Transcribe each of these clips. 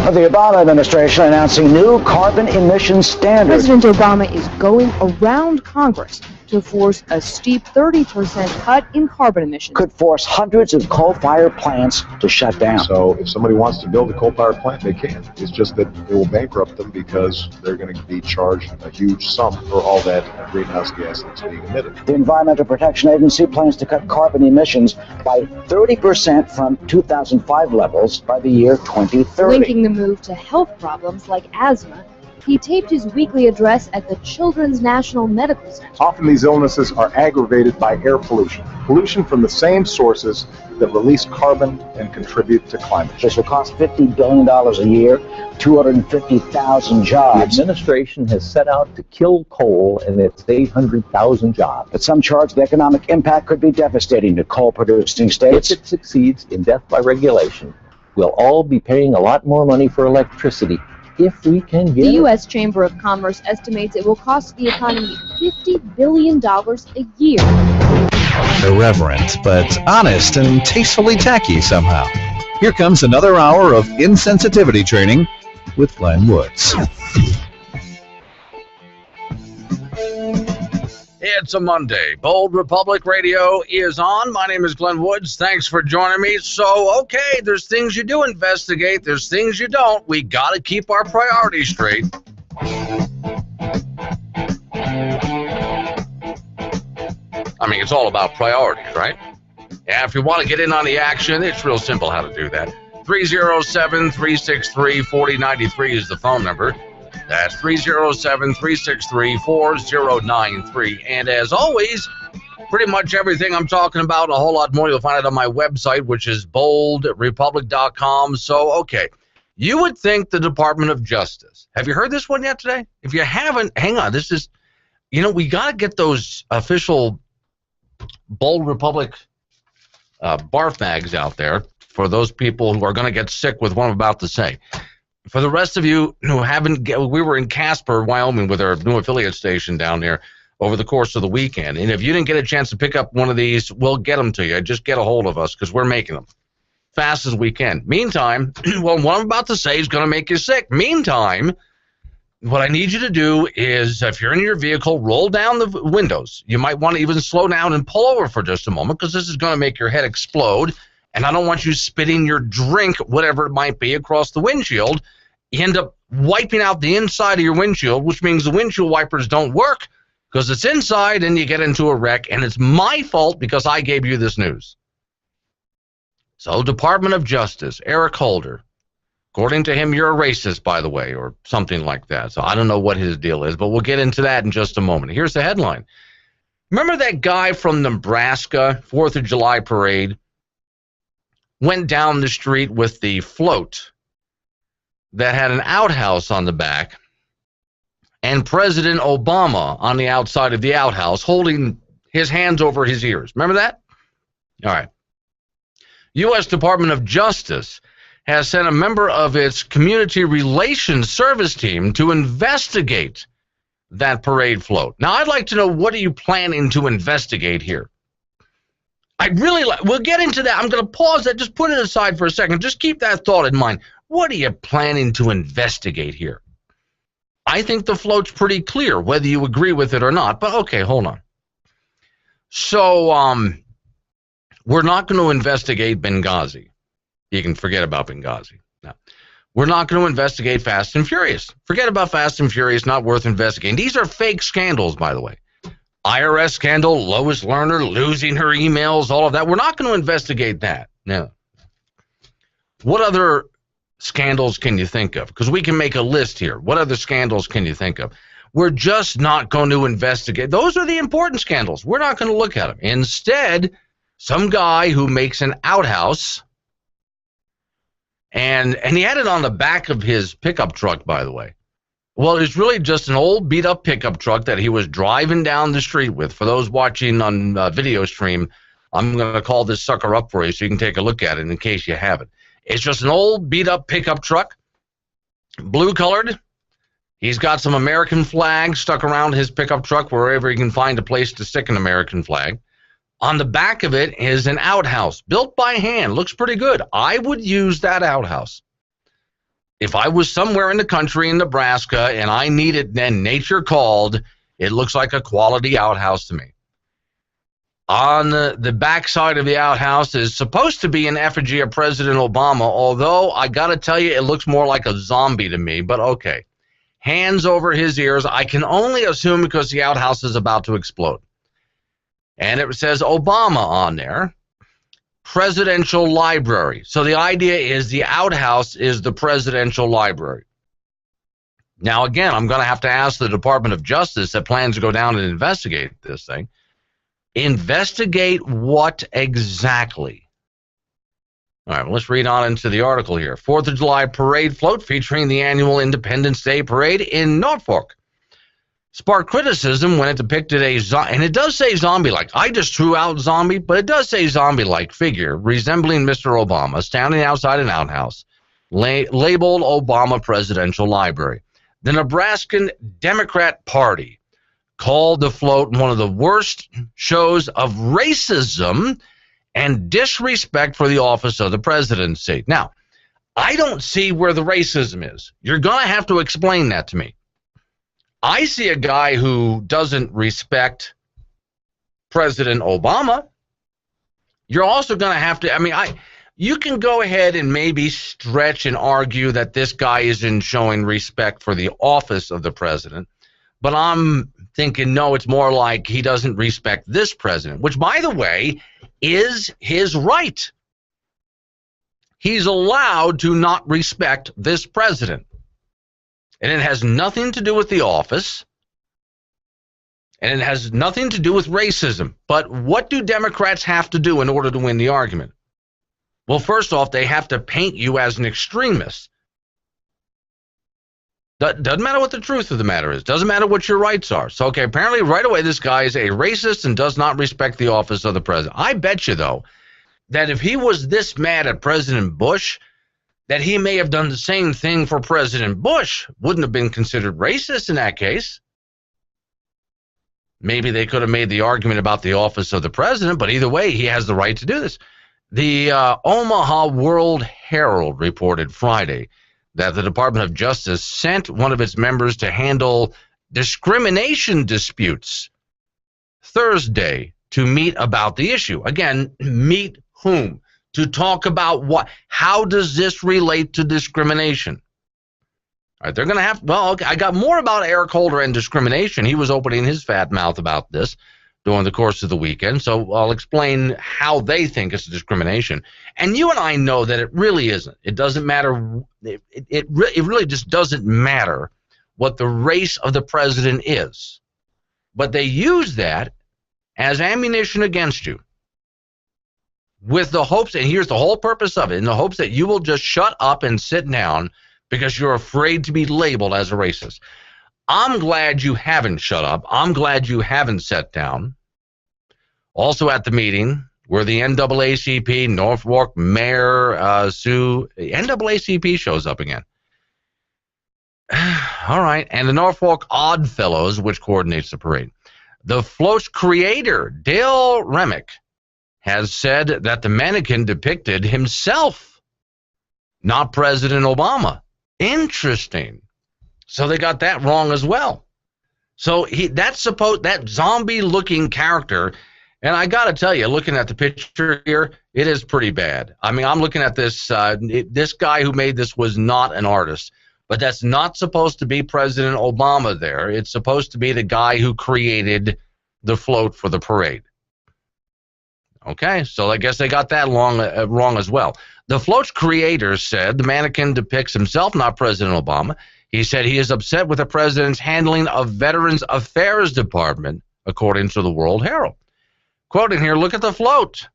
The Obama administration announcing new carbon emission standards. President Obama is going around Congress to force a steep 30% cut in carbon emissions. Could force hundreds of coal-fired plants to shut down. So if somebody wants to build a coal-fired plant, they can. It's just that it will bankrupt them because they're going to be charged a huge sum for all that greenhouse gas that's being emitted. The Environmental Protection Agency plans to cut carbon emissions by 30% from 2005 levels by the year 2030. Linking the move to health problems like asthma, he taped his weekly address at the Children's National Medical Center. Often these illnesses are aggravated by air pollution. Pollution from the same sources that release carbon and contribute to climate change. This will cost $50 billion a year, 250,000 The jobs. administration has set out to kill coal and its 800,000 jobs. But some charge the economic impact could be devastating to coal-producing states. If it succeeds in death by regulation, we'll all be paying a lot more money for electricity if we can get The it. U.S. Chamber of Commerce estimates it will cost the economy $50 billion a year. Irreverent, but honest and tastefully tacky somehow. Here comes another hour of insensitivity training with Glenn Woods. It's a Monday. Bold Republic Radio is on. My name is Glenn Woods. Thanks for joining me. So, okay, there's things you do investigate. There's things you don't. We got to keep our priorities straight. I mean, it's all about priorities, right? Yeah, if you want to get in on the action, it's real simple how to do that. 307-363-4093 is the phone number. That's 307-363-4093. And as always, pretty much everything I'm talking about and a whole lot more, you'll find it on my website, which is boldrepublic.com. So, okay, you would think the Department of Justice. Have you heard this one yet today? If you haven't, hang on. This is, we got to get those official Bold Republic barf bags out there for those people who are going to get sick with what I'm about to say. For the rest of you who haven't, we were in Casper, Wyoming with our new affiliate station down there over the course of the weekend. And if you didn't get a chance to pick up one of these, we'll get them to you. Just get a hold of us because we're making them fast as we can. Meantime, well, what I'm about to say is going to make you sick. Meantime, what I need you to do is, if you're in your vehicle, roll down the windows. You might want to even slow down and pull over for just a moment because this is going to make your head explode. And I don't want you spitting your drink, whatever it might be, across the windshield. You end up wiping out the inside of your windshield, which means the windshield wipers don't work because it's inside and you get into a wreck. And it's my fault because I gave you this news. So, Department of Justice, Eric Holder. According to him, you're a racist, by the way, or something like that. So I don't know what his deal is, but we'll get into that in just a moment. Here's the headline. Remember that guy from Nebraska, 4th of July parade? Went down the street with the float that had an outhouse on the back and President Obama on the outside of the outhouse holding his hands over his ears. Remember that? All right. U.S. Department of Justice has sent a member of its Community Relations Service team to investigate that parade float. Now, I'd like to know, what are you planning to investigate here? We'll get into that. I'm going to pause that. Just put it aside for a second. Just keep that thought in mind. What are you planning to investigate here? I think the float's pretty clear, whether you agree with it or not. But, okay, hold on. So, we're not going to investigate Benghazi. You can forget about Benghazi. No. We're not going to investigate Fast and Furious. Forget about Fast and Furious, not worth investigating. These are fake scandals, by the way. IRS scandal, Lois Lerner losing her emails, all of that. We're not going to investigate that. No. What other scandals can you think of? Because we can make a list here. What other scandals can you think of? We're just not going to investigate. Those are the important scandals. We're not going to look at them. Instead, some guy who makes an outhouse, and he had it on the back of his pickup truck, by the way. Well, it's really just an old beat-up pickup truck that he was driving down the street with. For those watching on video stream, I'm going to call this sucker up for you so you can take a look at it in case you haven't. It's just an old beat-up pickup truck, blue-colored. He's got some American flags stuck around his pickup truck wherever he can find a place to stick an American flag. On the back of it is an outhouse built by hand. Looks pretty good. I would use that outhouse. if I was somewhere in the country in Nebraska and I needed, then nature called, it looks like a quality outhouse to me. On the backside of the outhouse is supposed to be an effigy of President Obama, although I got to tell you, it looks more like a zombie to me, but okay. Hands over his ears. I can only assume because the outhouse is about to explode. And it says Obama on there. Presidential library. So the idea is the outhouse is the presidential library. Now, again, I'm going to have to ask the Department of Justice that plans to go down and investigate this thing. Investigate what exactly? All right, well, let's read on into the article here. 4th of July parade float featuring the annual Independence Day parade in Norfolk sparked criticism when it depicted and it does say zombie-like. I just threw out zombie, but it does say zombie-like figure resembling Mr. Obama standing outside an outhouse labeled Obama Presidential Library. The Nebraskan Democrat Party called the float one of the worst shows of racism and disrespect for the office of the presidency. Now, I don't see where the racism is. You're going to have to explain that to me. I see a guy who doesn't respect President Obama. You're also going to have to, you can go ahead and maybe stretch and argue that this guy isn't showing respect for the office of the president, but I'm thinking, no, it's more like he doesn't respect this president, which, by the way, is his right. He's allowed to not respect this president. And it has nothing to do with the office. And it has nothing to do with racism. But what do Democrats have to do in order to win the argument? Well, first off, they have to paint you as an extremist. Doesn't matter what the truth of the matter is. Doesn't matter what your rights are. So, okay, apparently right away this guy is a racist and does not respect the office of the president. I bet you, though, that if he was this mad at President Bush, that he may have done the same thing for President Bush. Wouldn't have been considered racist in that case. Maybe they could have made the argument about the office of the president, but either way, he has the right to do this. The Omaha World Herald reported Friday that the Department of Justice sent one of its members to handle discrimination disputes Thursday to meet about the issue. Again, meet whom? To talk about what? How does this relate to discrimination? All right, they're going to have, well, okay, I got more about Eric Holder and discrimination. He was opening his fat mouth about this during the course of the weekend, so I'll explain how they think it's discrimination. And you and I know that it really isn't. It doesn't matter. It really just doesn't matter what the race of the president is. But they use that as ammunition against you with the hopes, and here's the whole purpose of it, in the hopes that you will just shut up and sit down because you're afraid to be labeled as a racist. I'm glad you haven't shut up. I'm glad you haven't sat down. Also at the meeting were the NAACP, Norfolk Mayor Sue. NAACP shows up again. All right. And the Norfolk Oddfellows, which coordinates the parade. The float's creator, Dale Remick, has said that the mannequin depicted himself, not President Obama. Interesting. So they got that wrong as well. So that zombie-looking character, and I got to tell you, looking at the picture here, it is pretty bad. I mean, I'm looking at this. This guy who made this was not an artist, but that's not supposed to be President Obama there. It's supposed to be the guy who created the float for the parade. Okay, so I guess they got that wrong as well. The float's creator said the mannequin depicts himself, not President Obama. He said he is upset with the president's handling of Veterans Affairs Department, according to the World Herald. Quoting here, look at the float.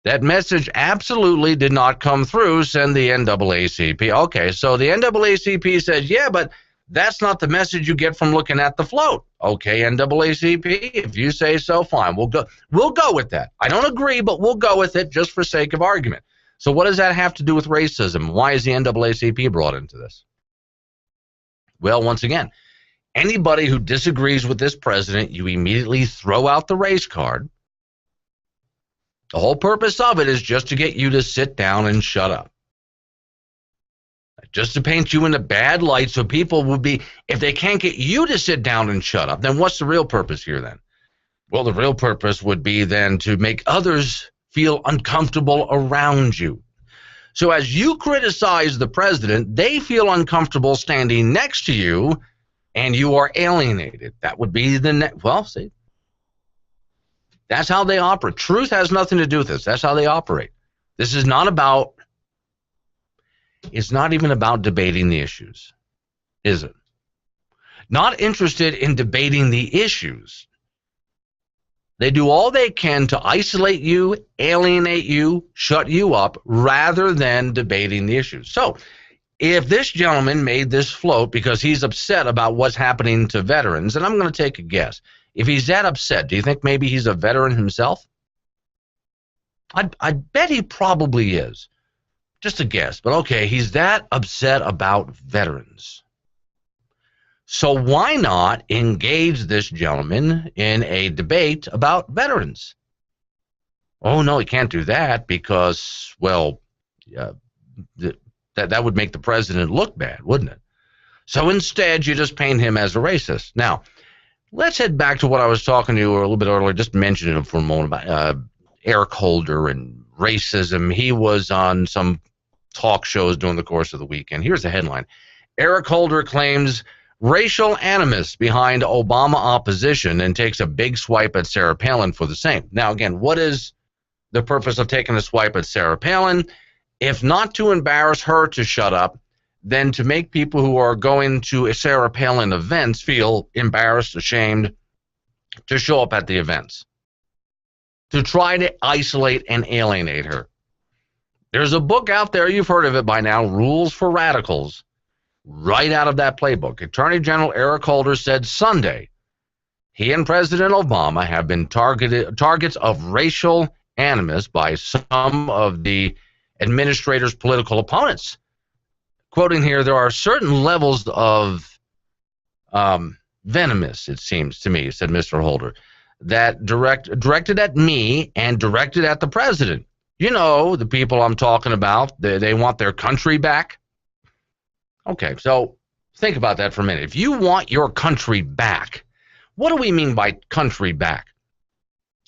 That message absolutely did not come through, send the NAACP. Okay, so the NAACP says, yeah, but that's not the message you get from looking at the float. Okay, NAACP, if you say so, fine. We'll go with that. I don't agree, but we'll go with it just for sake of argument. So what does that have to do with racism? Why is the NAACP brought into this? Well, once again, anybody who disagrees with this president, you immediately throw out the race card. The whole purpose of it is just to get you to sit down and shut up. just to paint you in a bad light so people will be, if they can't get you to sit down and shut up, then what's the real purpose here then? Well, the real purpose would be then to make others feel uncomfortable around you. So as you criticize the president, they feel uncomfortable standing next to you, and you are alienated. That would be see, that's how they operate. Truth has nothing to do with this. That's how they operate. This is not about, it's not even about debating the issues, is it? Not interested in debating the issues. They do all they can to isolate you, alienate you, shut you up, rather than debating the issues. So, if this gentleman made this float because he's upset about what's happening to veterans, and I'm going to take a guess. If he's that upset, do you think maybe he's a veteran himself? I bet he probably is. Just a guess. But okay, he's that upset about veterans. So why not engage this gentleman in a debate about veterans? Oh, no, he can't do that because, well, that would make the president look bad, wouldn't it? So instead, you just paint him as a racist. Now, let's head back to what I was talking to you a little bit earlier, just mentioning him for a moment about Eric Holder and racism. He was on some talk shows during the course of the weekend. Here's the headline. Eric Holder claims racial animus behind Obama opposition and takes a big swipe at Sarah Palin for the same. Now, again, what is the purpose of taking a swipe at Sarah Palin? If not to embarrass her to shut up, then to make people who are going to Sarah Palin events feel embarrassed, ashamed to show up at the events, to try to isolate and alienate her. There's a book out there, you've heard of it by now, Rules for Radicals, right out of that playbook. Attorney General Eric Holder said Sunday he and President Obama have been targets of racial animus by some of the administrator's political opponents. Quoting here, there are certain levels of venomous, it seems to me, said Mr. Holder, that directed at me and directed at the president. You know, the people I'm talking about, they want their country back. Okay, so think about that for a minute. If you want your country back, what do we mean by country back?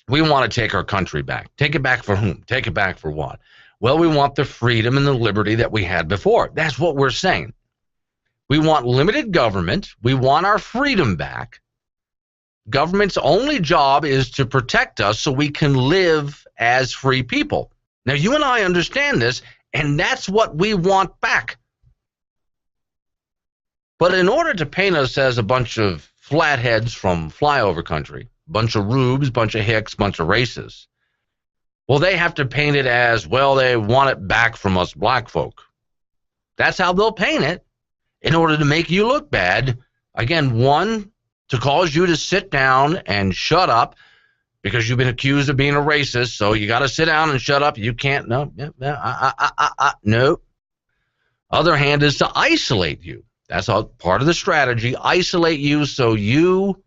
We want to take our country back. Take it back for whom? Take it back for what? Well, we want the freedom and the liberty that we had before. That's what we're saying. We want limited government. We want our freedom back. Government's only job is to protect us so we can live as free people. Now, you and I understand this, and that's what we want back. But in order to paint us as a bunch of flatheads from flyover country, bunch of rubes, bunch of hicks, bunch of racists, well, they have to paint it as, well, they want it back from us black folk. That's how they'll paint it in order to make you look bad. Again, one, to cause you to sit down and shut up because you've been accused of being a racist, so you got to sit down and shut up. You can't, no. Other hand is to isolate you. That's all part of the strategy, isolate you so you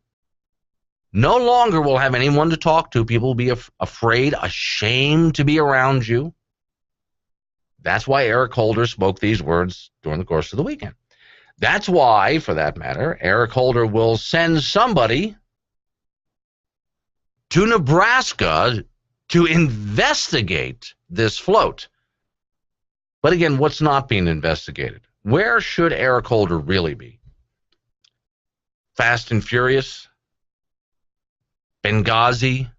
no longer will have anyone to talk to. People will be afraid, ashamed to be around you. That's why Eric Holder spoke these words during the course of the weekend. That's why, for that matter, Eric Holder will send somebody to Nebraska to investigate this float. But again, what's not being investigated? Where should Eric Holder really be? Fast and Furious? Benghazi?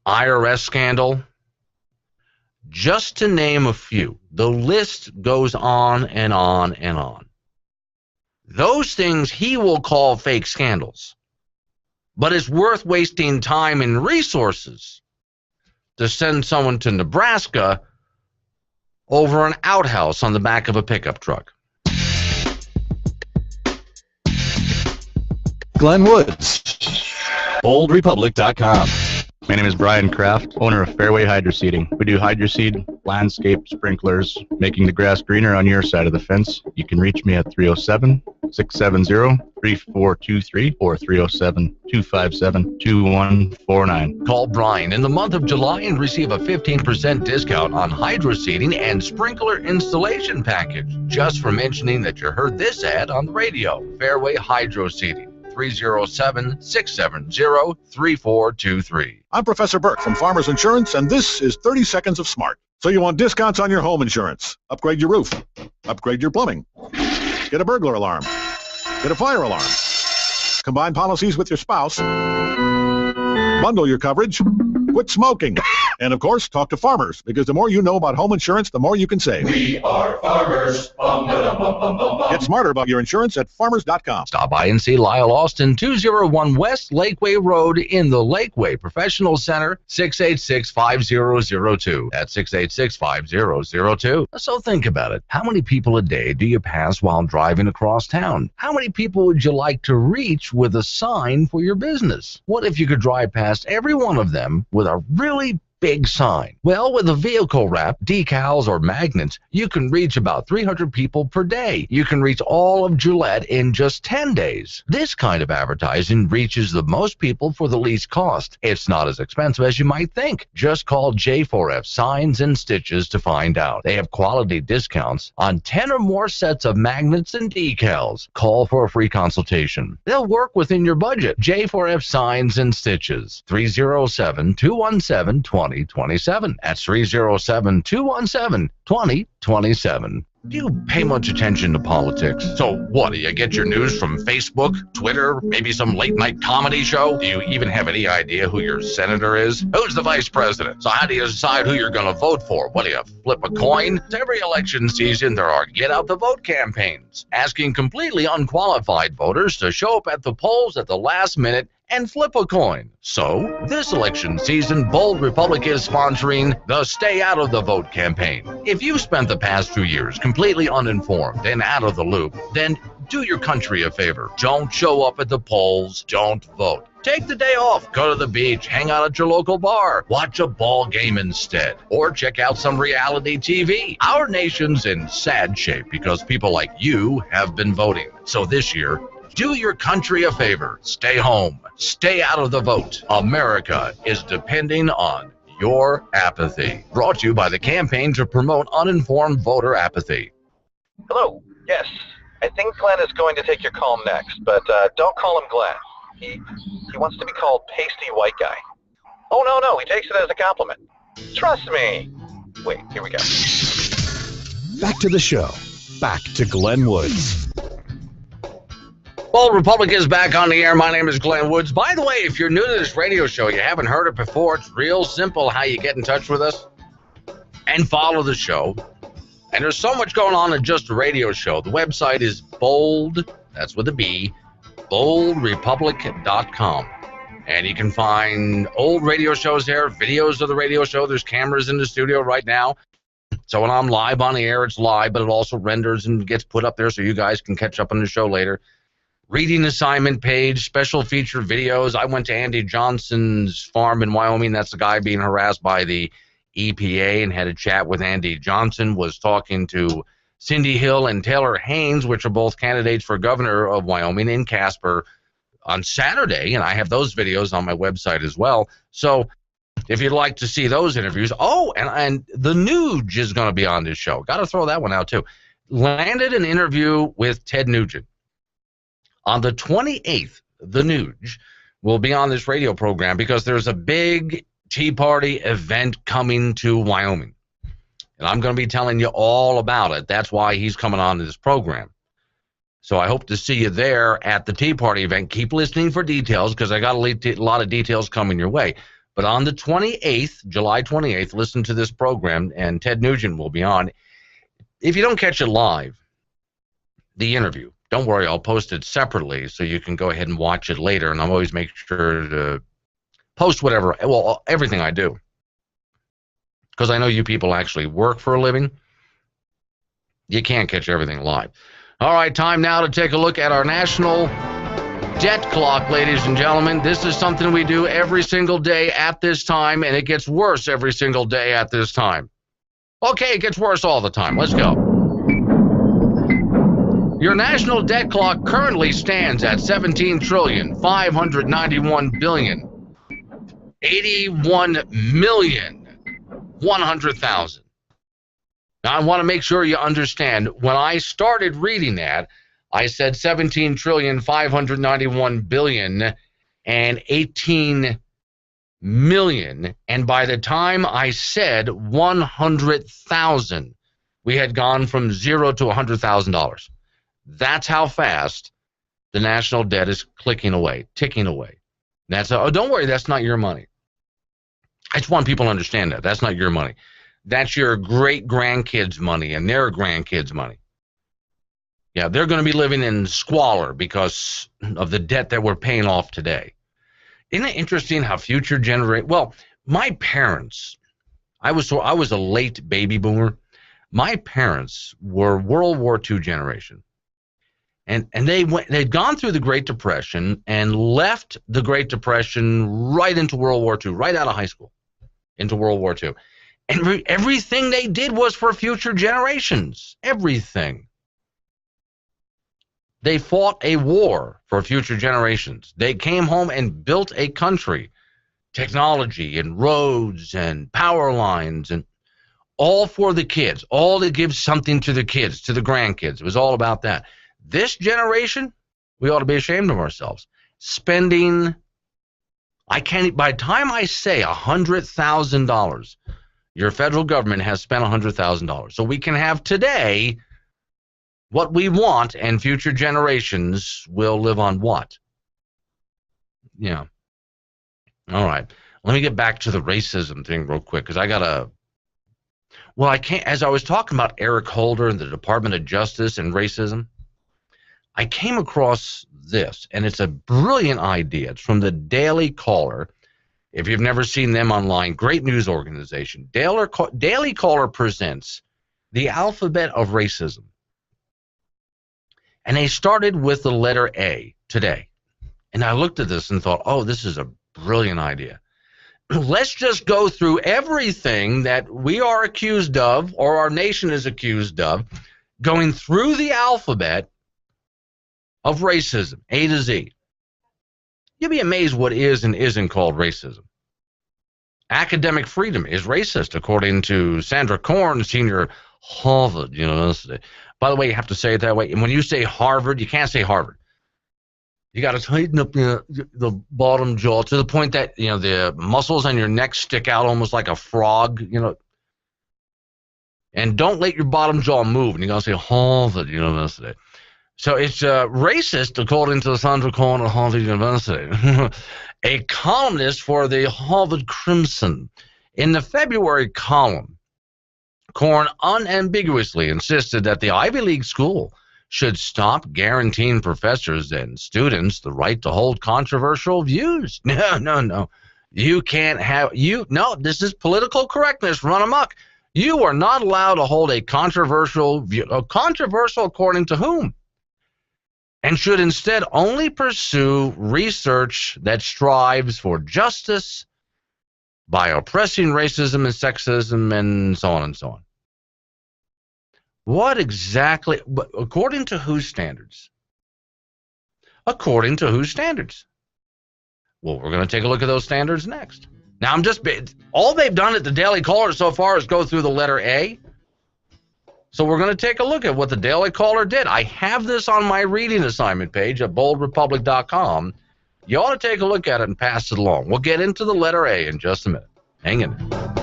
IRS scandal? Just to name a few. The list goes on and on and on. Those things he will call fake scandals. But it's worth wasting time and resources to send someone to Nebraska over an outhouse on the back of a pickup truck. Glenn Woods, BoldRepublic.com. My name is Brian Kraft, owner of Fairway Hydro Seeding. We do hydro seed, landscape sprinklers, making the grass greener on your side of the fence. You can reach me at 670-3423 or 307-257-2149. Call Brian in the month of July and receive a 15% discount on hydro seeding and sprinkler installation package just for mentioning that you heard this ad on the radio. Fairway Hydro Seeding. 307-670-3423. I'm Professor Burke from Farmers Insurance, and this is 30 Seconds of Smart. So you want discounts on your home insurance? Upgrade your roof. Upgrade your plumbing. Get a burglar alarm. Get a fire alarm. Combine policies with your spouse. Bundle your coverage. Quit smoking. And, of course, talk to farmers, because the more you know about home insurance, the more you can save. We are farmers. Get smarter about your insurance at farmers.com. Stop by and see Lyle Austin, 201 West Lakeway Road in the Lakeway Professional Center, 686-5002. That's 686-5002. So think about it. How many people a day do you pass while driving across town? How many people would you like to reach with a sign for your business? What if you could drive past every one of them with a really big sign? Well, with a vehicle wrap, decals, or magnets, you can reach about 300 people per day. You can reach all of Gillette in just 10 days. This kind of advertising reaches the most people for the least cost. It's not as expensive as you might think. Just call J4F Signs and Stitches to find out. They have quality discounts on 10 or more sets of magnets and decals. Call for a free consultation. They'll work within your budget. J4F Signs and Stitches, 307-217-2027. That's 307-217-2027. Do you pay much attention to politics? So what, do you get your news from Facebook, Twitter, maybe some late-night comedy show? Do you even have any idea who your senator is? Who's the vice president? So how do you decide who you're going to vote for? What, do you flip a coin? Every election season, there are get-out-the-vote campaigns, asking completely unqualified voters to show up at the polls at the last minute and flip a coin. So, this election season, Bold Republic is sponsoring the Stay Out of the Vote campaign. If you've spent the past 2 years completely uninformed and out of the loop, then do your country a favor. Don't show up at the polls. Don't vote. Take the day off, go to the beach, hang out at your local bar, watch a ball game instead, or check out some reality TV. Our nation's in sad shape because people like you have been voting. So this year, do your country a favor. Stay home. Stay out of the vote. America is depending on your apathy. Brought to you by the Campaign to Promote Uninformed Voter Apathy. Hello. Yes. I think Glenn is going to take your call next, but don't call him Glenn. He wants to be called Pasty White Guy. Oh, no. He takes it as a compliment. Trust me. Wait, here we go. Back to the show. Back to Glenn Woods. Bold Republic is back on the air. My name is Glenn Woods. By the way, if you're new to this radio show, you haven't heard it before, it's real simple how you get in touch with us and follow the show. And there's so much going on in just a radio show. The website is Bold, that's with a B, boldrepublic.com. And you can find old radio shows there, videos of the radio show. There's cameras in the studio right now. So when I'm live on the air, it's live, but it also renders and gets put up there so you guys can catch up on the show later. Reading assignment page, special feature videos. I went to Andy Johnson's farm in Wyoming. That's the guy being harassed by the EPA, and had a chat with Andy Johnson, was talking to Cindy Hill and Taylor Haynes, which are both candidates for governor of Wyoming, in Casper on Saturday, and I have those videos on my website as well. So if you'd like to see those interviews, and the Nuge is going to be on this show. Got to throw that one out too. Landed an interview with Ted Nugent. On the 28th, the Nuge will be on this radio program because there's a big Tea Party event coming to Wyoming. And I'm going to be telling you all about it. That's why he's coming on to this program. So I hope to see you there at the Tea Party event. Keep listening for details because I got a lot of details coming your way. But on the 28th, July 28th, listen to this program, and Ted Nugent will be on. If you don't catch it live, the interview, don't worry, I'll post it separately so you can go ahead and watch it later, and I'll always make sure to post everything I do. Because I know you people actually work for a living. You can't catch everything live. All right, time now to take a look at our national debt clock, ladies and gentlemen. This is something we do every single day at this time, and it gets worse every single day at this time. Okay, it gets worse all the time. Let's go. Your national debt clock currently stands at $17,591,081,100,000. Now, I want to make sure you understand, when I started reading that, I said 17,591,018,000,000, and by the time I said 100,000, we had gone from $0 to $100,000. That's how fast the national debt is ticking away. Don't worry, that's not your money. I just want people to understand that. That's not your money. That's your great-grandkids' money and their grandkids' money. Yeah, they're going to be living in squalor because of the debt that we're paying off today. Isn't it interesting how future generations... Well, my parents, I was a late baby boomer. My parents were World War II generation. And they'd gone through the Great Depression and left the Great Depression right into World War II, right out of high school, into World War II. And everything they did was for future generations. Everything. They fought a war for future generations. They came home and built a country, technology and roads and power lines, and all for the kids, all to give something to the kids, to the grandkids. It was all about that. This generation, we ought to be ashamed of ourselves. Spending, by the time I say $100,000, your federal government has spent $100,000. So we can have today what we want, and future generations will live on what? Yeah. All right. Let me get back to the racism thing real quick, because I can't, as I was talking about Eric Holder and the Department of Justice and racism, I came across this, and it's a brilliant idea. It's from the Daily Caller. If you've never seen them online, great news organization. Daily Caller presents the alphabet of racism. And they started with the letter A today. And I looked at this and thought, oh, this is a brilliant idea. Let's just go through everything that we are accused of, or our nation is accused of, going through the alphabet of racism, A to Z. You'll be amazed what is and isn't called racism. Academic freedom is racist, according to Sandra Korn, senior Harvard University. By the way, you have to say it that way. And when you say Harvard, you can't say Harvard. You got to tighten up the bottom jaw to the point that, the muscles on your neck stick out almost like a frog, And don't let your bottom jaw move. And you got to say Harvard University. So it's racist, according to Sandra Korn at Harvard University. A columnist for the Harvard Crimson. In the February column, Korn unambiguously insisted that the Ivy League school should stop guaranteeing professors and students the right to hold controversial views. No. You can't have, this is political correctness run amok. You are not allowed to hold a controversial view. Controversial according to whom? And should instead only pursue research that strives for justice by oppressing racism and sexism and so on and so on. What exactly, according to whose standards? According to whose standards? Well, we're going to take a look at those standards next. Now, all they've done at the Daily Caller so far is go through the letter A. So we're going to take a look at what the Daily Caller did. I have this on my reading assignment page at boldrepublic.com. You ought to take a look at it and pass it along. We'll get into the letter A in just a minute. Hang in there.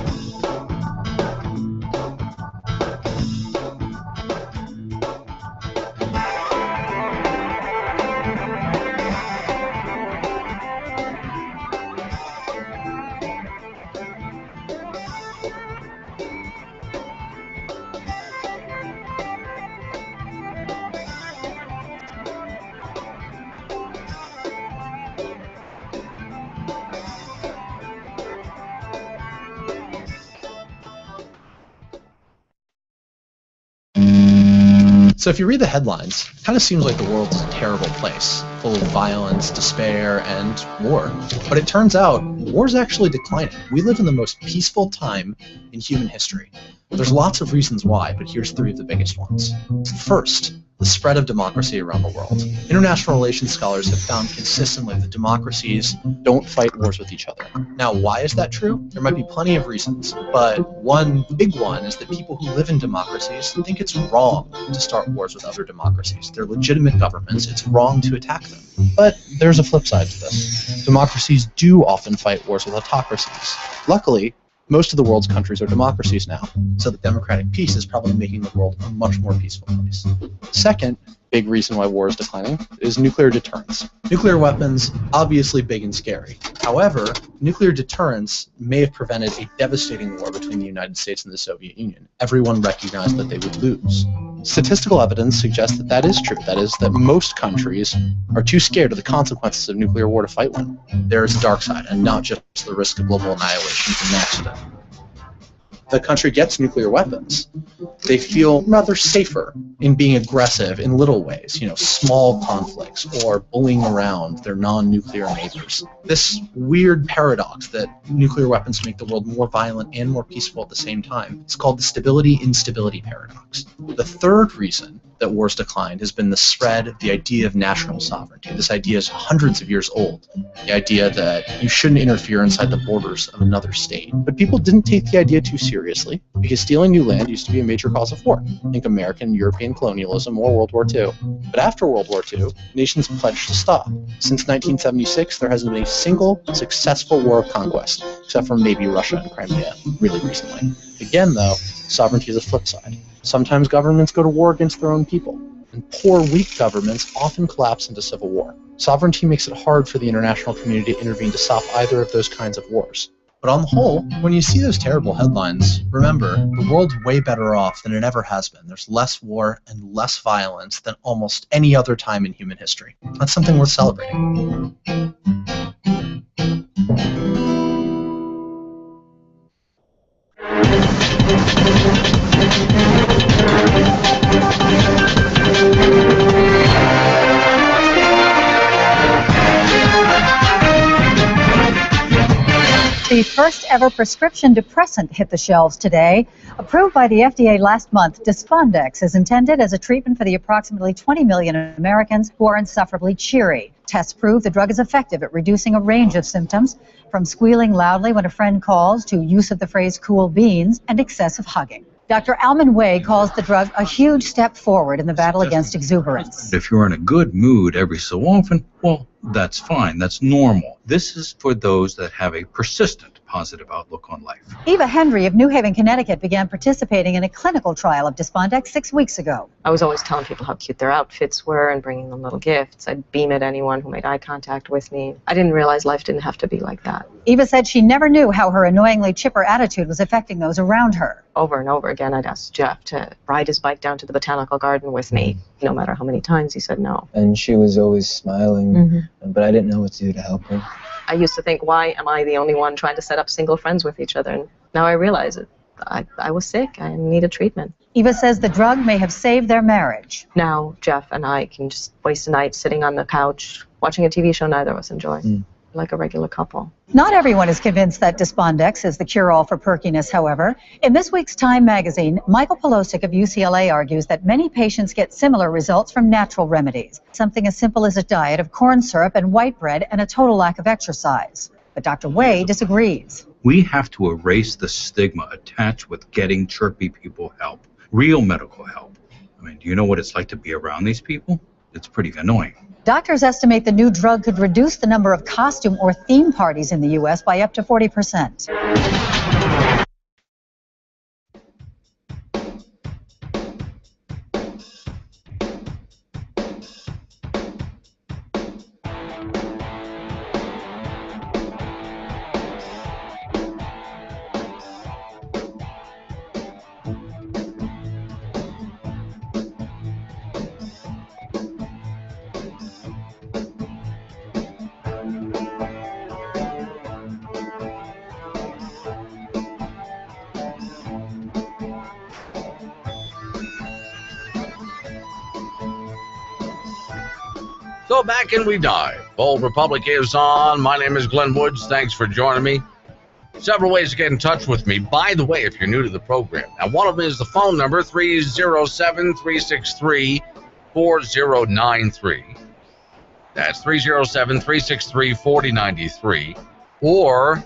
So if you read the headlines, it kind of seems like the world's a terrible place, full of violence, despair, and war. But it turns out, war's actually declining. We live in the most peaceful time in human history. There's lots of reasons why, but here's three of the biggest ones. First, the spread of democracy around the world. International relations scholars have found consistently that democracies don't fight wars with each other. Now, why is that true? There might be plenty of reasons, but one big one is that people who live in democracies think it's wrong to start wars with other democracies. They're legitimate governments. It's wrong to attack them. But there's a flip side to this. Democracies do often fight wars with autocracies. Luckily, most of the world's countries are democracies now, so the democratic peace is probably making the world a much more peaceful place. Second big reason why war is declining is nuclear deterrence. Nuclear weapons, obviously big and scary. However, nuclear deterrence may have prevented a devastating war between the United States and the Soviet Union. Everyone recognized that they would lose. Statistical evidence suggests that that is true. That is, that most countries are too scared of the consequences of nuclear war to fight one. There is a dark side, and not just the risk of global annihilation from an accident. The country gets nuclear weapons, they feel rather safer in being aggressive in little ways, small conflicts or bullying around their non-nuclear neighbors. This weird paradox that nuclear weapons make the world more violent and more peaceful at the same time is called the stability-instability paradox. The third reason that wars declined has been the spread of the idea of national sovereignty. This idea is hundreds of years old, the idea that you shouldn't interfere inside the borders of another state. But people didn't take the idea too seriously, because stealing new land used to be a major cause of war. Think American and European colonialism or World War II. But after World War II, nations pledged to stop. Since 1976, there hasn't been a single successful war of conquest, except for maybe Russia and Crimea, really recently. Again, though, sovereignty is a flip side. Sometimes governments go to war against their own people, and poor, weak governments often collapse into civil war. Sovereignty makes it hard for the international community to intervene to stop either of those kinds of wars. But on the whole, when you see those terrible headlines, remember, the world's way better off than it ever has been. There's less war and less violence than almost any other time in human history. That's something worth celebrating. The first ever prescription depressant hit the shelves today. Approved by the FDA last month, Despondex is intended as a treatment for the approximately 20 million Americans who are insufferably cheery. Tests prove the drug is effective at reducing a range of symptoms, from squealing loudly when a friend calls to use of the phrase cool beans and excessive hugging. Dr. Alman Way calls the drug a huge step forward in the battle against exuberance. If you're in a good mood every so often, well, that's fine. That's normal. This is for those that have a persistent positive outlook on life. Eva Hendry of New Haven, Connecticut began participating in a clinical trial of Despondex 6 weeks ago. I was always telling people how cute their outfits were and bringing them little gifts. I'd beam at anyone who made eye contact with me. I didn't realize life didn't have to be like that. Eva said she never knew how her annoyingly chipper attitude was affecting those around her. Over and over again, I'd ask Jeff to ride his bike down to the botanical garden with me. No matter how many times he said no. And she was always smiling, but I didn't know what to do to help her. I used to think, why am I the only one trying to set up single friends with each other? And now I realize it. I was sick. I needed treatment. Eva says the drug may have saved their marriage. Now Jeff and I can just waste a night sitting on the couch, watching a TV show neither of us enjoy. Like a regular couple. Not everyone is convinced that Despondex is the cure-all for perkiness, however. In this week's Time magazine, Michael Polosik of UCLA argues that many patients get similar results from natural remedies, something as simple as a diet of corn syrup and white bread and a total lack of exercise. But Dr. Way disagrees. We have to erase the stigma attached with getting chirpy people help, real medical help. I mean, do you know what it's like to be around these people? It's pretty annoying. Doctors estimate the new drug could reduce the number of costume or theme parties in the U.S. by up to 40%. So back in we dive. Bold Republic is on. My name is Glenn Woods. Thanks for joining me. Several ways to get in touch with me. By the way, if you're new to the program, now one of them is the phone number, 307-363-1469. 4093. That's 307-363-4093. Or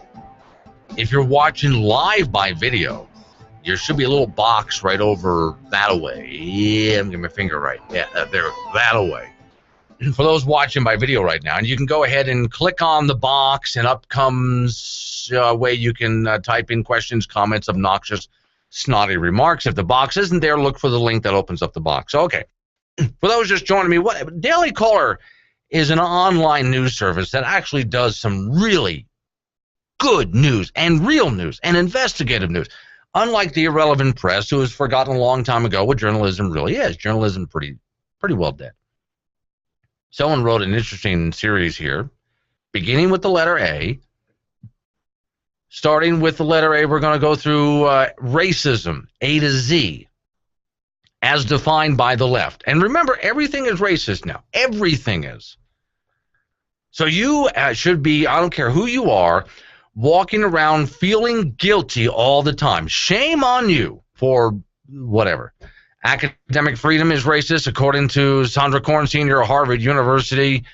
if you're watching live by video, there should be a little box right over that away. Yeah, I'm getting my finger right. Yeah, there, that away. For those watching by video right now, and you can go ahead and click on the box, and up comes a way you can type in questions, comments, obnoxious, snotty remarks. If the box isn't there, look for the link that opens up the box. Okay. For those just joining me, Daily Caller is an online news service that actually does some really good news and real news and investigative news. Unlike the irrelevant press, who has forgotten a long time ago what journalism really is. Journalism pretty well dead. Someone wrote an interesting series here, beginning with the letter A. Starting with the letter A, we're going to go through racism, A to Z, as defined by the left. And remember, everything is racist now. Everything is. So you should be, I don't care who you are, walking around feeling guilty all the time. Shame on you for whatever. Academic freedom is racist, according to Sandra Korn, senior Harvard University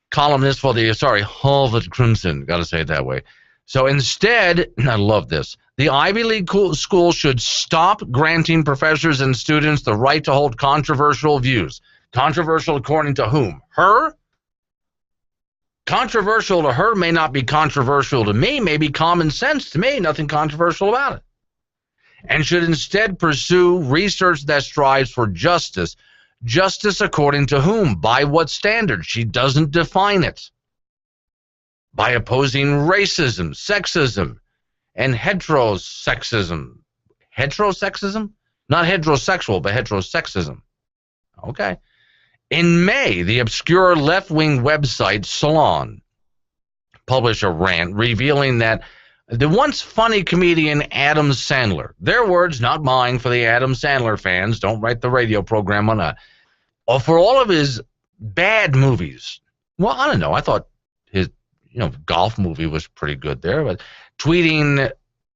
columnist for the, Harvard Crimson. Got to say it that way. So instead, I love this, the Ivy League school should stop granting professors and students the right to hold controversial views. Controversial according to whom? Her? Controversial to her may not be controversial to me, may be common sense to me, nothing controversial about it. And should instead pursue research that strives for justice. Justice according to whom? By what standard? She doesn't define it. By opposing racism, sexism, and heterosexism. Heterosexism? Not heterosexual, but heterosexism. Okay. In May, the obscure left-wing website Salon published a rant revealing that the once funny comedian Adam Sandler, their words, not mine, for the Adam Sandler fans, don't write the radio program on that, for all of his bad movies, well, I don't know, I thought his golf movie was pretty good there, but tweeting,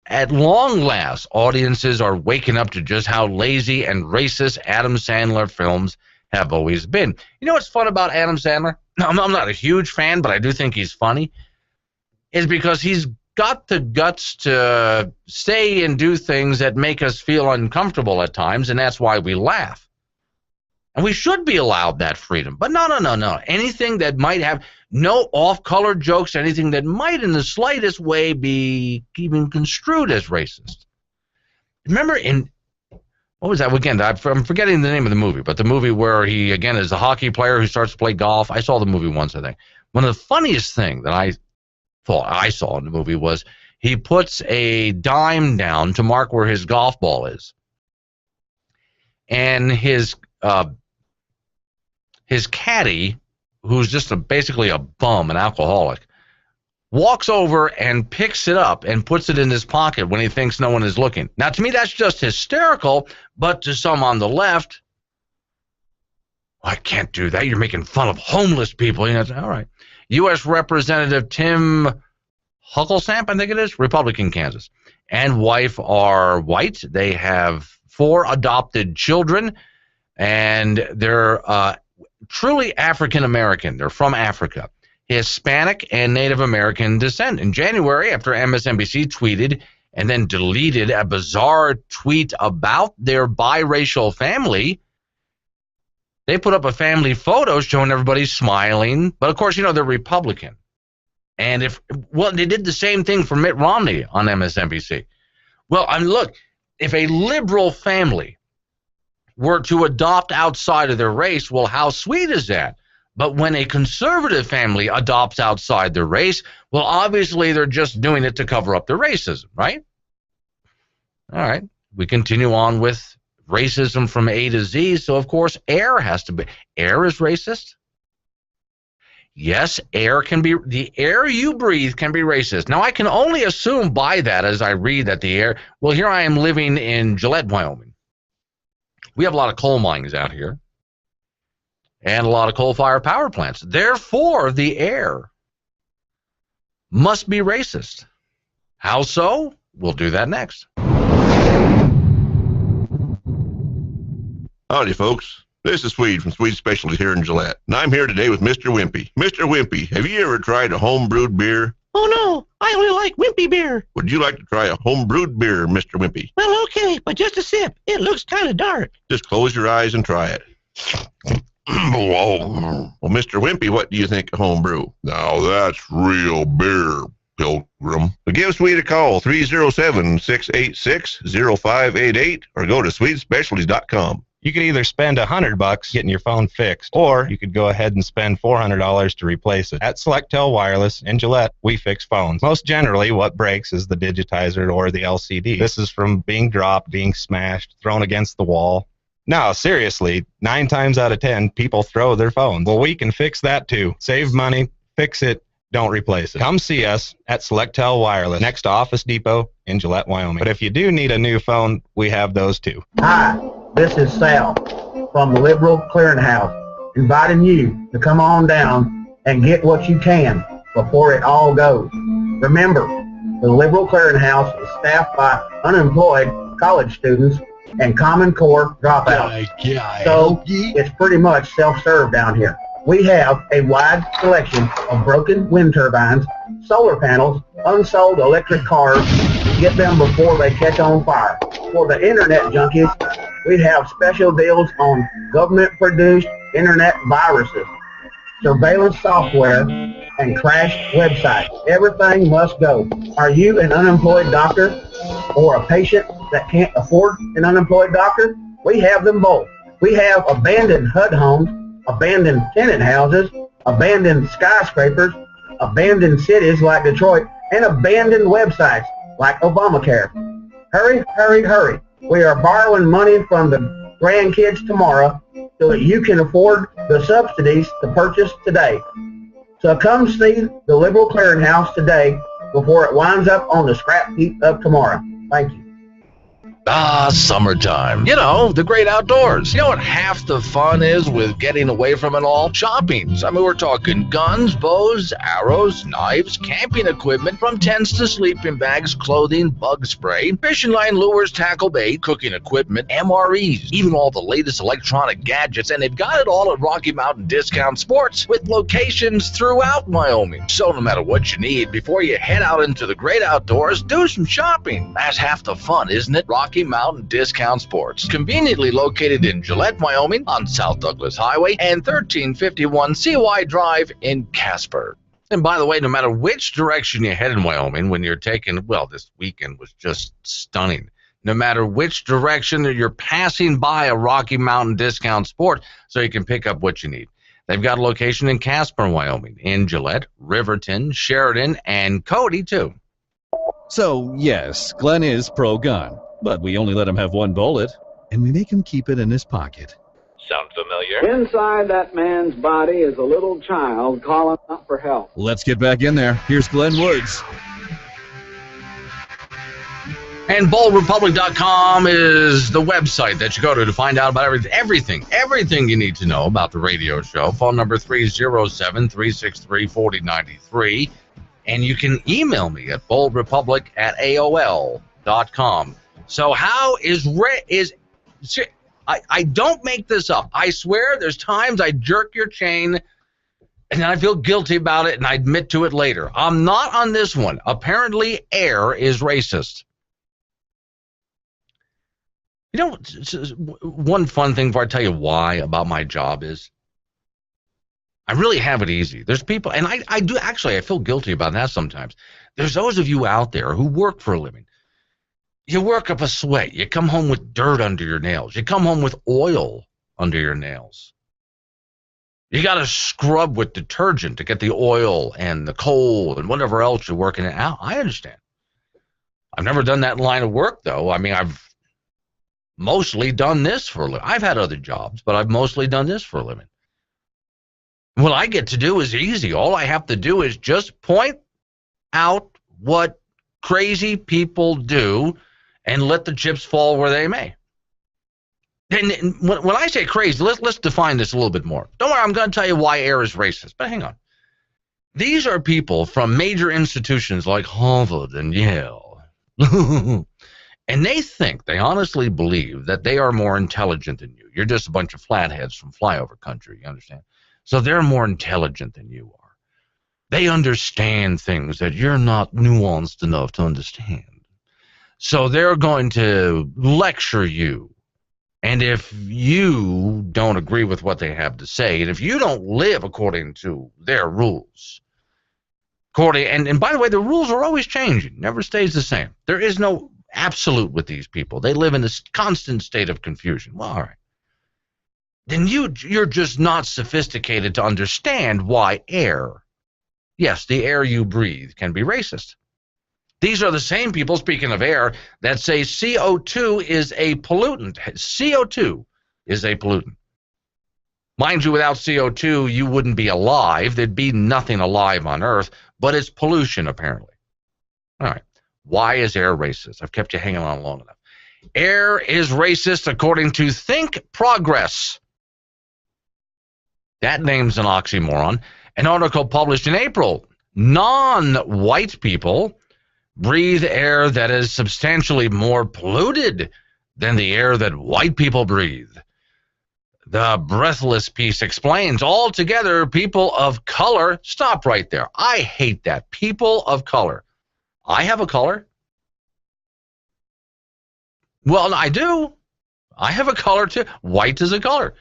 at long last, audiences are waking up to just how lazy and racist Adam Sandler films have always been. You know what's fun about Adam Sandler? I'm not a huge fan, but I do think he's funny, is because he's got the guts to say and do things that make us feel uncomfortable at times, and that's why we laugh. And we should be allowed that freedom. But no. Anything that might have no off-color jokes, anything that might in the slightest way be even construed as racist. Remember in, what was that? Again, I'm forgetting the name of the movie, but the movie where he, again, is a hockey player who starts to play golf. I saw the movie once, I think. One of the funniest things that I thought I saw in the movie was he puts a dime down to mark where his golf ball is. And his caddy, who's just basically a bum, an alcoholic, walks over and picks it up and puts it in his pocket when he thinks no one is looking. Now, to me, that's just hysterical, but to some on the left, I can't do that. You're making fun of homeless people. All right. U.S. Representative Tim Huckelstamp, I think it is, Republican, Kansas, and wife are white. They have 4 adopted children, and they're truly African-American. They're from Africa, Hispanic, and Native American descent. In January, after MSNBC tweeted and then deleted a bizarre tweet about their biracial family, they put up a family photo showing everybody smiling. But, of course, they're Republican. And they did the same thing for Mitt Romney on MSNBC. Well, look, if a liberal family were to adopt outside of their race, well, how sweet is that? But when a conservative family adopts outside their race, well, obviously they're just doing it to cover up their racism, right? All right. We continue on with racism from A to Z. So, of course, air has to be. Air is racist? Yes, air can be. The air you breathe can be racist. Now, I can only assume by that as I read that the air. Well, here I am living in Gillette, Wyoming. We have a lot of coal mines out here and a lot of coal-fired power plants. Therefore, the air must be racist. How so? We'll do that next. Howdy, folks. This is Swede from Swede Specialties here in Gillette, and I'm here today with Mr. Wimpy. Mr. Wimpy, have you ever tried a home-brewed beer? Oh, no, I only like Wimpy beer. Would you like to try a home-brewed beer, Mr. Wimpy? Well, okay, but just a sip. It looks kind of dark. Just close your eyes and try it. Whoa. Well, Mr. Wimpy, what do you think of homebrew? Now that's real beer, Pilgrim. So give Swede a call, 307-686-0588, or go to SwedeSpecialties.com. You could either spend $100 getting your phone fixed, or you could go ahead and spend $400 to replace it. At Selectel Wireless in Gillette, we fix phones. Most generally, what breaks is the digitizer or the LCD. This is from being dropped, being smashed, thrown against the wall. No, seriously, 9 times out of 10, people throw their phones. Well, we can fix that too. Save money, fix it, don't replace it. Come see us at Selectel Wireless, next to Office Depot in Gillette, Wyoming. But if you do need a new phone, we have those too. Hi, this is Sal from the Liberal Clearinghouse, inviting you to come on down and get what you can before it all goes. Remember, the Liberal Clearinghouse is staffed by unemployed college students and Common Core dropouts. So it's pretty much self-serve down here. We have a wide selection of broken wind turbines, solar panels, unsold electric cars. Get them before they catch on fire. For the internet junkies, we have special deals on government-produced internet viruses, surveillance software, and crashed websites. Everything must go. Are you an unemployed doctor or a patient that can't afford an unemployed doctor? We have them both. We have abandoned HUD homes, abandoned tenant houses, abandoned skyscrapers, abandoned cities like Detroit, and abandoned websites like Obamacare. Hurry, hurry, hurry. We are borrowing money from the grandkids tomorrow so that you can afford the subsidies to purchase today. So come see the Liberal Clearinghouse today before it winds up on the scrap heap of tomorrow. Thank you. Ah, summertime. You know, the great outdoors. You know what half the fun is with getting away from it all? Shopping. I mean, we're talking guns, bows, arrows, knives, camping equipment, from tents to sleeping bags, clothing, bug spray, fishing line, lures, tackle bait, cooking equipment, MREs, even all the latest electronic gadgets, and they've got it all at Rocky Mountain Discount Sports with locations throughout Wyoming. So no matter what you need, before you head out into the great outdoors, do some shopping. That's half the fun, isn't it? Rocky Mountain Discount Sports, conveniently located in Gillette, Wyoming, on South Douglas Highway and 1351 CY Drive in Casper. And by the way, no matter which direction you head in Wyoming, when you're taking, well, this weekend was just stunning. No matter which direction you're passing by a Rocky Mountain Discount Sport, so you can pick up what you need. They've got a location in Casper, Wyoming, in Gillette, Riverton, Sheridan, and Cody, too. So, yes, Glenn is pro-gun, but we only let him have one bullet, and we make him keep it in his pocket. Sound familiar? Inside that man's body is a little child calling out for help. Let's get back in there. Here's Glenn Woods. And BoldRepublic.com is the website that you go to find out about everything you need to know about the radio show. Phone number 307-363-4093. And you can email me at boldrepublic@AOL.com. So how I don't make this up. I swear there's times I jerk your chain and I feel guilty about it and I admit to it later. I'm not on this one. Apparently air is racist. You know, one fun thing before I tell you why about my job is I really have it easy. There's people, and I do actually, I feel guilty about that sometimes. There's those of you out there who work for a living. You work up a sweat. You come home with dirt under your nails. You come home with oil under your nails. You got to scrub with detergent to get the oil and the coal and whatever else you're working out. I understand. I've never done that line of work, though. I mean, I've mostly done this for a living. I've had other jobs, but I've mostly done this for a living. What I get to do is easy. All I have to do is just point out what crazy people do and let the chips fall where they may. And when I say crazy, let's define this a little bit more. Don't worry, I'm going to tell you why air is racist, but hang on. These are people from major institutions like Harvard and Yale. And they honestly believe that they are more intelligent than you. You're just a bunch of flatheads from flyover country, you understand? So they're more intelligent than you are. They understand things that you're not nuanced enough to understand. So they're going to lecture you. And if you don't agree with what they have to say, and if you don't live according to their rules, and by the way, the rules are always changing, never stays the same. There is no absolute with these people. They live in a constant state of confusion. Well, all right. Then you're just not sophisticated to understand why air, yes, the air you breathe, can be racist. These are the same people, speaking of air, that say CO2 is a pollutant. CO2 is a pollutant. Mind you, without CO2, you wouldn't be alive. There'd be nothing alive on Earth, but it's pollution, apparently. All right. Why is air racist? I've kept you hanging on long enough. Air is racist according to Think Progress. That name's an oxymoron. An article published in April. Non-white people breathe air that is substantially more polluted than the air that white people breathe. The Breathless piece explains, altogether, people of color, stop right there. I hate that. People of color. I have a color. Well, I do. I have a color too. White is a color.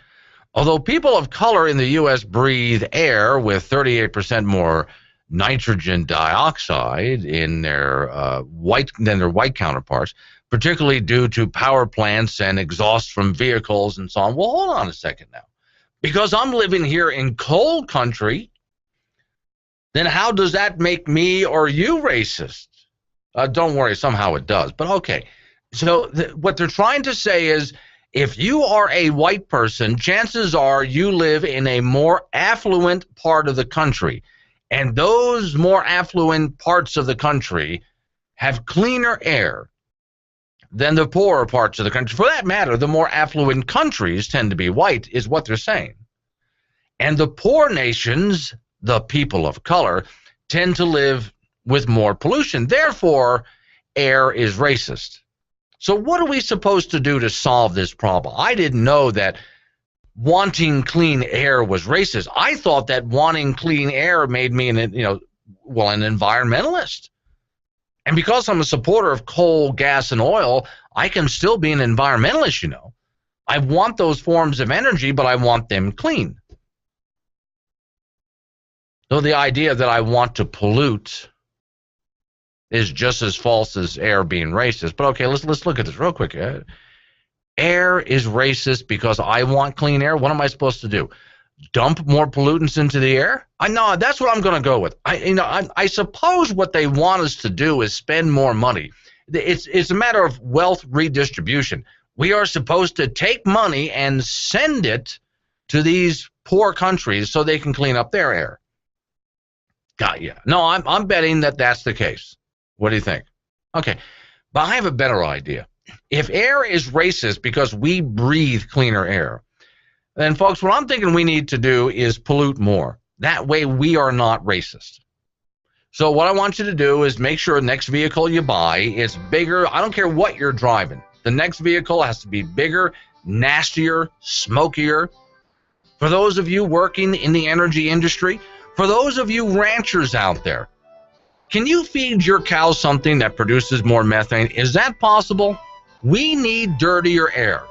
Although people of color in the U.S. breathe air with 38% more nitrogen dioxide in their white counterparts, particularly due to power plants and exhaust from vehicles and so on. Well, hold on a second now. Because I'm living here in coal country, then how does that make me or you racist? Don't worry, somehow it does. But okay. So what they're trying to say is, if you are a white person, chances are you live in a more affluent part of the country. And those more affluent parts of the country have cleaner air than the poorer parts of the country. For that matter, the more affluent countries tend to be white, is what they're saying. And the poor nations, the people of color, tend to live with more pollution. Therefore, air is racist. So what are we supposed to do to solve this problem? I didn't know that wanting clean air was racist. I thought that wanting clean air made me an environmentalist. And because I'm a supporter of coal, gas, and oil, I can still be an environmentalist, you know. I want those forms of energy, but I want them clean. So the idea that I want to pollute is just as false as air being racist. But okay, let's look at this real quick. Air is racist because I want clean air. What am I supposed to do? Dump more pollutants into the air? I know that's what I'm going to go with. I suppose what they want us to do is spend more money. It's a matter of wealth redistribution. We are supposed to take money and send it to these poor countries so they can clean up their air. Got ya. No, I'm betting that that's the case. What do you think? Okay, but I have a better idea. If air is racist because we breathe cleaner air, then, folks, what I'm thinking we need to do is pollute more. That way we are not racist. So what I want you to do is make sure the next vehicle you buy is bigger. I don't care what you're driving. The next vehicle has to be bigger, nastier, smokier. For those of you working in the energy industry, for those of you ranchers out there, can you feed your cows something that produces more methane? Is that possible? We need dirtier air.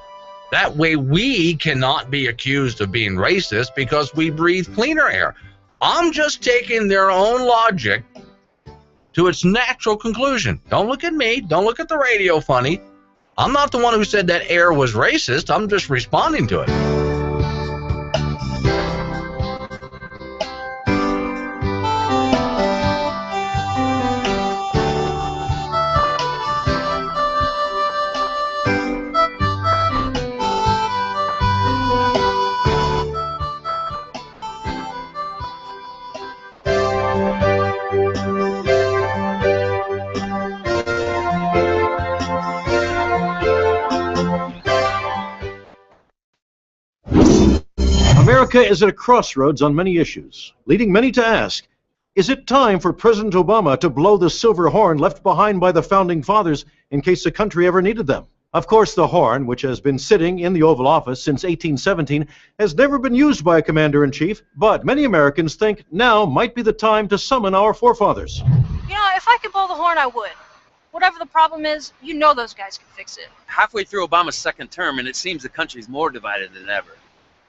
That way we cannot be accused of being racist because we breathe cleaner air. I'm just taking their own logic to its natural conclusion. Don't look at me. Don't look at the radio funny. I'm not the one who said that air was racist. I'm just responding to it. America is at a crossroads on many issues, leading many to ask, Is it time for President Obama to blow the silver horn left behind by the Founding Fathers in case the country ever needed them? Of course, the horn, which has been sitting in the Oval Office since 1817, has never been used by a commander-in-chief, but many Americans think now might be the time to summon our forefathers. You know, if I could blow the horn, I would. Whatever the problem is, you know those guys can fix it. Halfway through Obama's second term, and it seems the country's more divided than ever.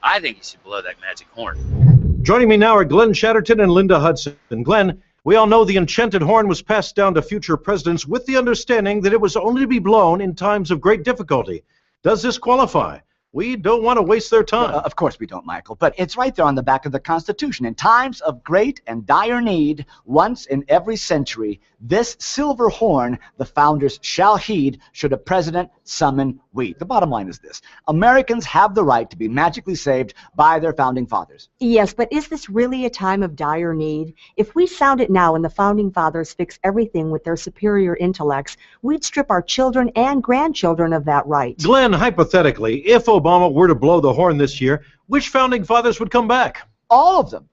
I think he should blow that magic horn. Joining me now are Glenn Chatterton and Linda Hudson. Glenn, we all know the enchanted horn was passed down to future presidents with the understanding that it was only to be blown in times of great difficulty. Does this qualify? We don't want to waste their time. Of course we don't, Michael, but it's right there on the back of the Constitution. In times of great and dire need, once in every century, this silver horn the founders shall heed should a president summon we. The bottom line is this. Americans have the right to be magically saved by their founding fathers. Yes, but is this really a time of dire need? If we sound it now and the founding fathers fix everything with their superior intellects, we'd strip our children and grandchildren of that right. Glenn, hypothetically, if Obama were to blow the horn this year, which founding fathers would come back? All of them.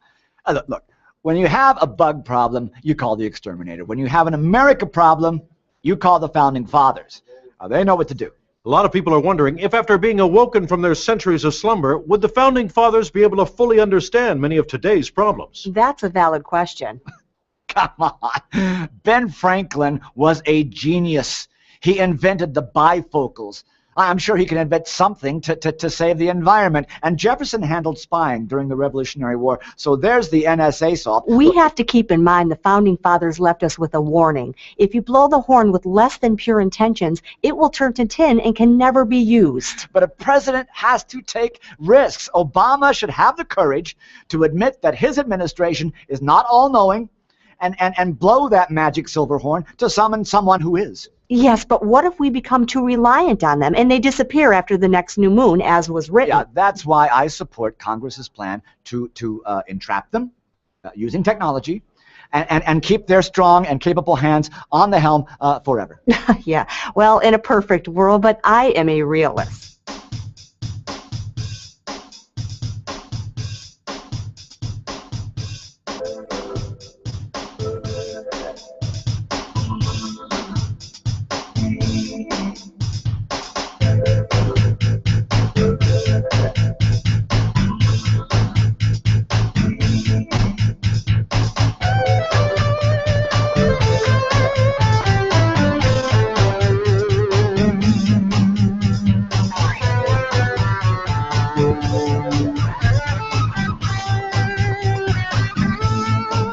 Look, when you have a bug problem, you call the exterminator. When you have an America problem, you call the founding fathers. They know what to do. A lot of people are wondering if after being awoken from their centuries of slumber, would the founding fathers be able to fully understand many of today's problems? That's a valid question. Come on. Ben Franklin was a genius. He invented the bifocals. I'm sure he can invent something to save the environment. And Jefferson handled spying during the Revolutionary War. So there's the NSA solved. We have to keep in mind the founding fathers left us with a warning. If you blow the horn with less than pure intentions, it will turn to tin and can never be used. But a president has to take risks. Obama should have the courage to admit that his administration is not all-knowing and blow that magic silver horn to summon someone who is. Yes, but what if we become too reliant on them and they disappear after the next new moon, as was written? Yeah, that's why I support Congress's plan to entrap them using technology and keep their strong and capable hands on the helm forever. Yeah, well, in a perfect world, but I am a realist.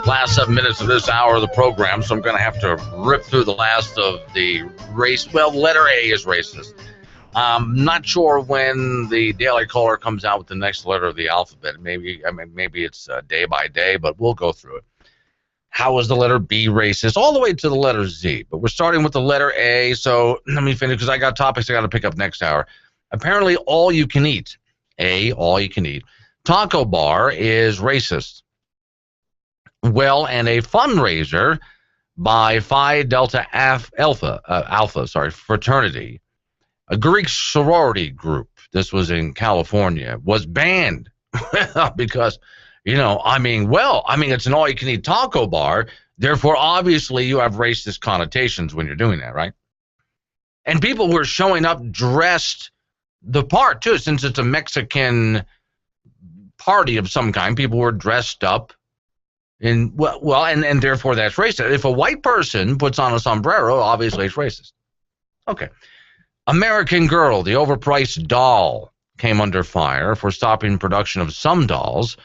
Last 7 minutes of this hour of the program, so I'm going to have to rip through the last of the race. Well, letter A is racist. I'm not sure when the Daily Caller comes out with the next letter of the alphabet. Maybe it's day by day, but we'll go through it. How is the letter B racist? All the way to the letter Z. But we're starting with the letter A, so let me finish because I got topics I got to pick up next hour. Apparently, all you can eat. A, all you can eat. Taco bar is racist. Well, and a fundraiser by Phi Delta Alpha fraternity, a Greek sorority group, this was in California, was banned because, it's an all-you-can-eat taco bar, therefore, obviously, you have racist connotations when you're doing that, right? And people were showing up dressed the part, too, since it's a Mexican party of some kind. People were dressed up. And therefore that's racist. If a white person puts on a sombrero, obviously it's racist. Okay. American Girl, the overpriced doll, came under fire for stopping production of some dolls.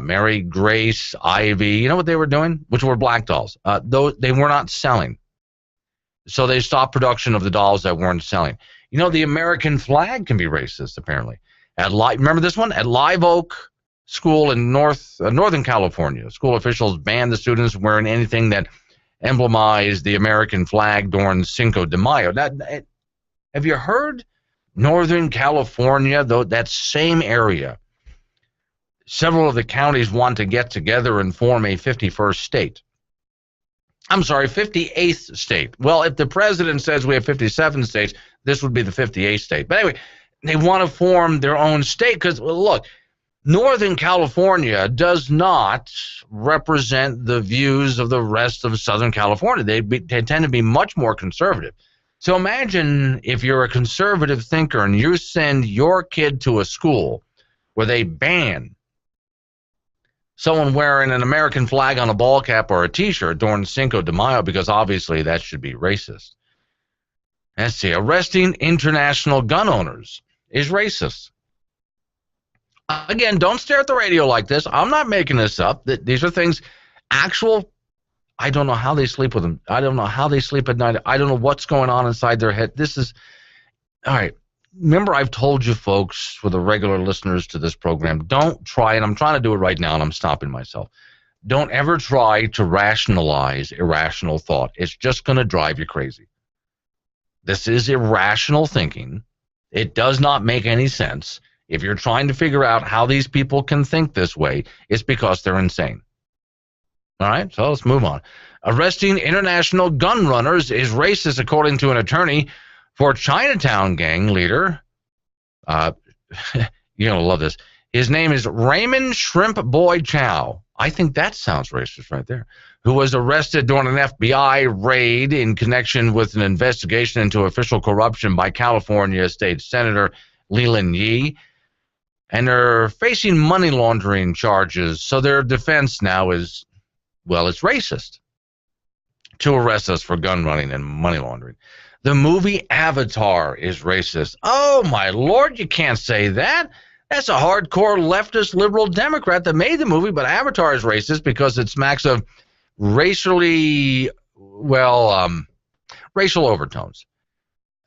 Mary Grace, Ivy, you know what they were doing? Which were black dolls. They were not selling. So they stopped production of the dolls that weren't selling. You know, the American flag can be racist, apparently. Remember this one? At Live Oak School in Northern California, school officials banned the students from wearing anything that emblemized the American flag during Cinco de Mayo. Have you heard Northern California, though, that same area? Several of the counties want to get together and form a 51st state. I'm sorry, 58th state. Well, if the president says we have 57 states, this would be the 58th state. But anyway, they want to form their own state because, well, look, Northern California does not represent the views of the rest of Southern California. They tend to be much more conservative. So imagine if you're a conservative thinker and you send your kid to a school where they ban someone wearing an American flag on a ball cap or a T-shirt during Cinco de Mayo, because obviously that should be racist. Let's see, arresting international gun owners is racist. Again, don't stare at the radio like this. I'm not making this up. These are things, actual, I don't know how they sleep with them. I don't know how they sleep at night. I don't know what's going on inside their head. This is, all right. Remember, I've told you folks, for the regular listeners to this program, don't try, and I'm trying to do it right now, and I'm stopping myself. Don't ever try to rationalize irrational thought. It's just going to drive you crazy. This is irrational thinking. It does not make any sense. If you're trying to figure out how these people can think this way, it's because they're insane. All right, so let's move on. Arresting international gun runners is racist, according to an attorney for Chinatown gang leader. You're going to love this. His name is Raymond Shrimp Boy Chow. I think that sounds racist right there. Who was arrested during an FBI raid in connection with an investigation into official corruption by California State Senator Leland Yee. And they're facing money laundering charges. So their defense now is, well, it's racist to arrest us for gun running and money laundering. The movie Avatar is racist. Oh, my Lord, you can't say that. That's a hardcore leftist liberal Democrat that made the movie, but Avatar is racist because it smacks of racially, racial overtones.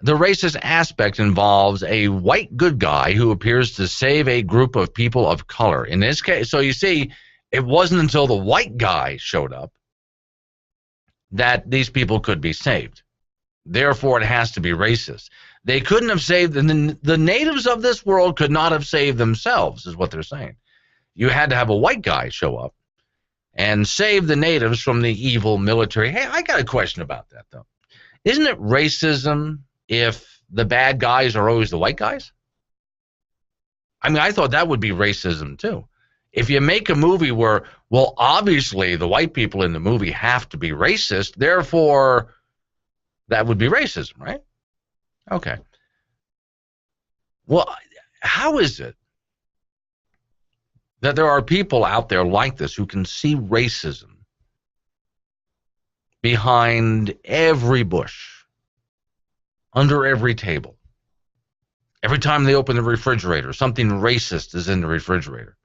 The racist aspect involves a white good guy who appears to save a group of people of color. In this case, so you see, it wasn't until the white guy showed up that these people could be saved. Therefore, it has to be racist. They couldn't have saved, the natives of this world could not have saved themselves, is what they're saying. You had to have a white guy show up and save the natives from the evil military. Hey, I got a question about that, though. Isn't it racism if the bad guys are always the white guys? I mean, I thought that would be racism, too. If you make a movie where, well, obviously the white people in the movie have to be racist, therefore that would be racism, right? Okay. Well, how is it that there are people out there like this who can see racism behind every bush, under every table? Every time they open the refrigerator, something racist is in the refrigerator.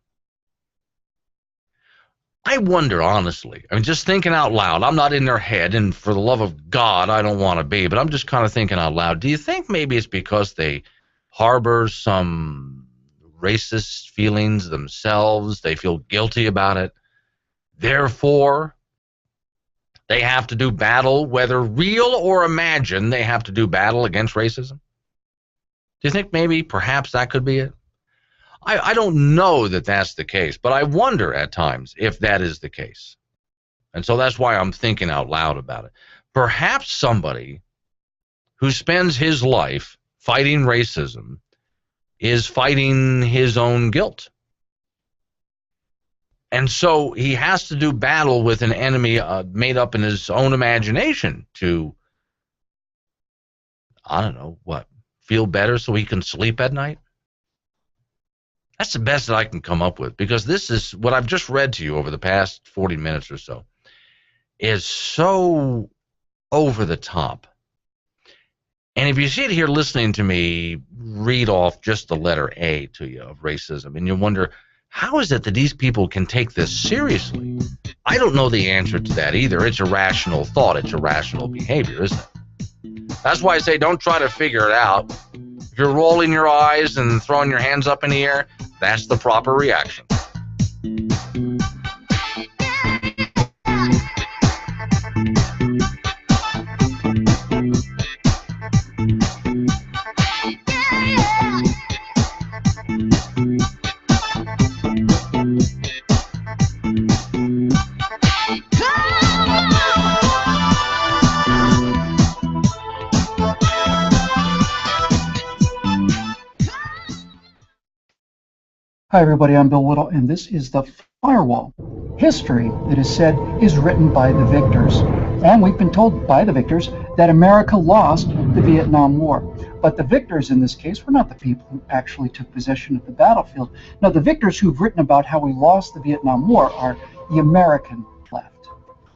I wonder, honestly, I mean, just thinking out loud, I'm not in their head, and for the love of God, I don't want to be, but I'm just kind of thinking out loud. Do you think maybe it's because they harbor some racist feelings themselves? They feel guilty about it. Therefore, they have to do battle, whether real or imagined, they have to do battle against racism? Do you think maybe, perhaps that could be it? I don't know that that's the case, but I wonder at times if that is the case. And so that's why I'm thinking out loud about it. Perhaps somebody who spends his life fighting racism is fighting his own guilt. And so he has to do battle with an enemy made up in his own imagination to, I don't know, what, feel better so he can sleep at night? That's the best that I can come up with, because this is what I've just read to you over the past 40 minutes or so is so over the top. And if you sit here listening to me read off just the letter A to you of racism, and you wonder, how is it that these people can take this seriously? I don't know the answer to that either. It's irrational thought. It's irrational behavior, isn't it? That's why I say don't try to figure it out. If you're rolling your eyes and throwing your hands up in the air, that's the proper reaction. Hi everybody, I'm Bill Whittle, and this is The Firewall. History, it is said, is written by the victors. And we've been told by the victors that America lost the Vietnam War. But the victors in this case were not the people who actually took possession of the battlefield. No, the victors who've written about how we lost the Vietnam War are the American left.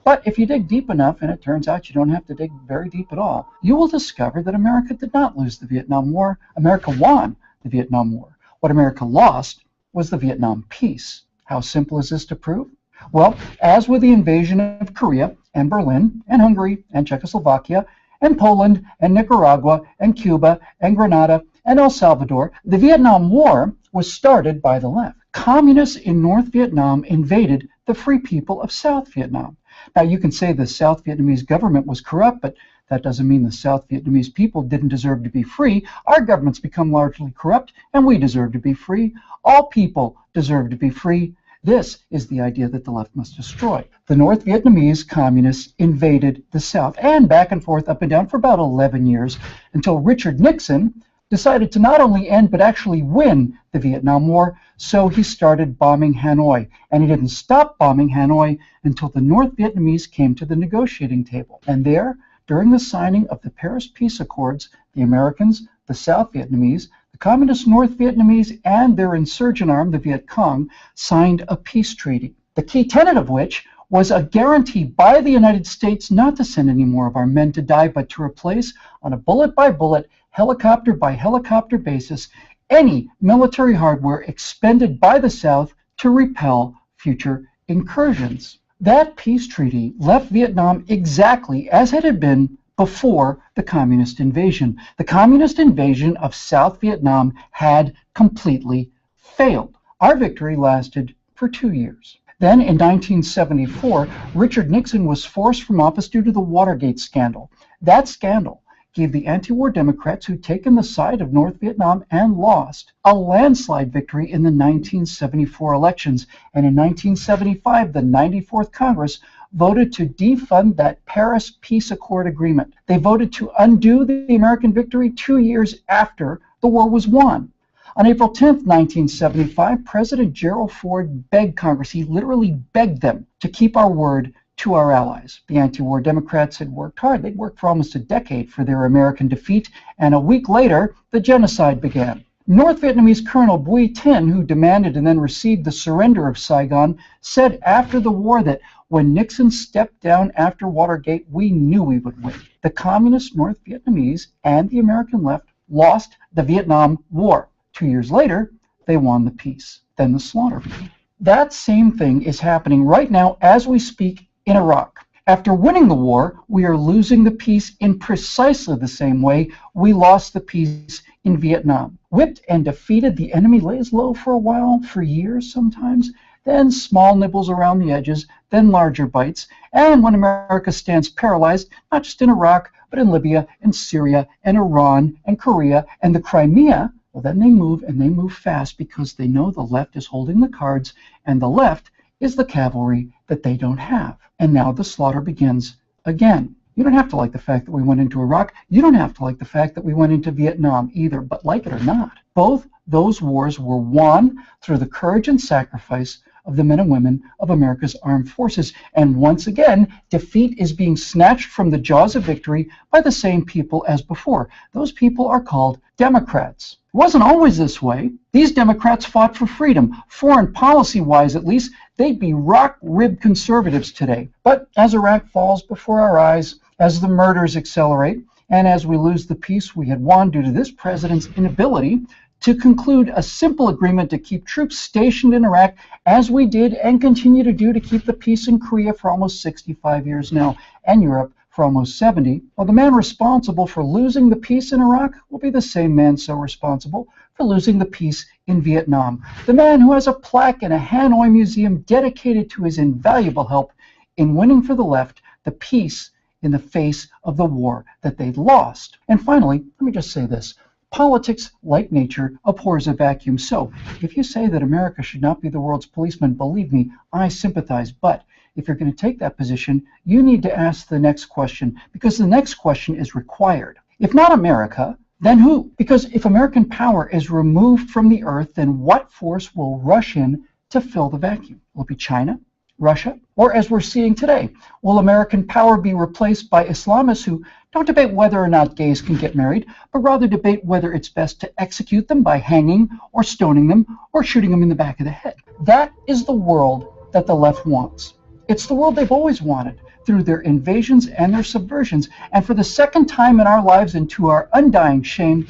But if you dig deep enough, and it turns out you don't have to dig very deep at all, you will discover that America did not lose the Vietnam War. America won the Vietnam War. What America lost was the Vietnam peace. How simple is this to prove? Well, as with the invasion of Korea and Berlin and Hungary and Czechoslovakia and Poland and Nicaragua and Cuba and Grenada and El Salvador, the Vietnam War was started by the left. Communists in North Vietnam invaded the free people of South Vietnam. Now, you can say the South Vietnamese government was corrupt, but that doesn't mean the South Vietnamese people didn't deserve to be free. Our government's become largely corrupt, and we deserve to be free. All people deserve to be free. This is the idea that the left must destroy. The North Vietnamese communists invaded the South, and back and forth, up and down, for about 11 years, until Richard Nixon decided to not only end, but actually win the Vietnam War, so he started bombing Hanoi. And he didn't stop bombing Hanoi until the North Vietnamese came to the negotiating table. And there, during the signing of the Paris Peace Accords, the Americans, the South Vietnamese, the Communist North Vietnamese, and their insurgent arm, the Viet Cong, signed a peace treaty, the key tenet of which was a guarantee by the United States not to send any more of our men to die, but to replace, on a bullet-by-bullet, helicopter-by-helicopter basis, any military hardware expended by the South to repel future incursions. That peace treaty left Vietnam exactly as it had been before the communist invasion. The communist invasion of South Vietnam had completely failed. Our victory lasted for 2 years. Then, in 1974, Richard Nixon was forced from office due to the Watergate scandal. That scandal gave the anti-war Democrats, who'd taken the side of North Vietnam and lost, a landslide victory in the 1974 elections. And in 1975, the 94th Congress voted to defund that Paris Peace Accord agreement. They voted to undo the American victory 2 years after the war was won. On April 10th, 1975, President Gerald Ford begged Congress, he literally begged them to keep our word to our allies. The anti-war Democrats had worked hard. They'd worked for almost a decade for their American defeat, and a week later, the genocide began. North Vietnamese Colonel Bui Tin, who demanded and then received the surrender of Saigon, said after the war that when Nixon stepped down after Watergate, we knew we would win. The communist North Vietnamese and the American left lost the Vietnam War. 2 years later, they won the peace. Then the slaughter began. That same thing is happening right now as we speak in Iraq. After winning the war, we are losing the peace in precisely the same way we lost the peace in Vietnam. Whipped and defeated, the enemy lays low for a while, for years sometimes, then small nibbles around the edges, then larger bites, and when America stands paralyzed, not just in Iraq, but in Libya and Syria and Iran and Korea and the Crimea, well, then they move, and they move fast, because they know the left is holding the cards, and the left is the cavalry that they don't have. And now the slaughter begins again. You don't have to like the fact that we went into Iraq. You don't have to like the fact that we went into Vietnam either, but like it or not, both those wars were won through the courage and sacrifice of the men and women of America's armed forces. And once again, defeat is being snatched from the jaws of victory by the same people as before. Those people are called Democrats. It wasn't always this way. These Democrats fought for freedom. Foreign policy-wise, at least, they'd be rock-ribbed conservatives today. But as Iraq falls before our eyes, as the murders accelerate, and as we lose the peace we had won due to this president's inability to conclude a simple agreement to keep troops stationed in Iraq, as we did and continue to do to keep the peace in Korea for almost 65 years now, and Europe for almost 70, well, the man responsible for losing the peace in Iraq will be the same man so responsible for losing the peace in Vietnam. The man who has a plaque in a Hanoi museum dedicated to his invaluable help in winning for the left the peace in the face of the war that they'd lost. And finally, let me just say this. Politics, like nature, abhors a vacuum. So, if you say that America should not be the world's policeman, believe me, I sympathize. But if you're going to take that position, you need to ask the next question, because the next question is required. If not America, Then who? Because if American power is removed from the earth, then what force will rush in to fill the vacuum? Will it be China, Russia, or as we're seeing today, will American power be replaced by Islamists who don't debate whether or not gays can get married, but rather debate whether it's best to execute them by hanging or stoning them or shooting them in the back of the head? That is the world that the left wants. It's the world they've always wanted, through their invasions and their subversions. And for the second time in our lives, and to our undying shame,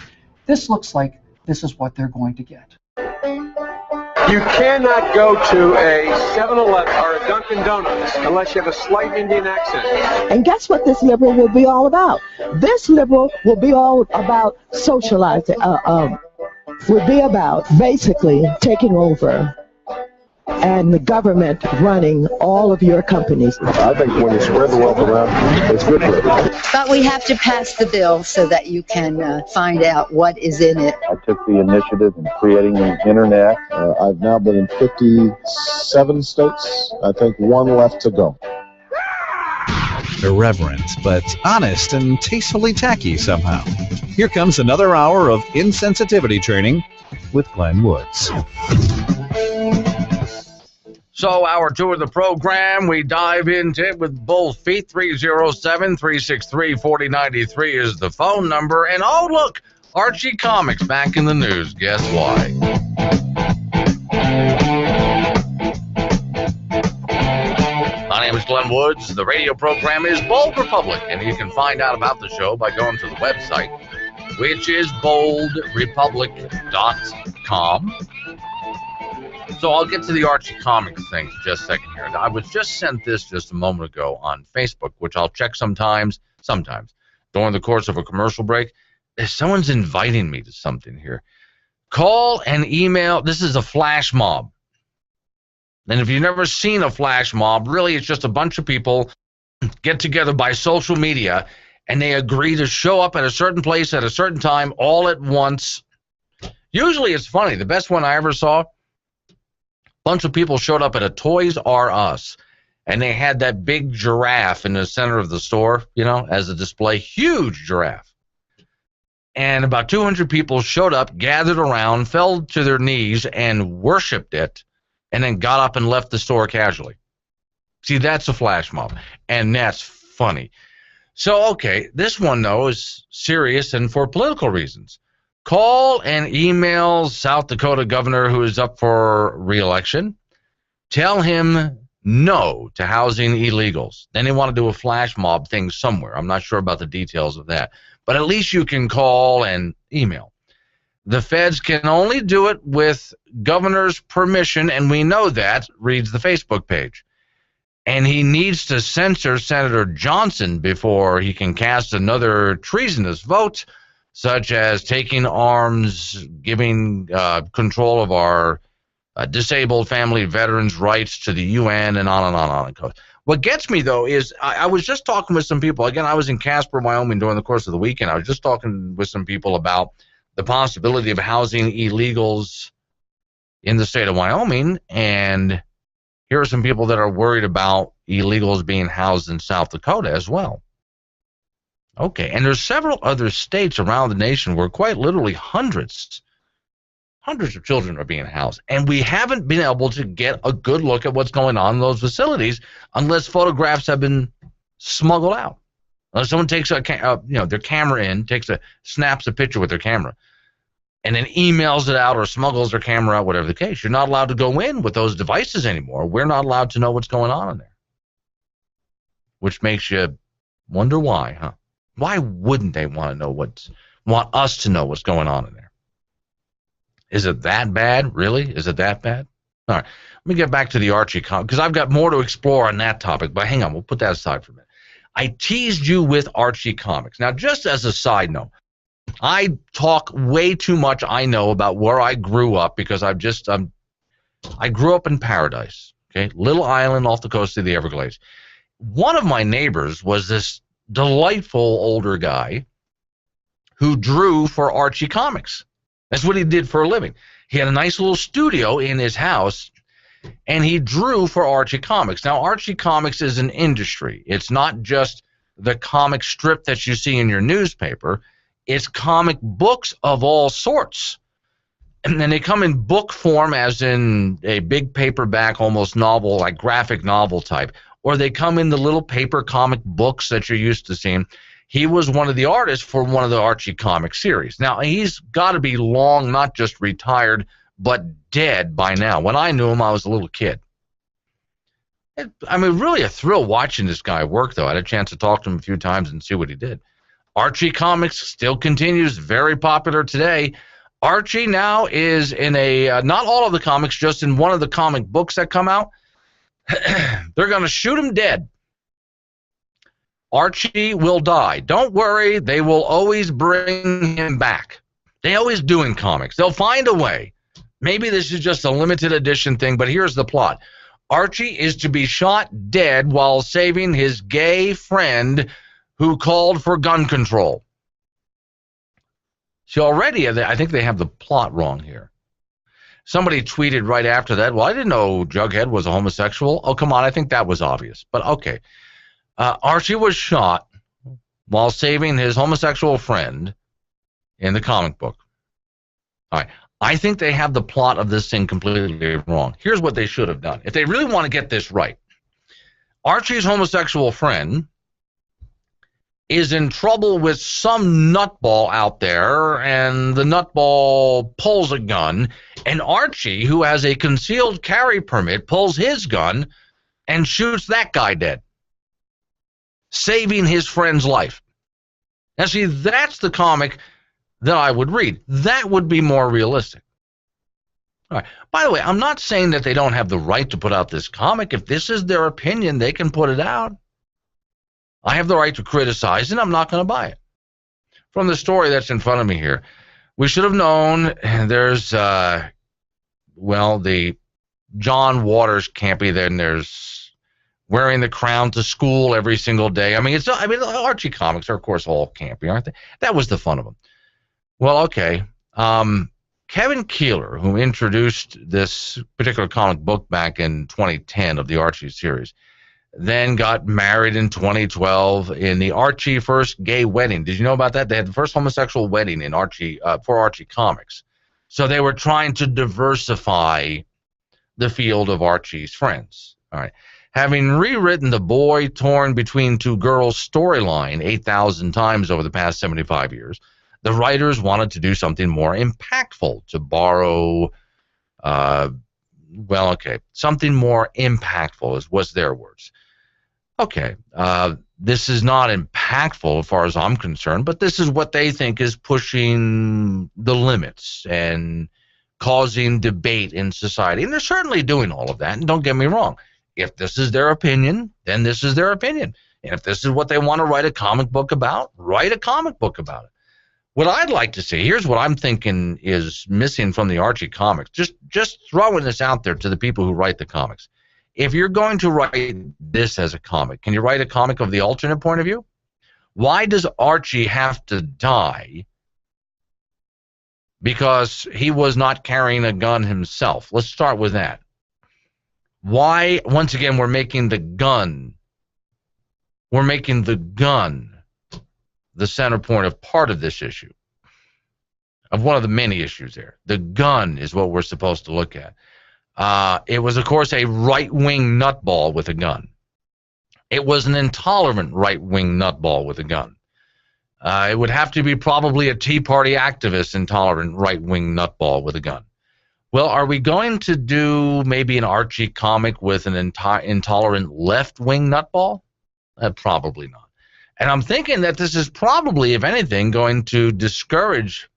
this looks like this is what they're going to get. You cannot go to a 7-Eleven or a Dunkin' Donuts unless you have a slight Indian accent. And guess what this liberal will be all about? This liberal will be all about socializing, will be about basically taking over and the government running all of your companies. I think when you spread the wealth around, it's good for it. But we have to pass the bill so that you can find out what is in it. I took the initiative in creating the internet. I've now been in 57 states. I think one left to go. Irreverent, but honest and tastefully tacky somehow. Here comes another hour of insensitivity training with Glenn Woods. So hour 2 of the program, we dive into it with both feet. 307-363-4093 is the phone number. And oh, look, Archie Comics back in the news. Guess why? My name is Glenn Woods. The radio program is Bold Republic, and you can find out about the show by going to the website, which is boldrepublic.com. So I'll get to the Archie Comics thing in just a second here. I was just sent this just a moment ago on Facebook, which I'll check sometimes, during the course of a commercial break. Someone's inviting me to something here. Call and email. This is a flash mob. And if you've never seen a flash mob, really it's just a bunch of people get together by social media, and they agree to show up at a certain place at a certain time all at once. Usually it's funny. The best one I ever saw, bunch of people showed up at a Toys R Us, and they had that big giraffe in the center of the store, you know, as a display, huge giraffe. And about 200 people showed up, gathered around, fell to their knees, and worshipped it, and then got up and left the store casually. See, that's a flash mob, and that's funny. So, okay, this one, though, is serious and for political reasons. Call and email South Dakota governor who is up for re-election. Tell him no to housing illegals. Then they want to do a flash mob thing somewhere. I'm not sure about the details of that. But at least you can call and email. The feds can only do it with governor's permission, and we know that, reads the Facebook page. And he needs to censor Senator Johnson before he can cast another treasonous vote, such as taking arms, giving control of our disabled family veterans' rights to the UN, and on and on and on it goes. What gets me, though, is I was just talking with some people. Again, I was in Casper, Wyoming during the course of the weekend. I was just talking with some people about the possibility of housing illegals in the state of Wyoming, and here are some people that are worried about illegals being housed in South Dakota as well. Okay, and there's several other states around the nation where quite literally hundreds of children are being housed, and we haven't been able to get a good look at what's going on in those facilities unless photographs have been smuggled out. Unless someone takes their camera in, snaps a picture with their camera, and then emails it out or smuggles their camera out, whatever the case. You're not allowed to go in with those devices anymore. We're not allowed to know what's going on in there, which makes you wonder why, huh? Why wouldn't they want us to know what's going on in there? Is it that bad? Really? Is it that bad? All right. Let me get back to the Archie comic, because I've got more to explore on that topic, but hang on. We'll put that aside for a minute. I teased you with Archie Comics. Now, just as a side note, I talk way too much, I know, about where I grew up, because I grew up in Paradise, okay, little island off the coast of the Everglades. One of my neighbors was this delightful older guy who drew for Archie Comics. That's what he did for a living. He had a nice little studio in his house, and he drew for Archie Comics. Now, Archie Comics is an industry. It's not just the comic strip that you see in your newspaper. It's comic books of all sorts. And then they come in book form, as in a big paperback, almost novel, like graphic novel type, or they come in the little paper comic books that you're used to seeing. He was one of the artists for one of the Archie comic series. Now, he's got to be long, not just retired, but dead by now. When I knew him, I was a little kid. I mean, really a thrill watching this guy work, though. I had a chance to talk to him a few times and see what he did. Archie Comics still continues, very popular today. Archie now is in a, not all of the comics, just in one of the comic books that come out. They're going to shoot him dead. Archie will die. Don't worry, they will always bring him back. They always do in comics. They'll find a way. Maybe this is just a limited edition thing, but here's the plot. Archie is to be shot dead while saving his gay friend who called for gun control. See, already, I think they have the plot wrong here. Somebody tweeted right after that, well, I didn't know Jughead was a homosexual. Oh, come on, I think that was obvious. But okay. Archie was shot while saving his homosexual friend in the comic book. All right. I think they have the plot of this thing completely wrong. Here's what they should have done. If they really want to get this right, Archie's homosexual friend is in trouble with some nutball out there, and the nutball pulls a gun, and Archie, who has a concealed carry permit, pulls his gun and shoots that guy dead, saving his friend's life. Now, see, that's the comic that I would read. That would be more realistic. All right. By the way, I'm not saying that they don't have the right to put out this comic. If this is their opinion, they can put it out. I have the right to criticize, and I'm not going to buy it. From the story that's in front of me here, we should have known there's, well, the John Waters campy, then there's wearing the crown to school every single day. I mean, Archie comics are, of course, all campy, aren't they? That was the fun of them. Well, okay. Kevin Keeler, who introduced this particular comic book back in 2010 of the Archie series, then got married in 2012 in the Archie first gay wedding. Did you know about that? They had the first homosexual wedding in Archie for Archie Comics. So they were trying to diversify the field of Archie's friends. All right. Having rewritten the boy torn between two girls storyline 8,000 times over the past 75 years, the writers wanted to do something more impactful, to borrow, something more impactful was their words. Okay, this is not impactful as far as I'm concerned, but this is what they think is pushing the limits and causing debate in society. And they're certainly doing all of that, and don't get me wrong. If this is their opinion, then this is their opinion. And if this is what they want to write a comic book about, write a comic book about it. What I'd like to see, here's what I'm thinking is missing from the Archie comics. Just throwing this out there to the people who write the comics. If you're going to write this as a comic, can you write a comic of the alternate point of view? Why does Archie have to die because he was not carrying a gun himself? Let's start with that. Why, once again, we're making the gun the center point of part of this issue, of one of the many issues there. The gun is what we're supposed to look at. It was, of course, a right-wing nutball with a gun. It was an intolerant right-wing nutball with a gun. It would have to be probably a Tea Party activist intolerant right-wing nutball with a gun. Well, are we going to do maybe an Archie comic with an intolerant left-wing nutball? Probably not. And I'm thinking that this is probably, if anything, going to discourage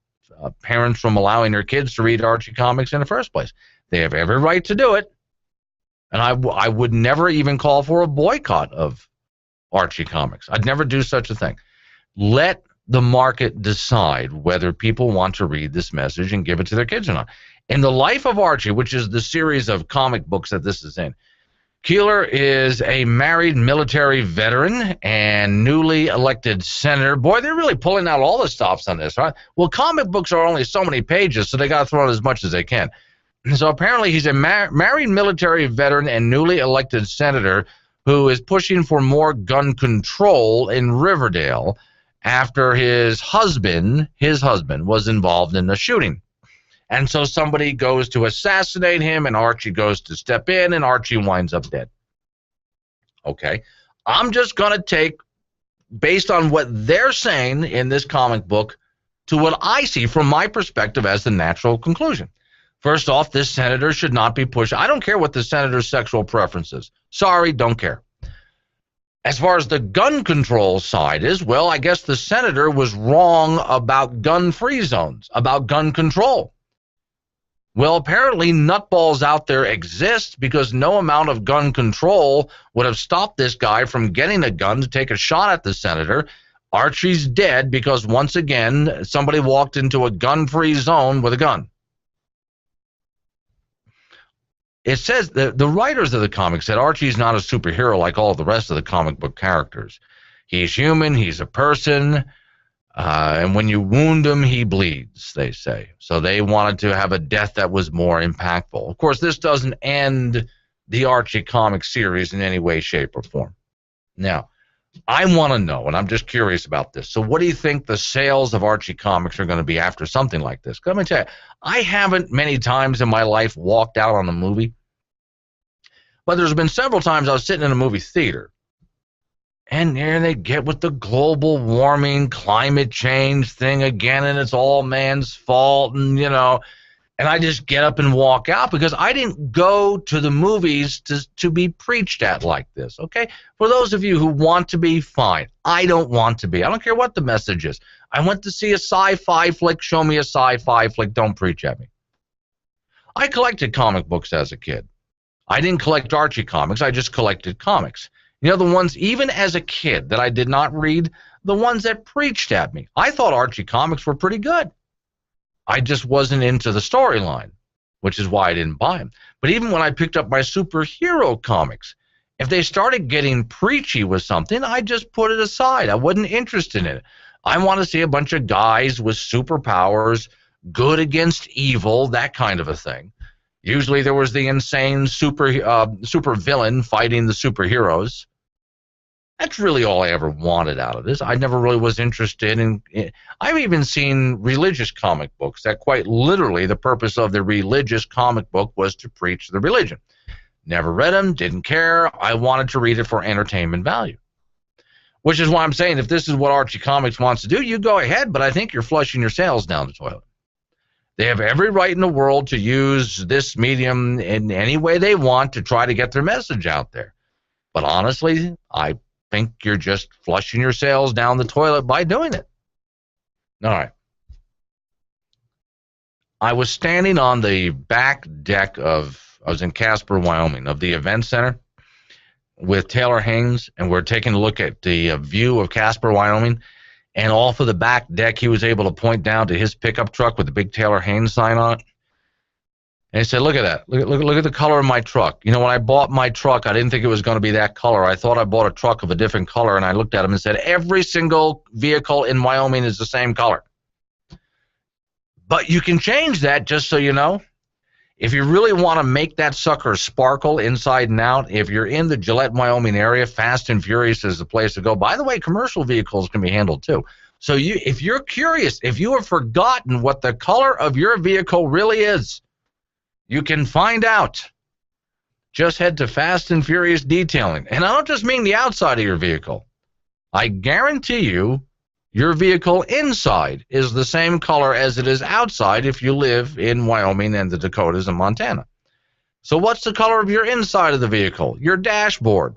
parents from allowing their kids to read Archie comics in the first place. They have every right to do it. And I would never even call for a boycott of Archie comics. I'd never do such a thing. Let the market decide whether people want to read this message and give it to their kids or not. In the life of Archie, which is the series of comic books that this is in, Keeler is a married military veteran and newly elected senator. Boy, they're really pulling out all the stops on this, right? Well, comic books are only so many pages, so they got to throw in as much as they can. So apparently he's a married military veteran and newly elected senator who is pushing for more gun control in Riverdale after his husband was involved in a shooting. And so somebody goes to assassinate him, and Archie goes to step in, and Archie winds up dead. Okay. I'm just going to take, based on what they're saying in this comic book, to what I see from my perspective as the natural conclusion. First off, this senator should not be pushed. I don't care what the senator's sexual preference is. Sorry, don't care. As far as the gun control side is, well, I guess the senator was wrong about gun-free zones, about gun control. Well, apparently nutballs out there exist, because no amount of gun control would have stopped this guy from getting a gun to take a shot at the senator. Archie's dead because, once again, somebody walked into a gun-free zone with a gun. It says that the writers of the comic said Archie's not a superhero like all the rest of the comic book characters. He's human, he's a person, and when you wound him, he bleeds, they say. So they wanted to have a death that was more impactful. Of course, this doesn't end the Archie comic series in any way, shape, or form. Now, I want to know, and I'm just curious about this. So what do you think the sales of Archie comics are going to be after something like this? Let me tell you, I haven't many times in my life walked out on a movie, but there's been several times I was sitting in a movie theater, and there they get with the global warming, climate change thing again, and it's all man's fault, and and I just get up and walk out, because I didn't go to the movies to be preached at like this, okay? For those of you who want to be, fine. I don't want to be. I don't care what the message is. I went to see a sci-fi flick. Show me a sci-fi flick. Don't preach at me. I collected comic books as a kid. I didn't collect Archie comics. I just collected comics. The ones, even as a kid, that I did not read, the ones that preached at me. I thought Archie comics were pretty good. I just wasn't into the storyline, which is why I didn't buy them. But even when I picked up my superhero comics, if they started getting preachy with something, I just put it aside. I wasn't interested in it. I want to see a bunch of guys with superpowers, good against evil, that kind of a thing. Usually there was the insane super villain fighting the superheroes. That's really all I ever wanted out of this. I never really was interested in. I've even seen religious comic books that quite literally the purpose of the religious comic book was to preach the religion. Never read them, didn't care. I wanted to read it for entertainment value. Which is why I'm saying, if this is what Archie Comics wants to do, you go ahead, but I think you're flushing your sales down the toilet. They have every right in the world to use this medium in any way they want to try to get their message out there. But honestly, I think you're just flushing your sales down the toilet by doing it. All right. I was standing on the back deck I was in Casper, Wyoming, of the event center with Taylor Haynes, and we're taking a look at the view of Casper, Wyoming, and off of the back deck, he was able to point down to his pickup truck with the big Taylor Haynes sign on it. And he said, look at that. Look at the color of my truck. When I bought my truck, I didn't think it was going to be that color. I thought I bought a truck of a different color, and I looked at him and said, every single vehicle in Wyoming is the same color. But you can change that, just so you know. If you really want to make that sucker sparkle inside and out, if you're in the Gillette, Wyoming area, Fast and Furious is the place to go. By the way, commercial vehicles can be handled too. So if you're curious, if you have forgotten what the color of your vehicle really is, you can find out. Just head to Fast and Furious Detailing. And I don't just mean the outside of your vehicle. I guarantee you your vehicle inside is the same color as it is outside if you live in Wyoming and the Dakotas and Montana. So what's the color of your inside of the vehicle? Your dashboard.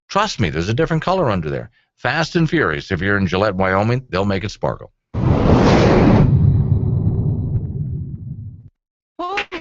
Trust me, there's a different color under there. Fast and Furious. If you're in Gillette, Wyoming, they'll make it sparkle.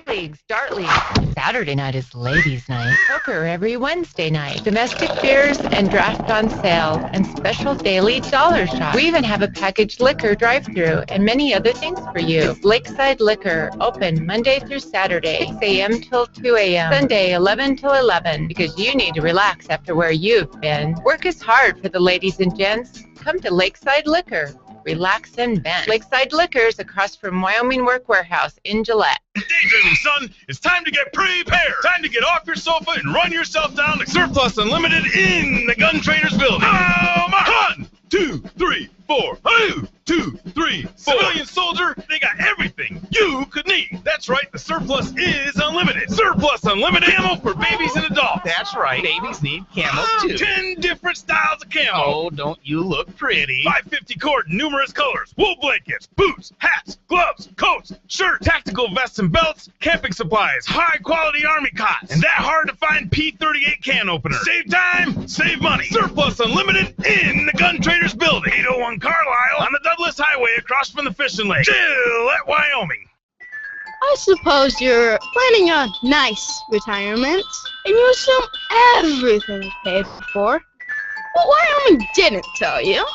Leagues, dart leagues. Saturday night is ladies' night. Poker every Wednesday night. Domestic beers and draft on sale, and special daily dollar shop. We even have a packaged liquor drive-thru and many other things for you. It's Lakeside Liquor, open Monday through Saturday, 6 a.m. till 2 a.m. Sunday, 11 till 11, because you need to relax after where you've been. Work is hard for the ladies and gents. Come to Lakeside Liquor. Relax and vent. Lakeside Liquors across from Wyoming Work Warehouse in Gillette. Daydreaming, son. It's time to get prepared. Time to get off your sofa and run yourself down to Surplus Unlimited in the Gun Traders building. Oh, my gun! 2, 3, 4. Halloo! 2, 3, 4. Civilian soldier, they got everything you could need. That's right, the surplus is unlimited. Surplus unlimited ammo for babies and adults. That's right, babies need camo too. 10 different styles of camo. Oh, don't you look pretty. 550 cord, numerous colors, wool blankets, boots, hats, gloves, coats, shirts, tactical vests and belts, camping supplies, high quality army cots, and that hard to find P38 can opener. Save time, save money. Surplus unlimited in the Gun Traders building. 801 Carlisle on the Douglas Highway across from the fishing lake. Gillette, Wyoming. I suppose you're planning a nice retirement, and you assume everything is paid for. But Wyoming didn't tell you.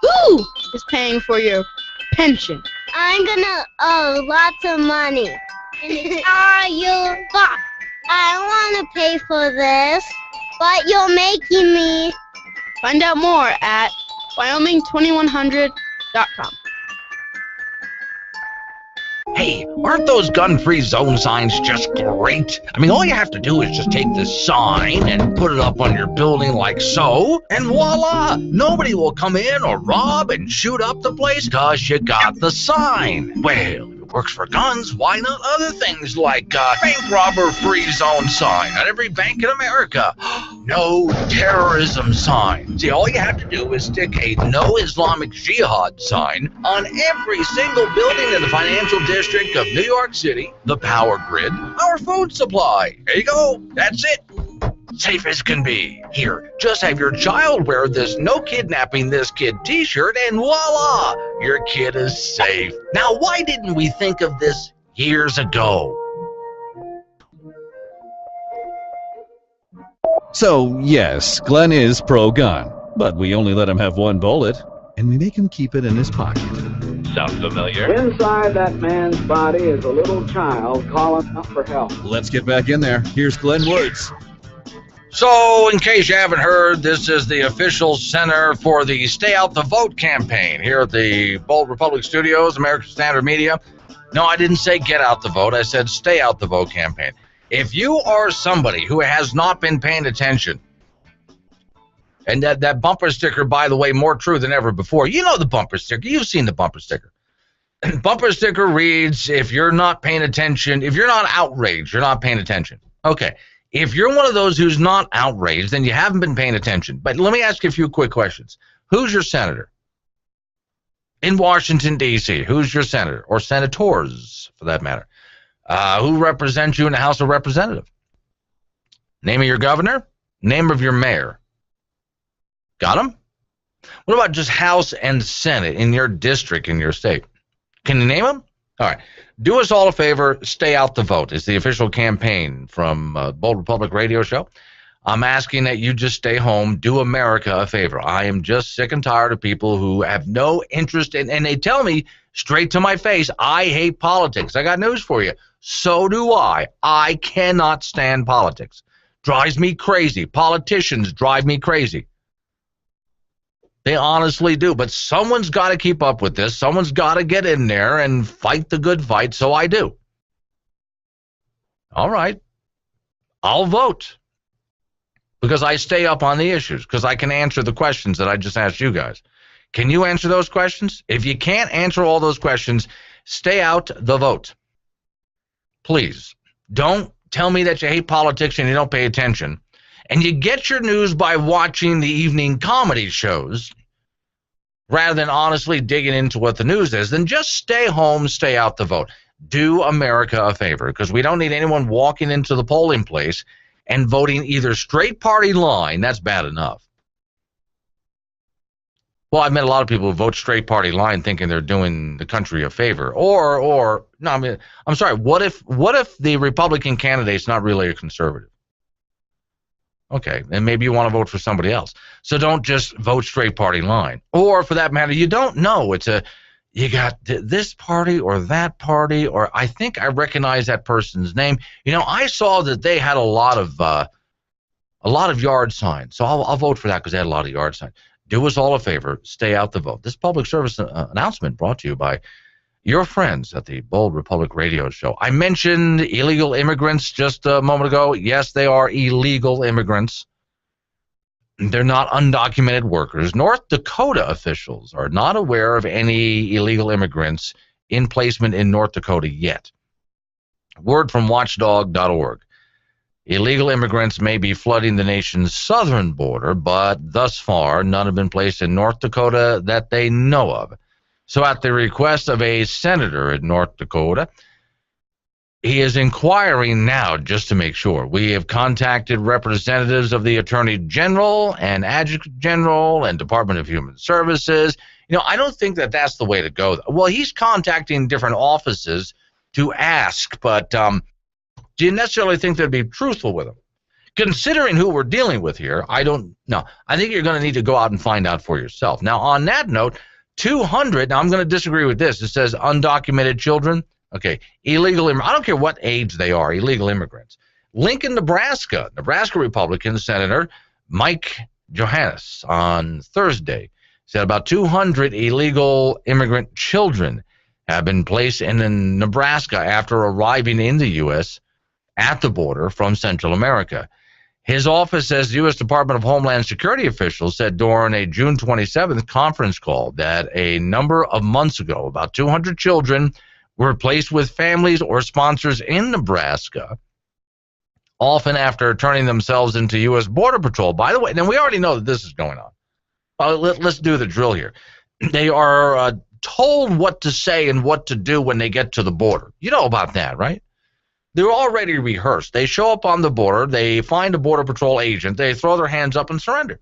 Who is paying for your pension? I'm gonna owe lots of money. And it's all your fault. I want to pay for this, but you're making me. Find out more at Wyoming2100.com. Hey, aren't those gun-free zone signs just great? I mean, all you have to do is just take this sign and put it up on your building like so, and voila! Nobody will come in or rob and shoot up the place because you got the sign. Well, if it works for guns, why not other things like bank robber-free zone sign at every bank in America? No terrorism sign. See, all you have to do is stick a no Islamic Jihad sign on every single building in the financial district of New York City, the power grid, our food supply. There you go. That's it. Safe as can be. Here, just have your child wear this No Kidnapping This Kid t-shirt and voila, your kid is safe. Now, why didn't we think of this years ago? So, yes, Glenn is pro-gun, but we only let him have one bullet, and we make him keep it in his pocket. Sounds familiar. Inside that man's body is a little child calling out for help. Let's get back in there. Here's Glenn Woods. So, in case you haven't heard, this is the official center for the Stay Out the Vote campaign here at the Bold Republic Studios, American Standard Media. No, I didn't say get out the vote. I said stay out the vote campaign. If you are somebody who has not been paying attention, and that bumper sticker, by the way, more true than ever before. You know the bumper sticker. You've seen the bumper sticker. Bumper sticker reads, if you're not paying attention, if you're not outraged, you're not paying attention. Okay. If you're one of those who's not outraged, then you haven't been paying attention. But let me ask you a few quick questions. Who's your senator? In Washington, D.C., who's your senator? Or senators, for that matter? Who represents you in the House of Representatives? Name of your governor? Name of your mayor? Got them? What about just House and Senate in your district, in your state? Can you name them? All right. Do us all a favor. Stay out the vote. It's the official campaign from Bold Republic Radio Show. I'm asking that you just stay home. Do America a favor. I am just sick and tired of people who have no interest in, and they tell me straight to my face, I hate politics. I got news for you. So do I. I cannot stand politics. Drives me crazy. Politicians drive me crazy. They honestly do. But someone's got to keep up with this. Someone's got to get in there and fight the good fight, so I do. All right. I'll vote. Because I stay up on the issues. Because I can answer the questions that I just asked you guys. Can you answer those questions? If you can't answer all those questions, stay out the vote. Please. Don't tell me that you hate politics and you don't pay attention. And you get your news by watching the evening comedy shows rather than honestly digging into what the news is. Then just stay home, stay out the vote. Do America a favor, because we don't need anyone walking into the polling place and voting either straight party line. That's bad enough. Well, I've met a lot of people who vote straight party line thinking they're doing the country a favor. Or no, I mean, I'm sorry, what if the Republican candidate's not really a conservative? Okay, and maybe you want to vote for somebody else. So don't just vote straight party line. Or for that matter, you don't know. You got this party or that party, or I think I recognize that person's name. You know, I saw that they had a lot of yard signs. So I'll vote for that because they had a lot of yard signs. Do us all a favor, stay out the vote. This public service announcement brought to you by your friends at the Bold Republic Radio Show. I mentioned illegal immigrants just a moment ago. Yes, they are illegal immigrants. they're not undocumented workers. North Dakota officials are not aware of any illegal immigrants in placement in North Dakota yet. Word from watchdog.org. Illegal immigrants may be flooding the nation's southern border, but thus far, none have been placed in North Dakota that they know of. So at the request of a senator in North Dakota, he is inquiring now just to make sure. We have contacted representatives of the Attorney General and Advocate General and Department of Human Services. I don't think that that's the way to go. Well, he's contacting different offices to ask, but do you necessarily think they'd be truthful with them? Considering who we're dealing with here, I don't know. I think you're going to need to go out and find out for yourself. Now, on that note, 200, now I'm going to disagree with this. It says undocumented children. Okay, illegal immigrants. I don't care what age they are, illegal immigrants. Lincoln, Nebraska Republican Senator Mike Johannes on Thursday said about 200 illegal immigrant children have been placed in Nebraska after arriving in the U.S. at the border from Central America. His office says the U.S. Department of Homeland Security officials said during a June 27th conference call that a number of months ago, about 200 children were placed with families or sponsors in Nebraska, often after turning themselves into U.S. Border Patrol. By the way, and we already know that this is going on. Let's do the drill here. They are told what to say and what to do when they get to the border. You know about that, right? They're already rehearsed. They show up on the border. They find a Border Patrol agent. They throw their hands up and surrender.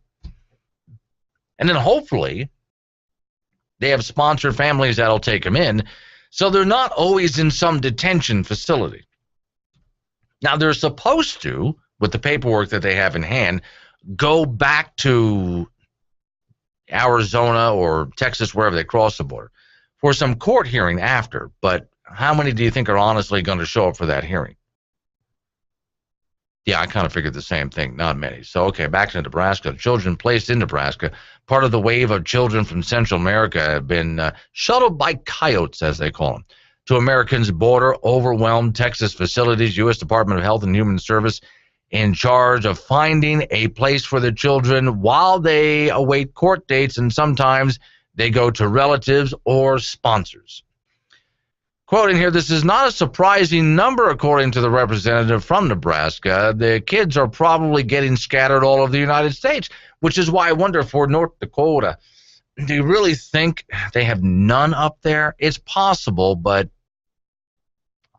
And then hopefully they have sponsored families that'll take them in, so they're not always in some detention facility. Now, they're supposed to, with the paperwork that they have in hand, go back to Arizona or Texas, wherever they cross the border, for some court hearing after. But how many do you think are honestly going to show up for that hearing? Yeah, I kind of figured the same thing. Not many. So, okay, back to Nebraska. Children placed in Nebraska, part of the wave of children from Central America, have been shuttled by coyotes, as they call them, to Americans' border, overwhelmed Texas facilities. U.S. Department of Health and Human Service in charge of finding a place for the children while they await court dates, and sometimes they go to relatives or sponsors. Quoting here, this is not a surprising number, according to the representative from Nebraska. The kids are probably getting scattered all over the United States, which is why I wonder for North Dakota, do you really think they have none up there? It's possible, but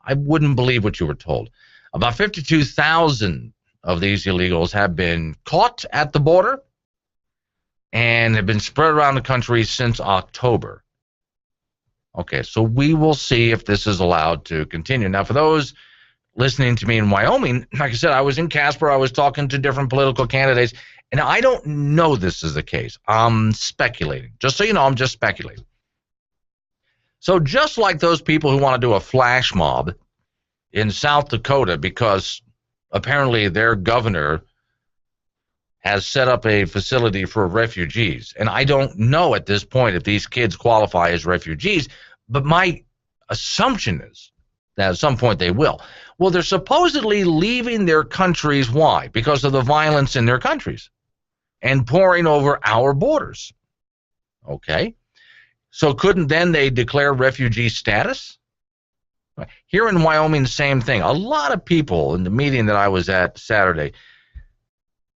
I wouldn't believe what you were told. About 52,000 of these illegals have been caught at the border and have been spread around the country since October. Okay, so we will see if this is allowed to continue. Now, for those listening to me in Wyoming, like I said, I was in Casper. I was talking to different political candidates, and I don't know this is the case. I'm speculating. Just so you know, I'm just speculating. So just like those people who want to do a flash mob in South Dakota because apparently their governor has set up a facility for refugees. And I don't know at this point if these kids qualify as refugees, but my assumption is that at some point they will. Well, they're supposedly leaving their countries. Why? Because of the violence in their countries and pouring over our borders. Okay. So couldn't then they declare refugee status? Here in Wyoming, same thing. A lot of people in the meeting that I was at Saturday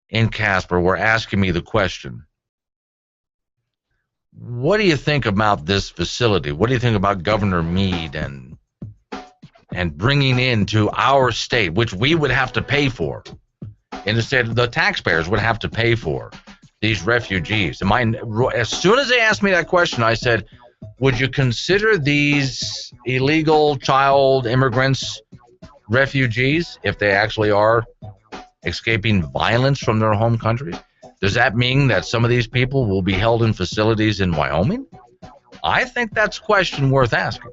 in Casper were asking me the question, what do you think about this facility? What do you think about Governor Meade and bringing into our state, which we would have to pay for, instead the taxpayers would have to pay for these refugees? As soon as they asked me that question, I said, would you consider these illegal child immigrants refugees if they actually are escaping violence from their home countries? Does that mean that some of these people will be held in facilities in Wyoming? I think that's a question worth asking.